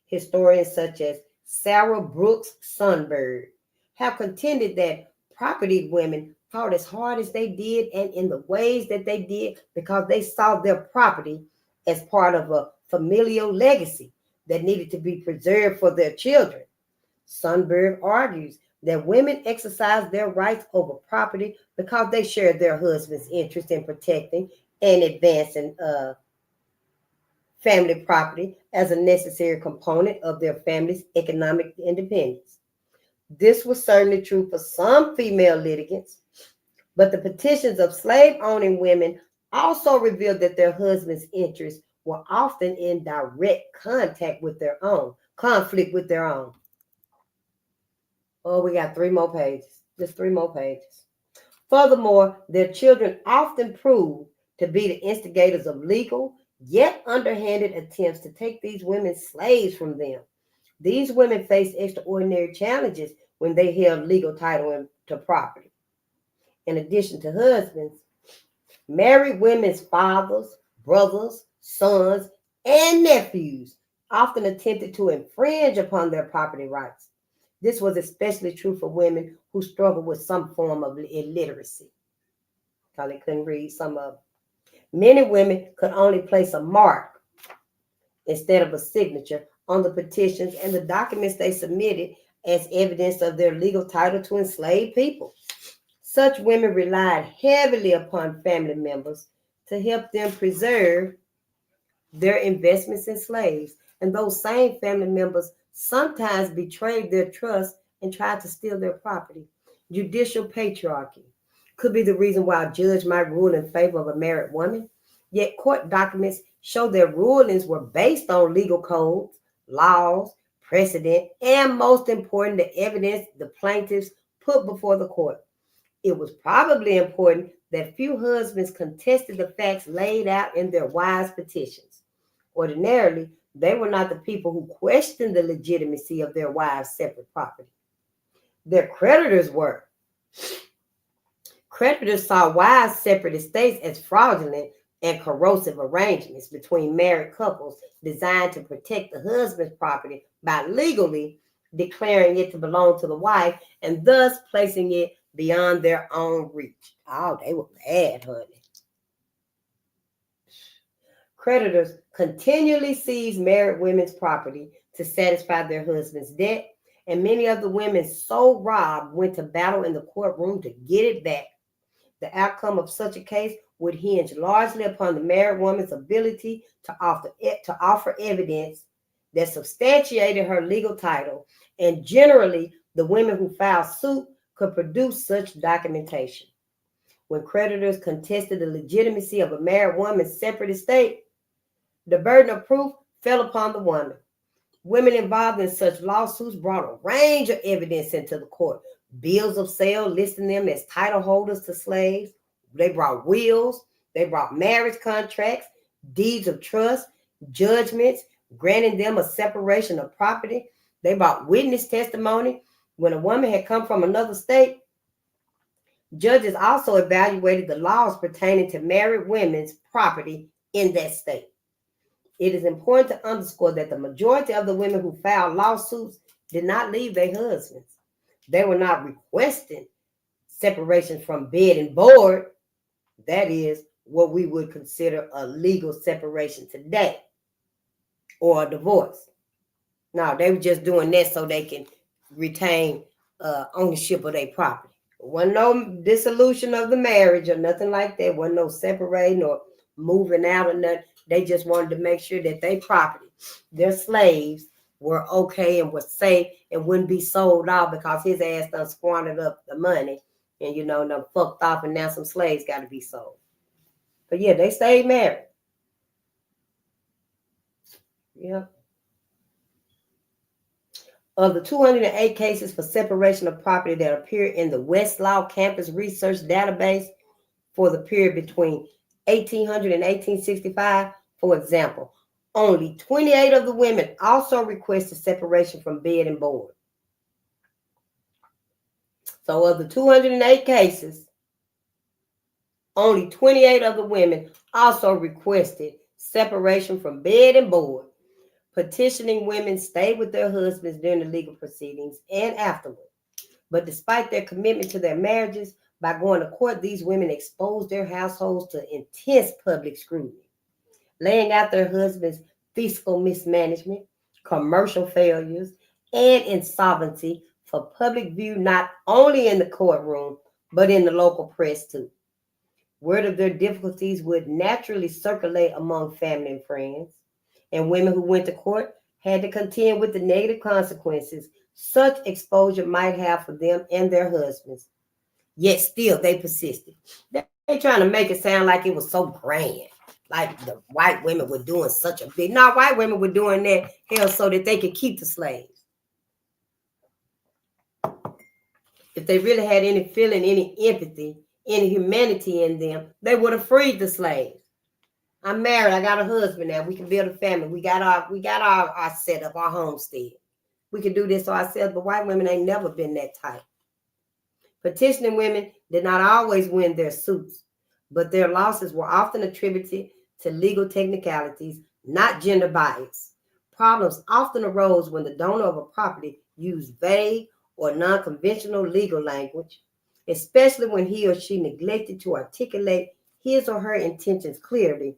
Historians such as Sarah Brooks Sundberg have contended that propertied women fought as hard as they did and in the ways that they did because they saw their property as part of a familial legacy that needed to be preserved for their children. Sundberg argues that women exercised their rights over property because they shared their husband's interest in protecting and advancing family property as a necessary component of their family's economic independence. This was certainly true for some female litigants, but the petitions of slave-owning women also revealed that their husbands' interests were often in direct conflict with their own. Oh, we got 3 more pages, just 3 more pages. Furthermore, their children often proved to be the instigators of legal, yet underhanded attempts to take these women slaves from them. These women faced extraordinary challenges when they held legal title to property. In addition to husbands, married women's fathers, brothers, sons, and nephews often attempted to infringe upon their property rights. This was especially true for women who struggled with some form of illiteracy, because they couldn't read some of them. Many women could only place a mark instead of a signature on the petitions and the documents they submitted as evidence of their legal title to enslaved people. Such women relied heavily upon family members to help them preserve their investments in slaves, and those same family members sometimes betrayed their trust and tried to steal their property. Judicial patriarchy could be the reason why a judge might rule in favor of a married woman, yet court documents show their rulings were based on legal codes, laws, precedent, and most important, the evidence the plaintiffs put before the court. It was probably important that few husbands contested the facts laid out in their wives' petitions. Ordinarily, they were not the people who questioned the legitimacy of their wives' separate property. Their creditors were. Creditors saw wives' separate estates as fraudulent and corrosive arrangements between married couples designed to protect the husband's property by legally declaring it to belong to the wife and thus placing it beyond their own reach. Oh, they were bad, honey. Creditors continually seized married women's property to satisfy their husband's debt, and many of the women so robbed went to battle in the courtroom to get it back. The outcome of such a case would hinge largely upon the married woman's ability to offer evidence that substantiated her legal title, and generally, the women who filed suit could produce such documentation. When creditors contested the legitimacy of a married woman's separate estate, the burden of proof fell upon the woman. Women involved in such lawsuits brought a range of evidence into the court. Bills of sale listing them as title holders to slaves. They brought wills. They brought marriage contracts, deeds of trust, judgments, granting them a separation of property. They brought witness testimony. When a woman had come from another state, judges also evaluated the laws pertaining to married women's property in that state. It is important to underscore that the majority of the women who filed lawsuits did not leave their husbands. They were not requesting separation from bed and board. That is what we would consider a legal separation today, or a divorce. No, they were just doing that so they can retain ownership of their property. Wasn't no dissolution of the marriage or nothing like that. Wasn't no separating or moving out or nothing. They just wanted to make sure that their property, their slaves, were okay and were safe and wouldn't be sold off because his ass done squandered up the money and, done fucked off, and now some slaves got to be sold. But yeah, they stayed married. Yeah. Of the 208 cases for separation of property that appear in the Westlaw Campus Research Database for the period between 1800 and 1865, for example, only 28 of the women also requested separation from bed and board. So of the 208 cases, only 28 of the women also requested separation from bed and board. Petitioning women stayed with their husbands during the legal proceedings and afterward. But despite their commitment to their marriages, by going to court, these women exposed their households to intense public scrutiny, laying out their husbands' fiscal mismanagement, commercial failures, and insolvency for public view, not only in the courtroom, but in the local press too. Word of their difficulties would naturally circulate among family and friends, and women who went to court had to contend with the negative consequences such exposure might have for them and their husbands. Yet still they persisted. They trying to make it sound like it was so grand, like the white women were doing such a big. No, white women were doing that hell so that they could keep the slaves. If they really had any feeling, any empathy, any humanity in them, they would have freed the slaves. I'm married. I got a husband now. We can build a family. We got our setup, our homestead. We can do this ourselves, but white women ain't never been that type. Petitioning women did not always win their suits, but their losses were often attributed to legal technicalities, not gender bias. Problems often arose when the donor of a property used vague or non-conventional legal language, especially when he or she neglected to articulate his or her intentions clearly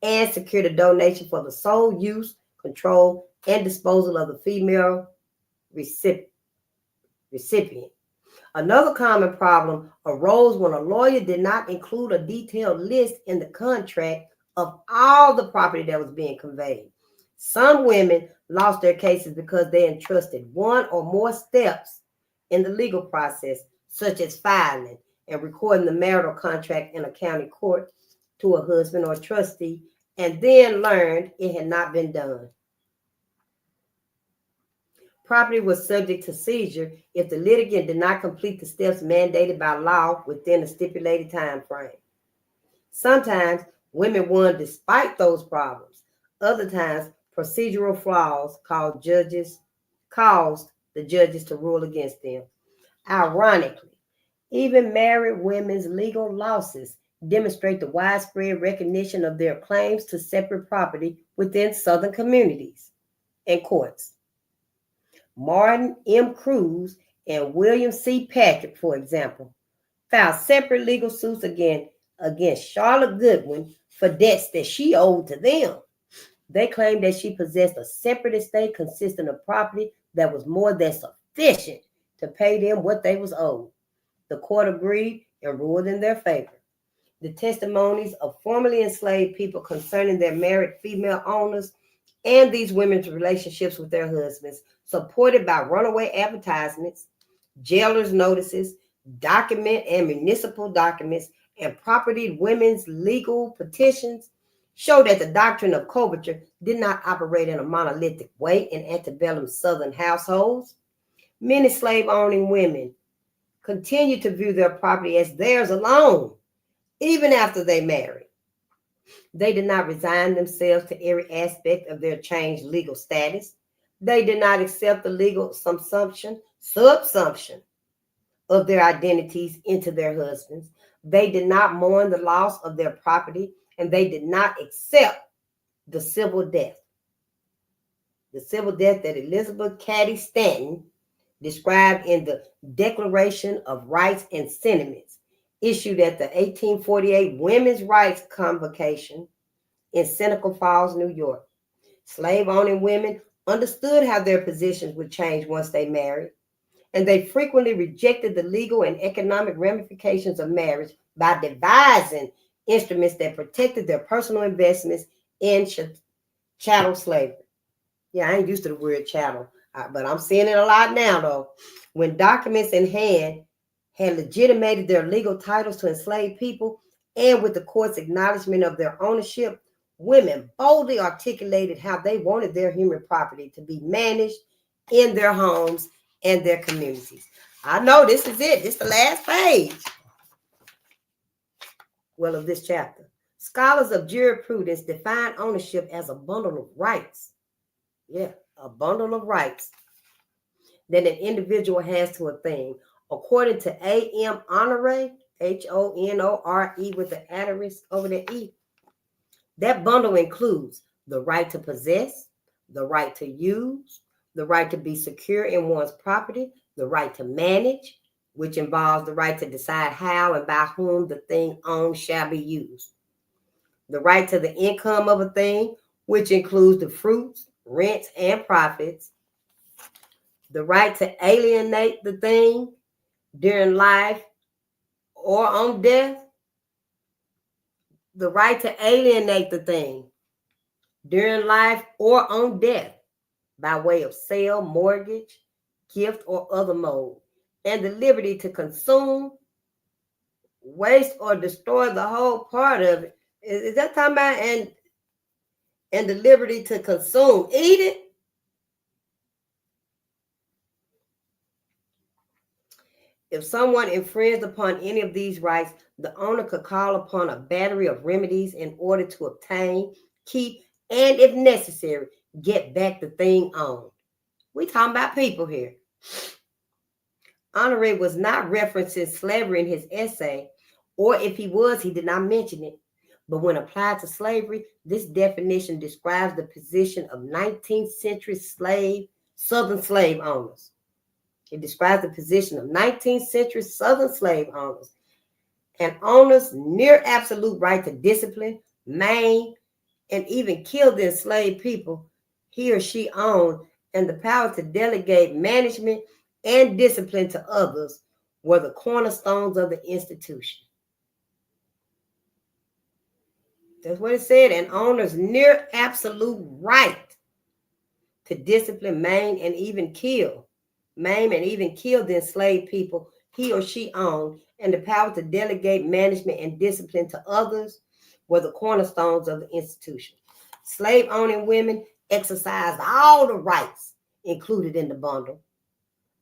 and secure the donation for the sole use, control, and disposal of the female recipient. Another common problem arose when a lawyer did not include a detailed list in the contract of all the property that was being conveyed. Some women lost their cases because they entrusted one or more steps in the legal process, such as filing and recording the marital contract in a county court to a husband or trustee, and then learned it had not been done. Property was subject to seizure if the litigant did not complete the steps mandated by law within a stipulated time frame. Sometimes women won despite those problems. Other times, procedural flaws caused the judges to rule against them. Ironically, even married women's legal losses demonstrate the widespread recognition of their claims to separate property within Southern communities and courts. Martin M. Cruz and William C. Patrick, for example, filed separate legal suits against Charlotte Goodwin for debts that she owed to them. They claimed that she possessed a separate estate consisting of property that was more than sufficient to pay them what they was owed. The court agreed and ruled in their favor. The testimonies of formerly enslaved people concerning their married female owners and these women's relationships with their husbands, supported by runaway advertisements, jailers' notices, document and municipal documents, and property women's legal petitions, show that the doctrine of coverture did not operate in a monolithic way in antebellum Southern households. Many slave-owning women continued to view their property as theirs alone, even after they married. They did not resign themselves to every aspect of their changed legal status. They did not accept the legal subsumption of their identities into their husbands. They did not mourn the loss of their property, and they did not accept the civil death. The civil death that Elizabeth Cady Stanton described in the Declaration of Rights and Sentiments, issued at the 1848 Women's Rights Convocation in Seneca Falls, New York. Slave-owning women understood how their positions would change once they married, and they frequently rejected the legal and economic ramifications of marriage by devising instruments that protected their personal investments in chattel slavery. Yeah, I ain't used to the word chattel, but I'm seeing it a lot now, though. When documents in hand had legitimated their legal titles to enslaved people, and with the court's acknowledgement of their ownership, women boldly articulated how they wanted their human property to be managed in their homes and their communities. I know this is it. This is the last page. Well, of this chapter. Scholars of jurisprudence define ownership as a bundle of rights. Yeah, a bundle of rights that an individual has to a thing. According to A.M. Honore, Honore with the asterisk over the E, that bundle includes the right to possess, the right to use, the right to be secure in one's property, the right to manage, which involves the right to decide how and by whom the thing owned shall be used, the right to the income of a thing, which includes the fruits, rents, and profits, the right to alienate the thing during life or on death, the right to alienate the thing during life or on death by way of sale, mortgage, gift, or other mode, and the liberty to consume, waste, or destroy the whole part of it. Is that talking about and the liberty to consume, eat it? If someone infringed upon any of these rights, the owner could call upon a battery of remedies in order to obtain, keep, and if necessary, get back the thing owned. We talking about people here. Honore was not referencing slavery in his essay, or if he was, he did not mention it. But when applied to slavery, this definition describes the position of 19th century Southern slave owners. It describes the position of 19th century Southern slave owners. An owner's near absolute right to discipline, maim, and even kill the enslaved people he or she owned, and the power to delegate management and discipline to others were the cornerstones of the institution. That's what it said. An owner's near absolute right to discipline, maim, and even kill the enslaved people he or she owned, and the power to delegate management and discipline to others were the cornerstones of the institution. Slave-owning women exercised all the rights included in the bundle,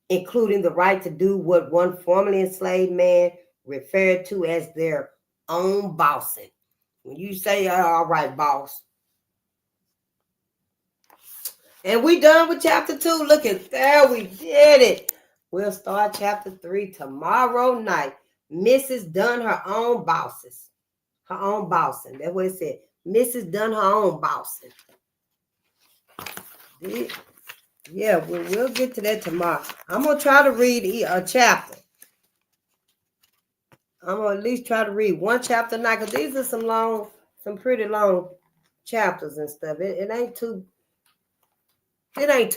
including the right to do what one formerly enslaved man referred to as their own bossing. When you say, all right, boss. And we done with chapter 2. Look at there, we did it. We'll start chapter 3 tomorrow night. Mrs. done her own bosses. Her own bossing. That's what it said. Mrs. done her own bossing. Yeah, we'll get to that tomorrow. I'm going to try to read a chapter. I'm going to at least try to read one chapter a night, because these are some pretty long chapters and stuff. It ain't too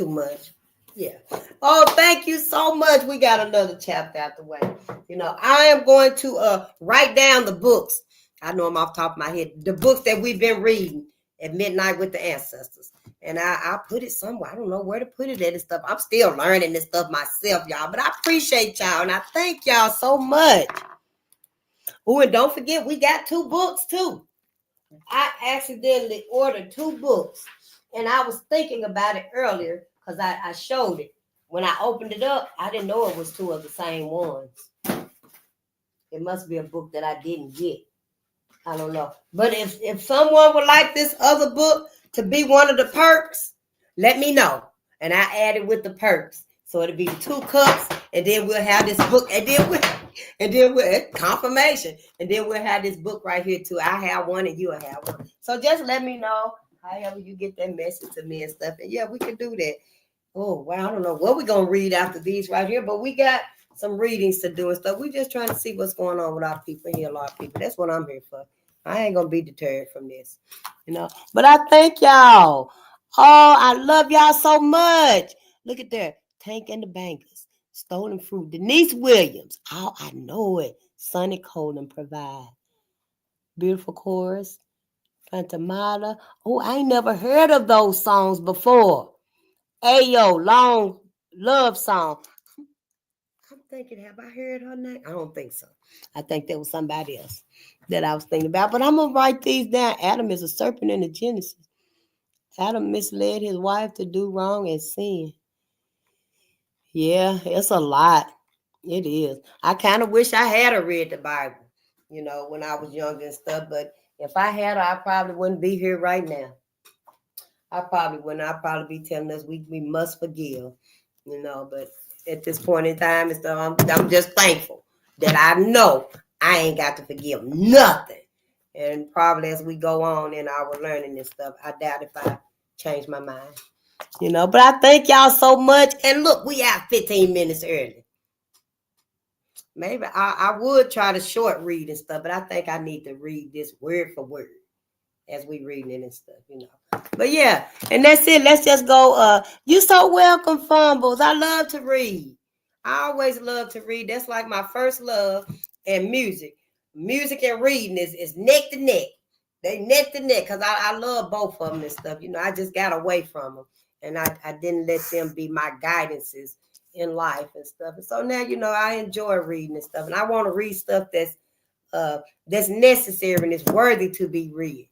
much. Yeah. Oh, thank you so much. We got another chapter out the way. I am going to write down the books. I know I'm off the top of my head. The books that we've been reading at midnight with the ancestors. And I put it somewhere. I don't know where to put it at and stuff. I'm still learning this stuff myself, y'all. But I appreciate y'all. And I thank y'all so much. Oh, and don't forget, we got 2 books, too. I accidentally ordered 2 books. And I was thinking about it earlier because I showed it. When I opened it up, I didn't know it was 2 of the same ones. It must be a book that I didn't get. I don't know. But if someone would like this other book to be one of the perks, let me know. And I add it with the perks. So it'll be 2 cups, and then we'll have this book, and then we'll confirmation. And then we'll have this book right here too. I have one and you'll have one. So just let me know however you get that message to me and stuff. And yeah, we can do that. Oh, wow. I don't know what we're going to read after these right here, but we got some readings to do and stuff. We're just trying to see what's going on with our people here, a lot of people. That's what I'm here for. I ain't going to be deterred from this, But I thank y'all. Oh, I love y'all so much. Look at that. Tank and the Bankers. Stolen Fruit. Denise Williams. Oh, I know it. Sonny Colon provide. Beautiful chorus. Fantamata. Oh, I ain't never heard of those songs before. Ayo, long love song. I'm thinking, have I heard her name? I don't think so. I think that was somebody else that I was thinking about. But I'm going to write these down. Adam is a serpent in the Genesis. Adam misled his wife to do wrong and sin. Yeah, it's a lot. It is. I kind of wish I had read the Bible, when I was younger and stuff. But if I had her, I probably wouldn't be here right now. I probably wouldn't. I'd probably be telling us we must forgive, But at this point in time and stuff, I'm just thankful that I know I ain't got to forgive nothing. And probably as we go on in our learning and stuff, I doubt if I change my mind. But I thank y'all so much. And look, we have 15 minutes early. Maybe I would try to short read and stuff, but I think I need to read this word for word as we reading it and stuff, But yeah, and that's it. Let's just go. You so welcome, Fumbles. I love to read. I always love to read. That's like my first love. And music. Music and reading is neck to neck. They neck to neck because I love both of them and stuff. I just got away from them. And I didn't let them be my guidances in life and stuff. And so now, I enjoy reading and stuff. And I want to read stuff that's necessary and is worthy to be read.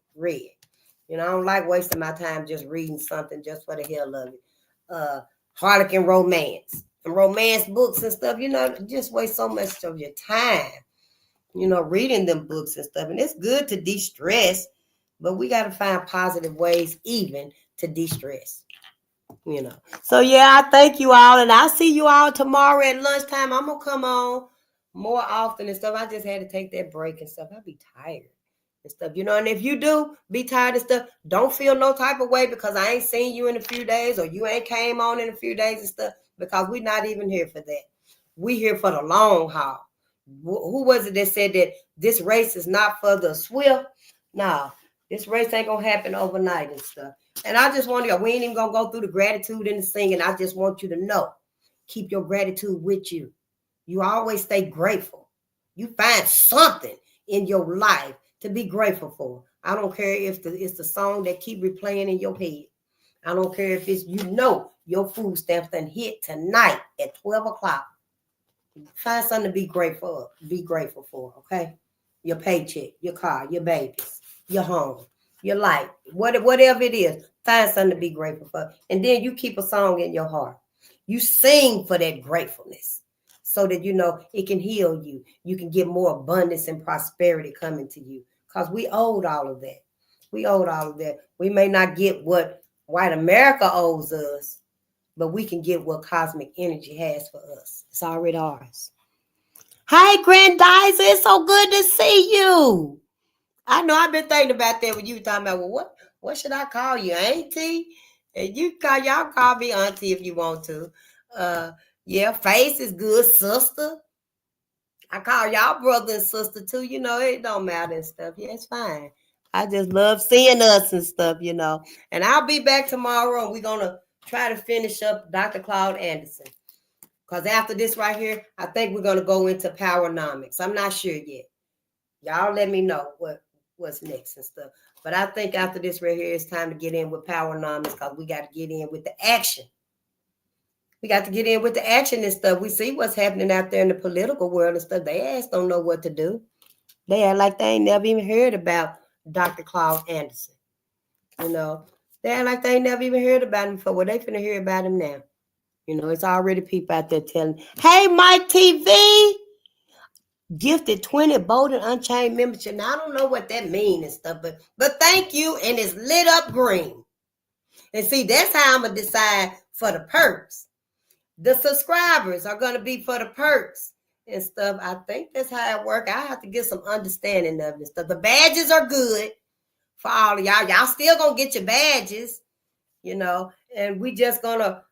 I don't like wasting my time just reading something just for the hell of it. Harlequin romance and romance books and stuff, just waste so much of your time, reading them books and stuff. And it's good to de-stress, but we got to find positive ways even to de-stress. So yeah, I thank you all, and I'll see you all tomorrow at lunchtime. I'm gonna come on more often and stuff. I just had to take that break and stuff. I'll be tired and stuff, and if you do be tired of stuff, don't feel no type of way because I ain't seen you in a few days or you ain't came on in a few days and stuff, because we're not even here for that. We here for the long haul. Who was it that said that this race is not for the swift? No, this race ain't gonna happen overnight and stuff. And I just want you, we ain't even gonna go through the gratitude and the singing. I just want you to know, keep your gratitude with you. You always stay grateful. You find something in your life to be grateful for. I don't care if it's the song that keep replaying in your head. I don't care if it's, your food stamps done hit tonight at 12 o'clock. Find something to be grateful for, okay? Your paycheck, your car, your babies, your home. your life, whatever it is, find something to be grateful for. And then you keep a song in your heart. You sing for that gratefulness so that you know it can heal you. You can get more abundance and prosperity coming to you because we owed all of that. We owed all of that. We may not get what white America owes us, but we can get what cosmic energy has for us. It's already ours. Hi, Grandizer. It's so good to see you. I know I've been thinking about that when you were talking about, well, what should I call you, Auntie? And y'all call me Auntie if you want to. Yeah, face is good, sister. I call y'all brother and sister too. You know, it don't matter and stuff. Yeah, it's fine. I just love seeing us and stuff, you know. And I'll be back tomorrow, and we're gonna try to finish up Dr. Claude Anderson. Because after this right here, I think we're gonna go into Powernomics. I'm not sure yet. Y'all let me know what's next and stuff. But I think after this right here, it's time to get in with Powernomics because we got to get in with the action. We got to get in with the action and stuff. We see what's happening out there in the political world and stuff. They ass don't know what to do. They act like they ain't never even heard about Dr. Claude Anderson. You know, they act like they ain't never even heard about him before. Well, they finna hear about him now. You know, it's already people out there telling, hey, Mike TV, gifted 20 Bolden Unchained membership. Now, I don't know what that means and stuff, but thank you, and it's lit up green. And see, that's how I'm going to decide for the perks. The subscribers are going to be for the perks and stuff. I think that's how it works. I have to get some understanding of this stuff. The badges are good for all of y'all. Y'all still going to get your badges, you know, and we just going to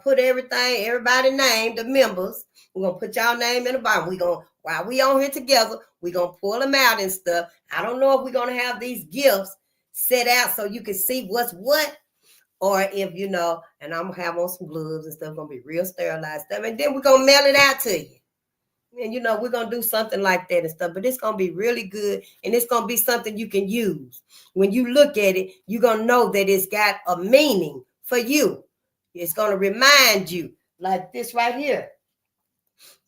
put everybody's name, the members. We're going to put y'all name in the bottom. While we on here together, we're going to pull them out and stuff. I don't know if we're going to have these gifts set out so you can see what's what. Or if, you know, and I'm going to have on some gloves and stuff, going to be real sterilized stuff. And then we're going to mail it out to you. And, you know, we're going to do something like that and stuff. But it's going to be really good. And it's going to be something you can use. When you look at it, you're going to know that it's got a meaning for you. It's going to remind you, like this right here.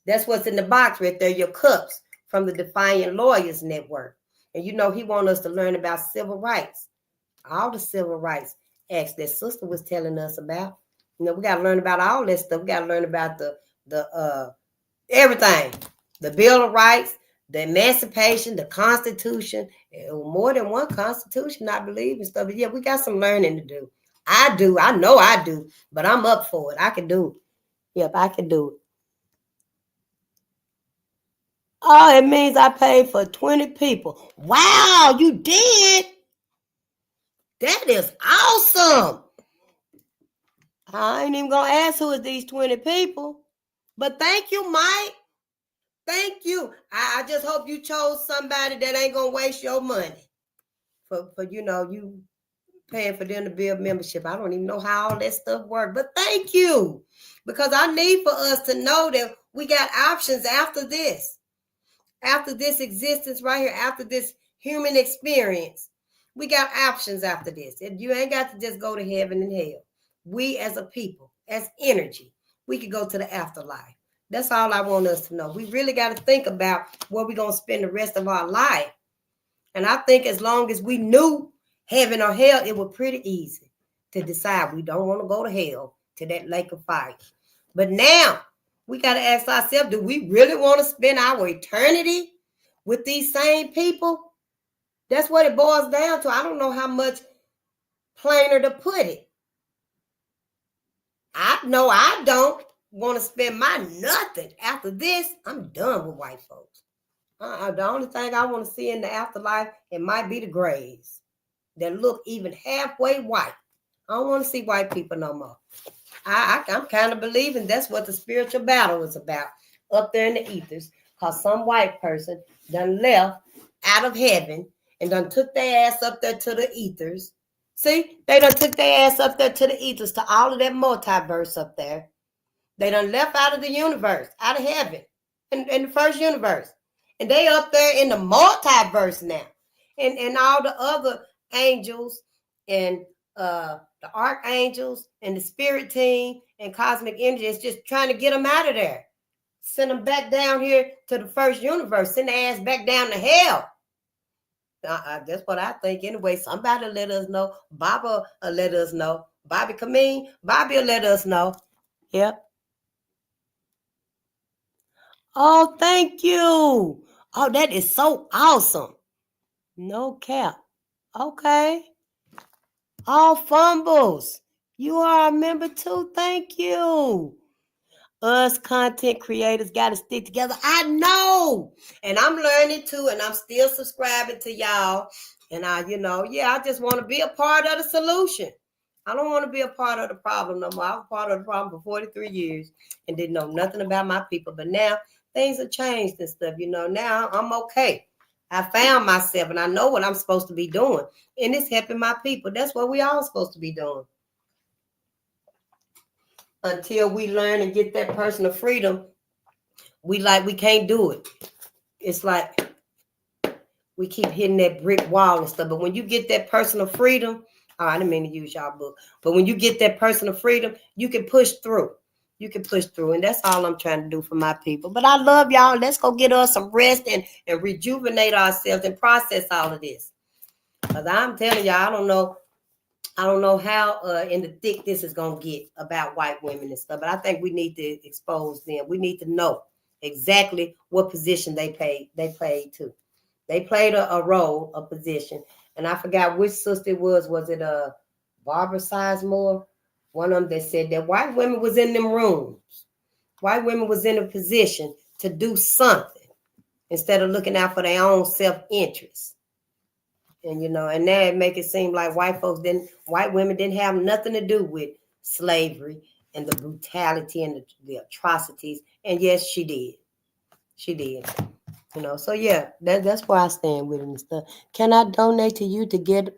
That's what's in the box right there, your cups from the Defiant Lawyers Network. And, you know, he wants us to learn about civil rights, all the civil rights acts that sister was telling us about. You know, we got to learn about all that stuff. We got to learn about the everything, the Bill of Rights, the Emancipation, the Constitution, more than one Constitution, I believe, and stuff. But yeah, we got some learning to do. I know I do, but I'm up for it. I can do it. Yep, I can do it. Oh, it means I paid for 20 people. Wow, you did? That is awesome. I ain't even going to ask who is these 20 people. But thank you, Mike. Thank you. I just hope you chose somebody that ain't going to waste your money. For you know, you paying for them to build membership. I don't even know how all that stuff works. But thank you. Because I need for us to know that we got options after this. After this existence right here, after this human experience, we got options after this. And you ain't got to just go to heaven and hell. We as a people, as energy, we could go to the afterlife. That's all I want us to know. We really got to think about where we're going to spend the rest of our life. And I think as long as we knew heaven or hell, it was pretty easy to decide we don't want to go to hell, to that lake of fire. But now, we got to ask ourselves, do we really want to spend our eternity with these same people? That's what it boils down to. I don't know how much plainer to put it. I know I don't want to spend my nothing. After this, I'm done with white folks. The only thing I want to see in the afterlife, it might be the graves that look even halfway white. I don't want to see white people no more. I'm kind of believing that's what the spiritual battle is about up there in the ethers, because some white person done left out of heaven and done took their ass up there to the ethers. See, they done took their ass up there to the ethers, to all of that multiverse up there. They done left out of the universe, out of heaven, in the first universe. And they up there in the multiverse now. And all the other angels and the archangels and the spirit team and cosmic energy is just trying to get them out of there. Send them back down here to the first universe. Send their ass back down to hell. That's what I think anyway. Somebody let us know. Baba will let us know. Bobby Kameen, Bobby will let us know. Yep. Oh, thank you. Oh, that is so awesome. No cap. Okay. All fumbles. You are a member too. Thank you. Us content creators got to stick together. I know. And I'm learning too. And I'm still subscribing to y'all. And I just want to be a part of the solution. I don't want to be a part of the problem no more. I was part of the problem for 43 years and didn't know nothing about my people. But now things have changed and stuff. Now I'm okay. I found myself and I know what I'm supposed to be doing. And it's helping my people. That's what we all supposed to be doing. Until we learn and get that personal freedom, we can't do it. It's like we keep hitting that brick wall and stuff. But when you get that personal freedom, I didn't mean to use y'all book, but when you get that personal freedom, you can push through. You can push through. And that's all I'm trying to do for my people. But I love y'all. Let's go get us some rest and rejuvenate ourselves and process all of this. Because I'm telling y'all, I don't know how in the thick this is going to get about white women and stuff. But I think we need to expose them. We need to know exactly what position they played to. They played a role, a position. And I forgot which sister it was. Was it Barbara Sizemore? One of them that said that white women was in them rooms. White women was in a position to do something instead of looking out for their own self-interest. And and now it make it seem like white women didn't have nothing to do with slavery and the brutality and the atrocities. And yes, she did. She did. So yeah, that's where I stand with it and stuff. Can I donate to you to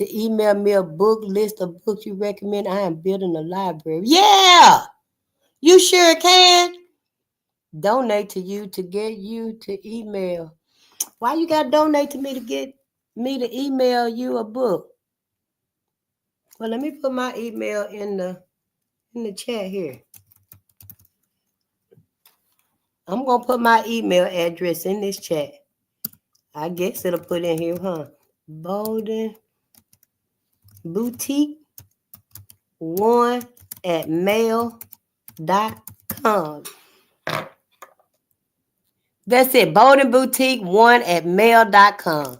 email me a book list of books you recommend? I am building a library. Yeah, you sure can. Donate to you to get you to email. Why you gotta donate to me to get me to email you a book? Well, let me put my email in the chat here. I'm gonna put my email address in this chat. I guess it'll put in here, huh? Bolden Boutique 1@mail.com. That's it. Bolden Boutique 1@mail.com.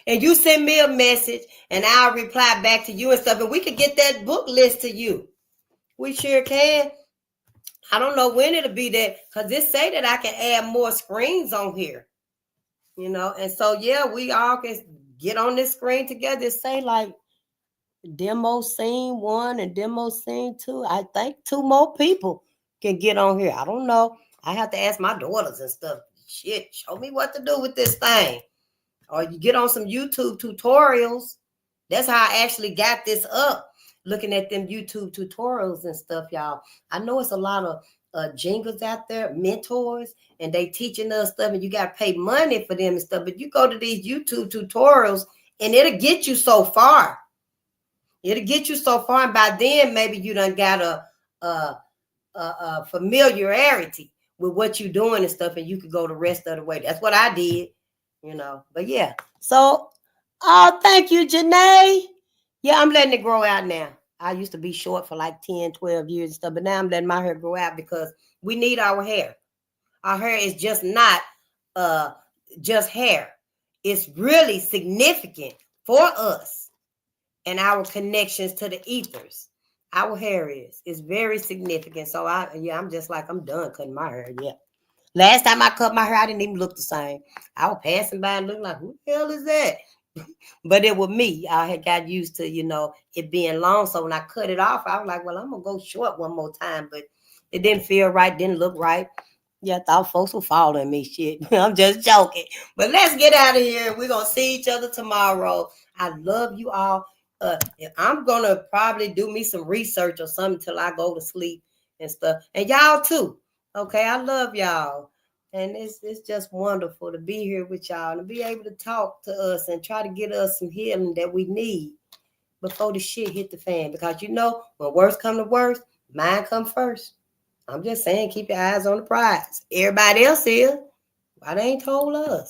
And you send me a message and I'll reply back to you and stuff. And we could get that book list to you. We sure can. I don't know when it'll be there because it say that I can add more screens on here. And so yeah, we all can get on this screen together. It say like demo scene 1 and demo scene 2. I think 2 more people can get on here. I don't know. I have to ask my daughters and stuff. Shit, show me what to do with this thing. Or you get on some YouTube tutorials. That's how I actually got this up, looking at them YouTube tutorials and stuff, y'all. I know it's a lot of jingles out there, mentors, and they teaching us stuff, and you got to pay money for them and stuff. But you go to these YouTube tutorials, and it'll get you so far. It'll get you so far, and by then maybe you done got a familiarity with what you're doing and stuff, and you could go the rest of the way. That's what I did, But yeah, so thank you, Janae. Yeah, I'm letting it grow out now. I used to be short for like 10, 12 years and stuff, but now I'm letting my hair grow out because we need our hair. Our hair is just not just hair. It's really significant for us and our connections to the ethers. Our hair is very significant. So I'm just like, I'm done cutting my hair. Yeah. Last time I cut my hair, I didn't even look the same. I was passing by and looking like, who the hell is that? But it was me. I had got used to, it being long. So when I cut it off, I was like, well, I'm going to go short one more time. But it didn't feel right, didn't look right. Yeah, I thought folks were following me. Shit, I'm just joking. But let's get out of here. We're going to see each other tomorrow. I love you all. I'm going to probably do me some research or something till I go to sleep and stuff. And y'all too. Okay, I love y'all. And it's just wonderful to be here with y'all and to be able to talk to us and try to get us some healing that we need before the shit hit the fan. Because when worst come to worst, mine come first. I'm just saying, keep your eyes on the prize. Everybody else is. Why they ain't told us?